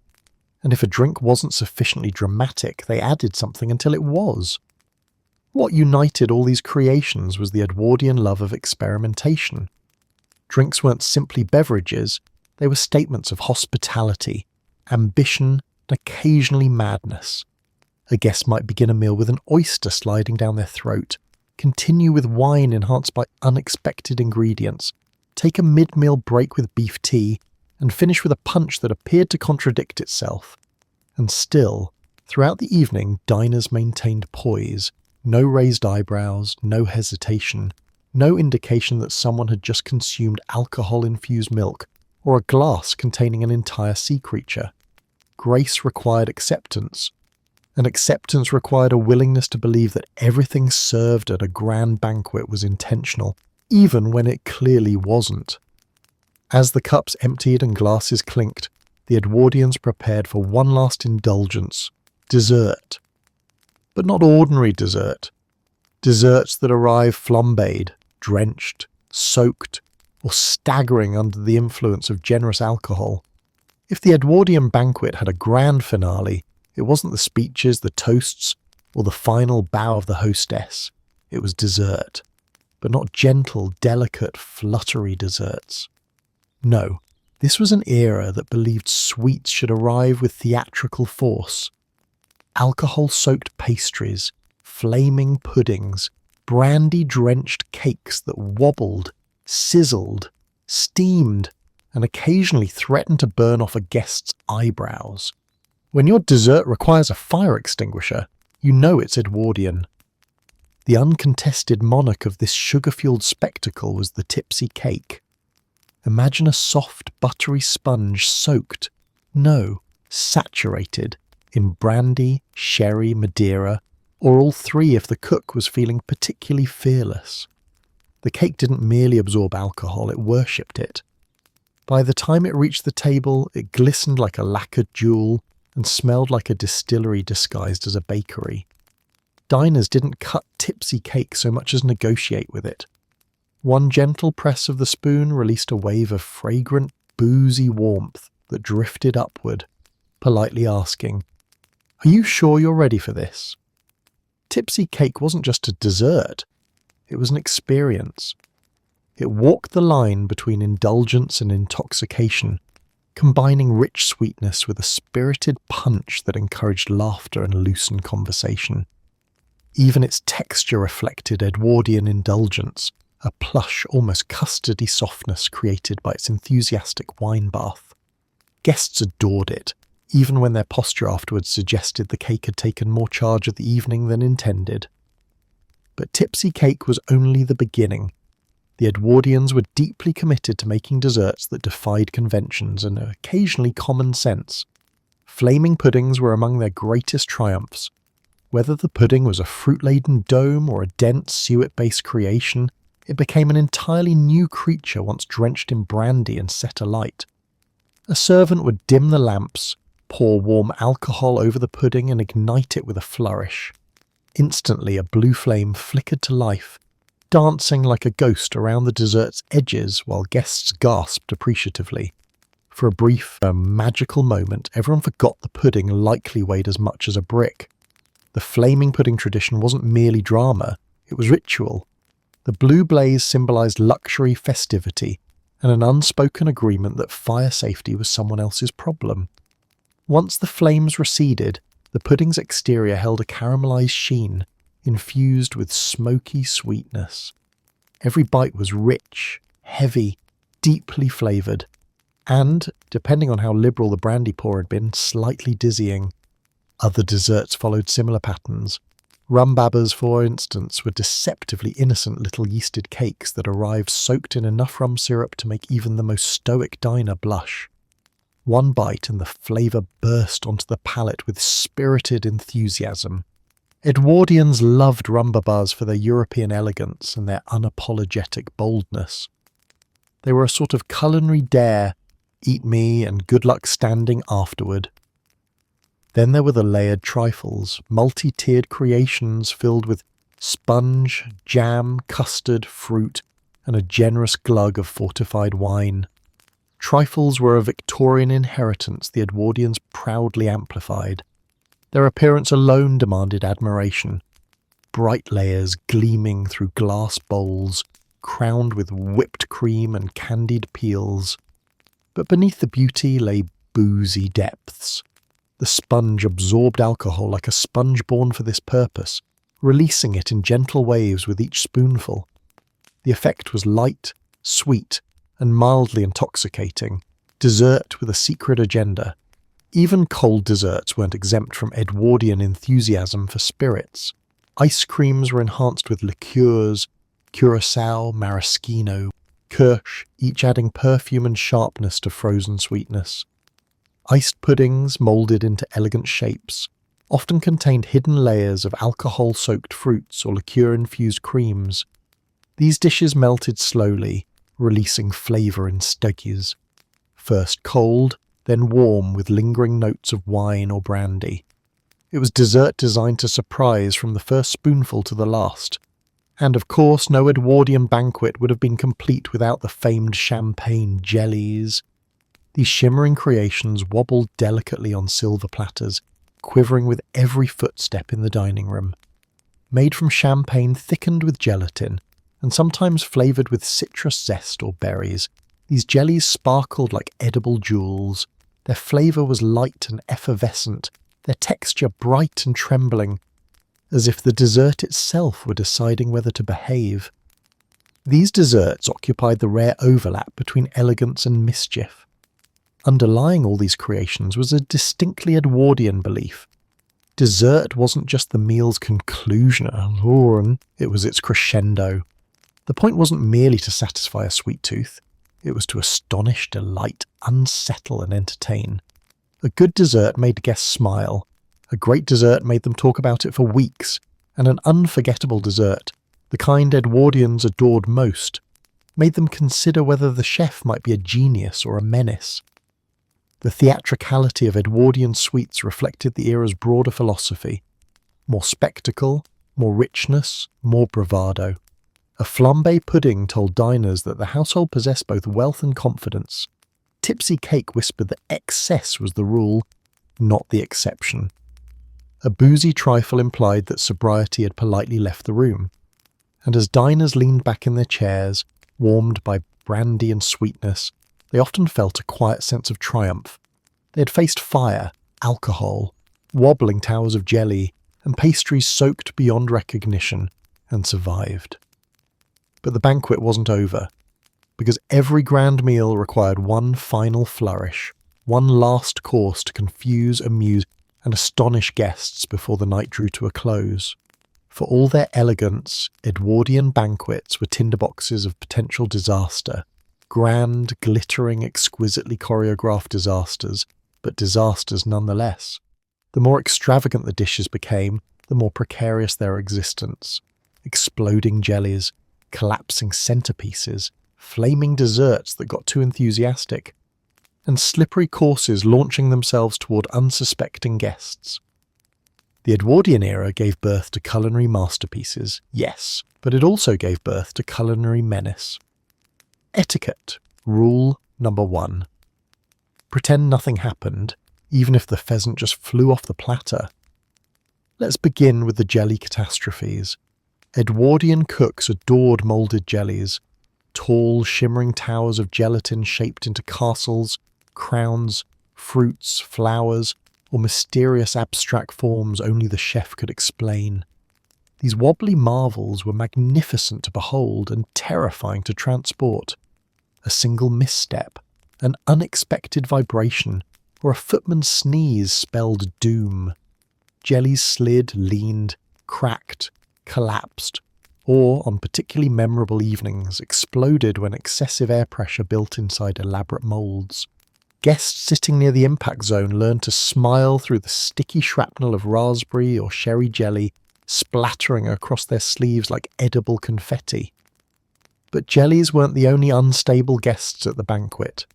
and if a drink wasn't sufficiently dramatic, they added something until it was. What united all these creations was the Edwardian love of experimentation. Drinks weren't simply beverages, they were statements of hospitality, ambition, and occasionally madness. A guest might begin a meal with an oyster sliding down their throat, continue with wine enhanced by unexpected ingredients, take a mid-meal break with beef tea, and finish with a punch that appeared to contradict itself. And still, throughout the evening, diners maintained poise, no raised eyebrows, no hesitation, no indication that someone had just consumed alcohol-infused milk or a glass containing an entire sea creature. Grace required acceptance, and acceptance required a willingness to believe that everything served at a grand banquet was intentional, even when it clearly wasn't. As the cups emptied and glasses clinked, the Edwardians prepared for one last indulgence, dessert. But not ordinary dessert. Desserts that arrive flambéed, drenched, soaked, or staggering under the influence of generous alcohol. If the Edwardian banquet had a grand finale, it wasn't the speeches, the toasts, or the final bow of the hostess. It was dessert. But not gentle, delicate, fluttery desserts. No, this was an era that believed sweets should arrive with theatrical force. Alcohol-soaked pastries, flaming puddings, brandy-drenched cakes that wobbled, sizzled, steamed, and occasionally threatened to burn off a guest's eyebrows. When your dessert requires a fire extinguisher, you know it's Edwardian. The uncontested monarch of this sugar-fueled spectacle was the tipsy cake. Imagine a soft, buttery sponge soaked, no, saturated, in brandy, sherry, Madeira, or all three if the cook was feeling particularly fearless. The cake didn't merely absorb alcohol, it worshipped it. By the time it reached the table, it glistened like a lacquered jewel and smelled like a distillery disguised as a bakery. Diners didn't cut tipsy cake so much as negotiate with it. One gentle press of the spoon released a wave of fragrant, boozy warmth that drifted upward, politely asking, "Are you sure you're ready for this?" Tipsy cake wasn't just a dessert, it was an experience. It walked the line between indulgence and intoxication, combining rich sweetness with a spirited punch that encouraged laughter and loosened conversation. Even its texture reflected Edwardian indulgence, a plush, almost custardy softness created by its enthusiastic wine bath. Guests adored it, even when their posture afterwards suggested the cake had taken more charge of the evening than intended. But tipsy cake was only the beginning. The Edwardians were deeply committed to making desserts that defied conventions and occasionally common sense. Flaming puddings were among their greatest triumphs. Whether the pudding was a fruit-laden dome or a dense suet-based creation, it became an entirely new creature once drenched in brandy and set alight. A servant would dim the lamps, pour warm alcohol over the pudding and ignite it with a flourish. Instantly a blue flame flickered to life, dancing like a ghost around the dessert's edges while guests gasped appreciatively. For a brief, magical moment, everyone forgot the pudding likely weighed as much as a brick. The flaming pudding tradition wasn't merely drama, it was ritual. The blue blaze symbolized luxury, festivity, and an unspoken agreement that fire safety was someone else's problem. Once the flames receded, the pudding's exterior held a caramelized sheen, infused with smoky sweetness. Every bite was rich, heavy, deeply flavoured, and, depending on how liberal the brandy pour had been, slightly dizzying. Other desserts followed similar patterns. Rumbabbas, for instance, were deceptively innocent little yeasted cakes that arrived soaked in enough rum syrup to make even the most stoic diner blush. One bite and the flavour burst onto the palate with spirited enthusiasm. Edwardians loved rumbabas for their European elegance and their unapologetic boldness. They were a sort of culinary dare, eat me and good luck standing afterward. Then there were the layered trifles, multi-tiered creations filled with sponge, jam, custard, fruit, and a generous glug of fortified wine. Trifles were a Victorian inheritance the Edwardians proudly amplified. Their appearance alone demanded admiration. Bright layers gleaming through glass bowls, crowned with whipped cream and candied peels. But beneath the beauty lay boozy depths. The sponge absorbed alcohol like a sponge born for this purpose, releasing it in gentle waves with each spoonful. The effect was light, sweet, and mildly intoxicating, dessert with a secret agenda. Even cold desserts weren't exempt from Edwardian enthusiasm for spirits. Ice creams were enhanced with liqueurs, curacao, maraschino, kirsch, each adding perfume and sharpness to frozen sweetness. Iced puddings, moulded into elegant shapes, often contained hidden layers of alcohol-soaked fruits or liqueur-infused creams. These dishes melted slowly, releasing flavour in stogies. First cold, then warm with lingering notes of wine or brandy. It was dessert designed to surprise from the first spoonful to the last. And of course, no Edwardian banquet would have been complete without the famed champagne jellies. These shimmering creations wobbled delicately on silver platters, quivering with every footstep in the dining room. Made from champagne thickened with gelatin, and sometimes flavoured with citrus zest or berries, these jellies sparkled like edible jewels. Their flavour was light and effervescent, their texture bright and trembling, as if the dessert itself were deciding whether to behave. These desserts occupied the rare overlap between elegance and mischief. Underlying all these creations was a distinctly Edwardian belief. Dessert wasn't just the meal's conclusion, it was its crescendo. The point wasn't merely to satisfy a sweet tooth, it was to astonish, delight, unsettle and entertain. A good dessert made guests smile, a great dessert made them talk about it for weeks, and an unforgettable dessert, the kind Edwardians adored most, made them consider whether the chef might be a genius or a menace. The theatricality of Edwardian sweets reflected the era's broader philosophy. More spectacle, more richness, more bravado. A flambé pudding told diners that the household possessed both wealth and confidence. Tipsy cake whispered that excess was the rule, not the exception. A boozy trifle implied that sobriety had politely left the room. And as diners leaned back in their chairs, warmed by brandy and sweetness, they often felt a quiet sense of triumph. They had faced fire, alcohol, wobbling towers of jelly, and pastries soaked beyond recognition, and survived. But the banquet wasn't over, because every grand meal required one final flourish, one last course to confuse, amuse, and astonish guests before the night drew to a close. For all their elegance, Edwardian banquets were tinderboxes of potential disaster, grand, glittering, exquisitely choreographed disasters, but disasters nonetheless. The more extravagant the dishes became, the more precarious their existence. Exploding jellies, collapsing centerpieces, flaming desserts that got too enthusiastic, and slippery courses launching themselves toward unsuspecting guests. The Edwardian era gave birth to culinary masterpieces, yes, but it also gave birth to culinary menace. Etiquette, rule number 1. Pretend nothing happened, even if the pheasant just flew off the platter. Let's begin with the jelly catastrophes. Edwardian cooks adored moulded jellies, tall, shimmering towers of gelatin shaped into castles, crowns, fruits, flowers, or mysterious abstract forms only the chef could explain. These wobbly marvels were magnificent to behold and terrifying to transport. A single misstep, an unexpected vibration, or a footman's sneeze spelled doom. Jellies slid, leaned, cracked, collapsed, or, on particularly memorable evenings, exploded when excessive air pressure built inside elaborate moulds. Guests sitting near the impact zone learned to smile through the sticky shrapnel of raspberry or sherry jelly splattering across their sleeves like edible confetti. But jellies weren't the only unstable guests at the banquet.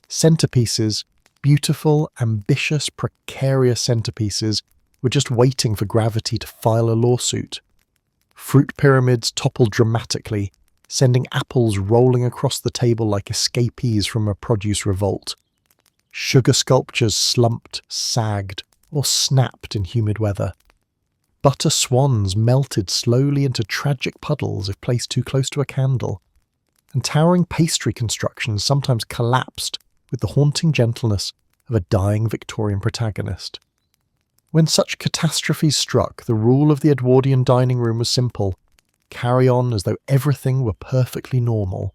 Centerpieces, beautiful, ambitious, precarious centerpieces, were just waiting for gravity to file a lawsuit. Fruit pyramids toppled dramatically, sending apples rolling across the table like escapees from a produce revolt. Sugar sculptures slumped, sagged, or snapped in humid weather. Butter swans melted slowly into tragic puddles if placed too close to a candle, and towering pastry constructions sometimes collapsed with the haunting gentleness of a dying Victorian protagonist. When such catastrophes struck, the rule of the Edwardian dining room was simple: carry on as though everything were perfectly normal.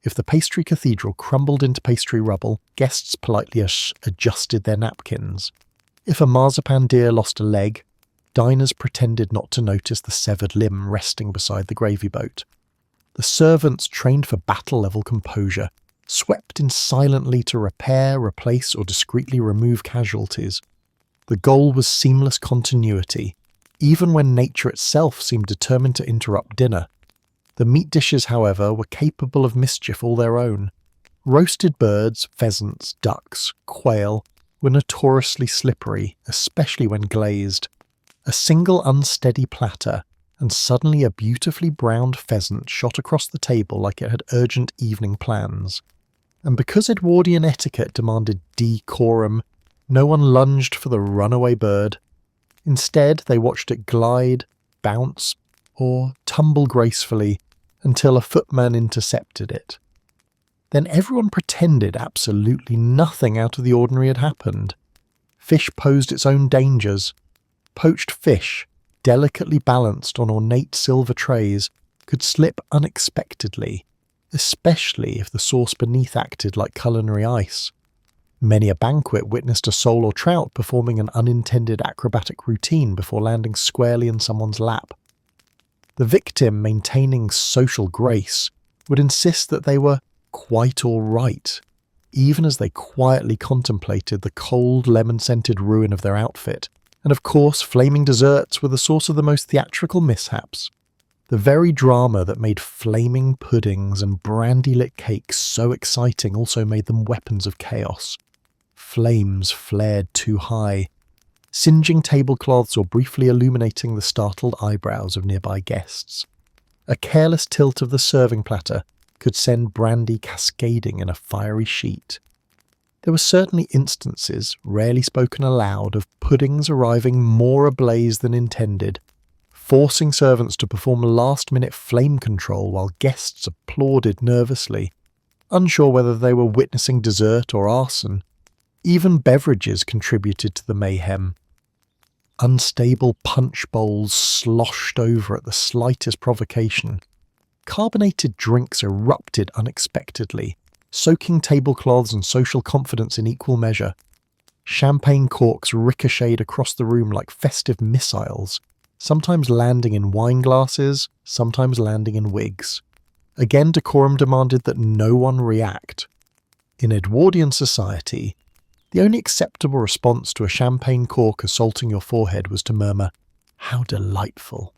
If the pastry cathedral crumbled into pastry rubble, guests politely adjusted their napkins. If a marzipan deer lost a leg, diners pretended not to notice the severed limb resting beside the gravy boat. The servants, trained for battle-level composure, swept in silently to repair, replace, or discreetly remove casualties. The goal was seamless continuity, even when nature itself seemed determined to interrupt dinner. The meat dishes, however, were capable of mischief all their own. Roasted birds, pheasants, ducks, quail were notoriously slippery, especially when glazed. A single unsteady platter, and suddenly a beautifully browned pheasant shot across the table like it had urgent evening plans. And because Edwardian etiquette demanded decorum, no one lunged for the runaway bird. Instead, they watched it glide, bounce, or tumble gracefully until a footman intercepted it. Then everyone pretended absolutely nothing out of the ordinary had happened. Fish posed its own dangers. Poached fish, delicately balanced on ornate silver trays, could slip unexpectedly, especially if the sauce beneath acted like culinary ice. Many a banquet witnessed a sole or trout performing an unintended acrobatic routine before landing squarely in someone's lap. The victim, maintaining social grace, would insist that they were quite all right, even as they quietly contemplated the cold, lemon-scented ruin of their outfit. And of course, flaming desserts were the source of the most theatrical mishaps. The very drama that made flaming puddings and brandy-lit cakes so exciting also made them weapons of chaos. Flames flared too high, singeing tablecloths or briefly illuminating the startled eyebrows of nearby guests. A careless tilt of the serving platter could send brandy cascading in a fiery sheet. There were certainly instances, rarely spoken aloud, of puddings arriving more ablaze than intended, forcing servants to perform last-minute flame control while guests applauded nervously, unsure whether they were witnessing dessert or arson. Even beverages contributed to the mayhem. Unstable punch bowls sloshed over at the slightest provocation. Carbonated drinks erupted unexpectedly, soaking tablecloths and social confidence in equal measure. Champagne corks ricocheted across the room like festive missiles, sometimes landing in wine glasses, sometimes landing in wigs. Again, decorum demanded that no one react. In Edwardian society, the only acceptable response to a champagne cork assaulting your forehead was to murmur, "How delightful."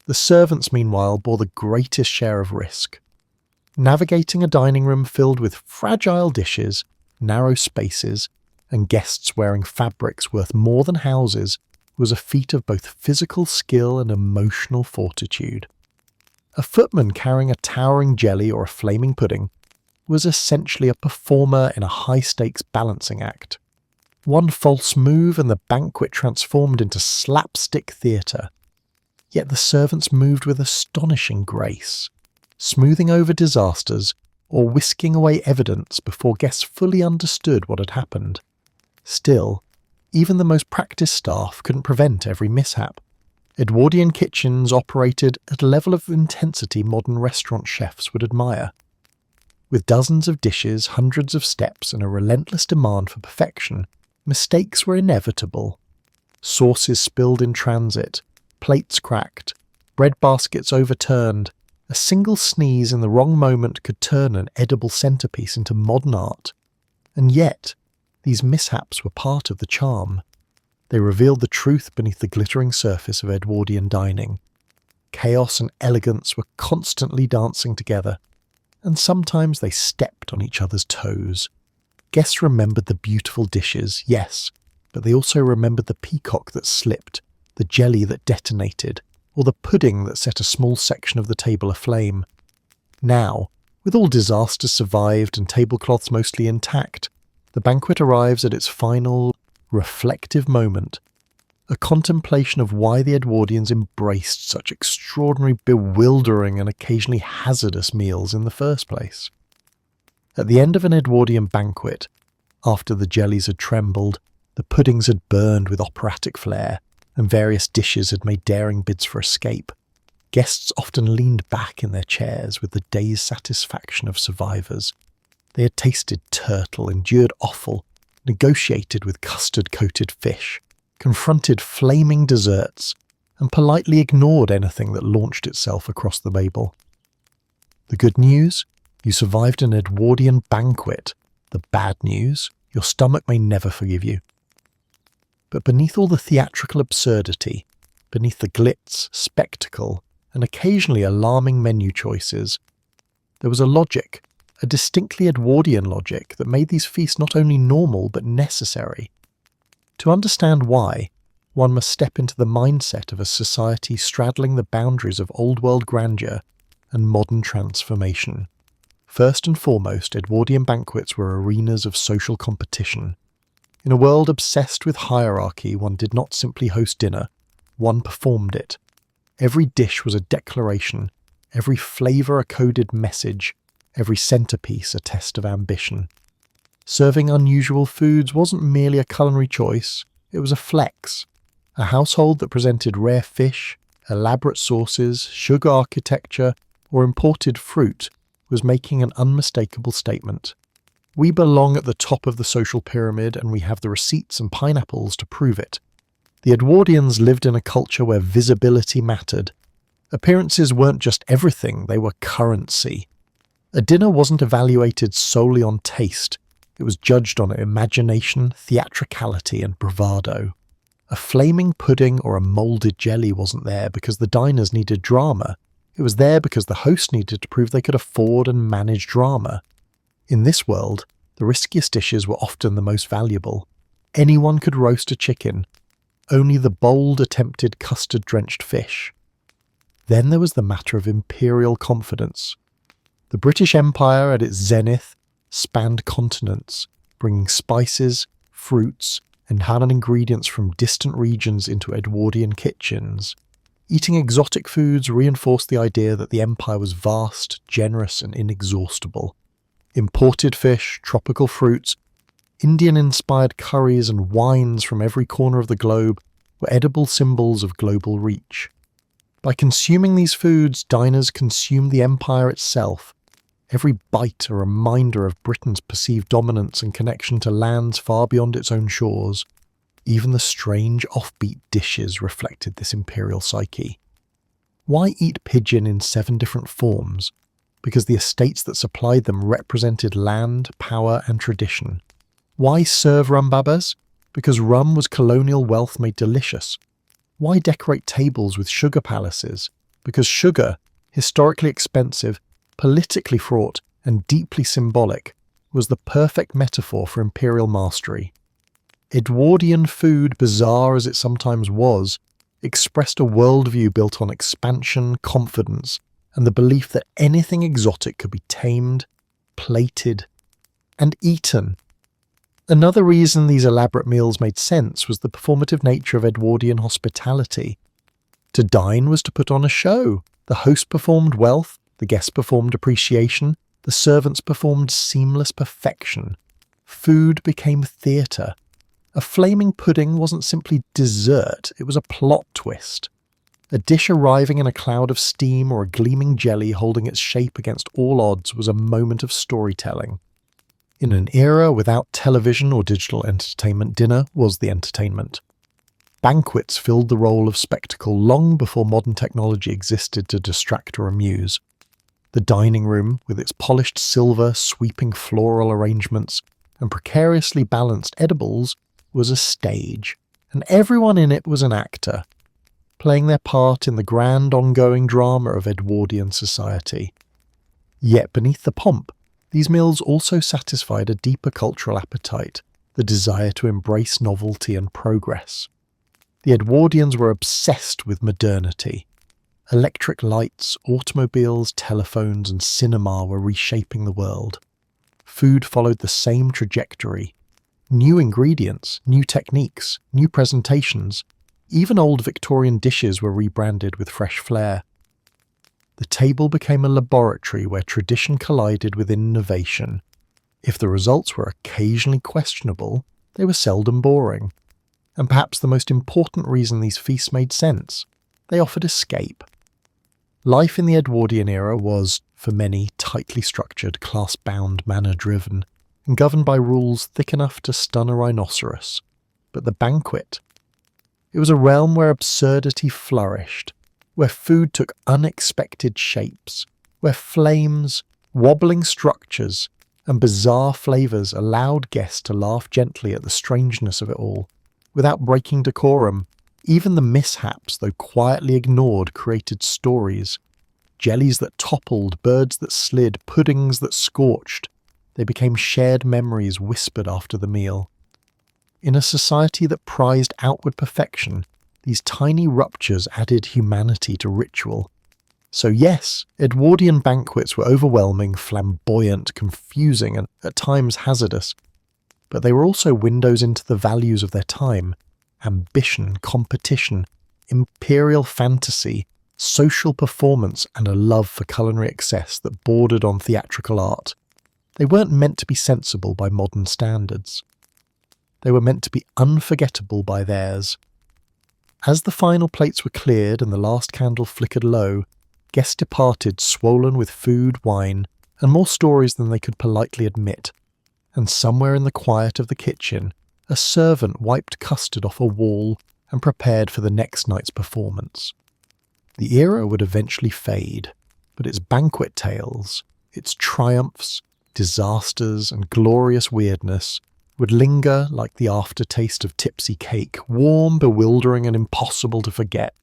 The servants, meanwhile, bore the greatest share of risk. Navigating a dining room filled with fragile dishes, narrow spaces, and guests wearing fabrics worth more than houses was a feat of both physical skill and emotional fortitude. A footman carrying a towering jelly or a flaming pudding was essentially a performer in a high-stakes balancing act. One false move and the banquet transformed into slapstick theatre. Yet the servants moved with astonishing grace, smoothing over disasters or whisking away evidence before guests fully understood what had happened. Still, even the most practiced staff couldn't prevent every mishap. Edwardian kitchens operated at a level of intensity modern restaurant chefs would admire. With dozens of dishes, hundreds of steps, and a relentless demand for perfection, mistakes were inevitable. Sauces spilled in transit, plates cracked, bread baskets overturned. A single sneeze in the wrong moment could turn an edible centerpiece into modern art. And yet, these mishaps were part of the charm. They revealed the truth beneath the glittering surface of Edwardian dining. Chaos and elegance were constantly dancing together, and sometimes they stepped on each other's toes. Guests remembered the beautiful dishes, yes, but they also remembered the peacock that slipped, the jelly that detonated, or the pudding that set a small section of the table aflame. Now, with all disasters survived and tablecloths mostly intact, the banquet arrives at its final, reflective moment, a contemplation of why the Edwardians embraced such extraordinary, bewildering and occasionally hazardous meals in the first place. At the end of an Edwardian banquet, after the jellies had trembled, the puddings had burned with operatic flair, and various dishes had made daring bids for escape, guests often leaned back in their chairs with the dazed satisfaction of survivors. They had tasted turtle, endured offal, negotiated with custard-coated fish, confronted flaming desserts, and politely ignored anything that launched itself across the Babel. The good news? You survived an Edwardian banquet. The bad news? Your stomach may never forgive you. But beneath all the theatrical absurdity, beneath the glitz, spectacle, and occasionally alarming menu choices. There was a logic, a distinctly Edwardian logic, that made these feasts not only normal but necessary. To understand why, one must step into the mindset of a society straddling the boundaries of old-world grandeur and modern transformation. First and foremost, Edwardian banquets were arenas of social competition. In a world obsessed with hierarchy, one did not simply host dinner, one performed it. Every dish was a declaration, every flavour a coded message, every centerpiece a test of ambition. Serving unusual foods wasn't merely a culinary choice, it was a flex. A household that presented rare fish, elaborate sauces, sugar architecture, or imported fruit was making an unmistakable statement. We belong at the top of the social pyramid, and we have the receipts and pineapples to prove it. The Edwardians lived in a culture where visibility mattered. Appearances weren't just everything, they were currency. A dinner wasn't evaluated solely on taste, it was judged on imagination, theatricality, and bravado. A flaming pudding or a moulded jelly wasn't there because the diners needed drama. It was there because the host needed to prove they could afford and manage drama. In this world, the riskiest dishes were often the most valuable. Anyone could roast a chicken. Only the bold attempted custard-drenched fish. Then there was the matter of imperial confidence. The British Empire at its zenith spanned continents, bringing spices, fruits, and Hanan ingredients from distant regions into Edwardian kitchens. Eating exotic foods reinforced the idea that the empire was vast, generous, and inexhaustible. Imported fish, tropical fruits, Indian-inspired curries, and wines from every corner of the globe were edible symbols of global reach. By consuming these foods, diners consumed the empire itself. Every bite a reminder of Britain's perceived dominance and connection to lands far beyond its own shores. Even the strange offbeat dishes reflected this imperial psyche. Why eat pigeon in 7 different forms? Because the estates that supplied them represented land, power, and tradition. Why serve rumbabas? Because rum was colonial wealth made delicious. Why decorate tables with sugar palaces? Because sugar, historically expensive, politically fraught, and deeply symbolic, was the perfect metaphor for imperial mastery. Edwardian food, bizarre as it sometimes was, expressed a worldview built on expansion, confidence, and the belief that anything exotic could be tamed, plated, and eaten. Another reason these elaborate meals made sense was the performative nature of Edwardian hospitality. To dine was to put on a show. The host performed wealth, the guests performed appreciation, the servants performed seamless perfection. Food became theatre. A flaming pudding wasn't simply dessert, it was a plot twist. A dish arriving in a cloud of steam or a gleaming jelly holding its shape against all odds was a moment of storytelling. In an era without television or digital entertainment, dinner was the entertainment. Banquets filled the role of spectacle long before modern technology existed to distract or amuse. The dining room, with its polished silver, sweeping floral arrangements, and precariously balanced edibles, was a stage, and everyone in it was an actor, playing their part in the grand ongoing drama of Edwardian society. Yet beneath the pomp, these meals also satisfied a deeper cultural appetite, the desire to embrace novelty and progress. The Edwardians were obsessed with modernity. Electric lights, automobiles, telephones, and cinema were reshaping the world. Food followed the same trajectory. New ingredients, new techniques, new presentations. Even old Victorian dishes were rebranded with fresh flair. The table became a laboratory where tradition collided with innovation. If the results were occasionally questionable, they were seldom boring. And perhaps the most important reason these feasts made sense, they offered escape. Life in the Edwardian era was, for many, tightly structured, class-bound, manner-driven, and governed by rules thick enough to stun a rhinoceros. But the banquet, it was a realm where absurdity flourished, where food took unexpected shapes, where flames, wobbling structures, and bizarre flavours allowed guests to laugh gently at the strangeness of it all, without breaking decorum. Even the mishaps, though quietly ignored, created stories. Jellies that toppled, birds that slid, puddings that scorched. They became shared memories whispered after the meal. In a society that prized outward perfection, these tiny ruptures added humanity to ritual. So yes, Edwardian banquets were overwhelming, flamboyant, confusing, and at times hazardous. But they were also windows into the values of their time: ambition, competition, imperial fantasy, social performance, and a love for culinary excess that bordered on theatrical art. They weren't meant to be sensible by modern standards. They were meant to be unforgettable by theirs. As the final plates were cleared and the last candle flickered low, guests departed swollen with food, wine, and more stories than they could politely admit. And somewhere in the quiet of the kitchen, a servant wiped custard off a wall and prepared for the next night's performance. The era would eventually fade, but its banquet tales, its triumphs, disasters, and glorious weirdness would linger like the aftertaste of tipsy cake, warm, bewildering, and impossible to forget.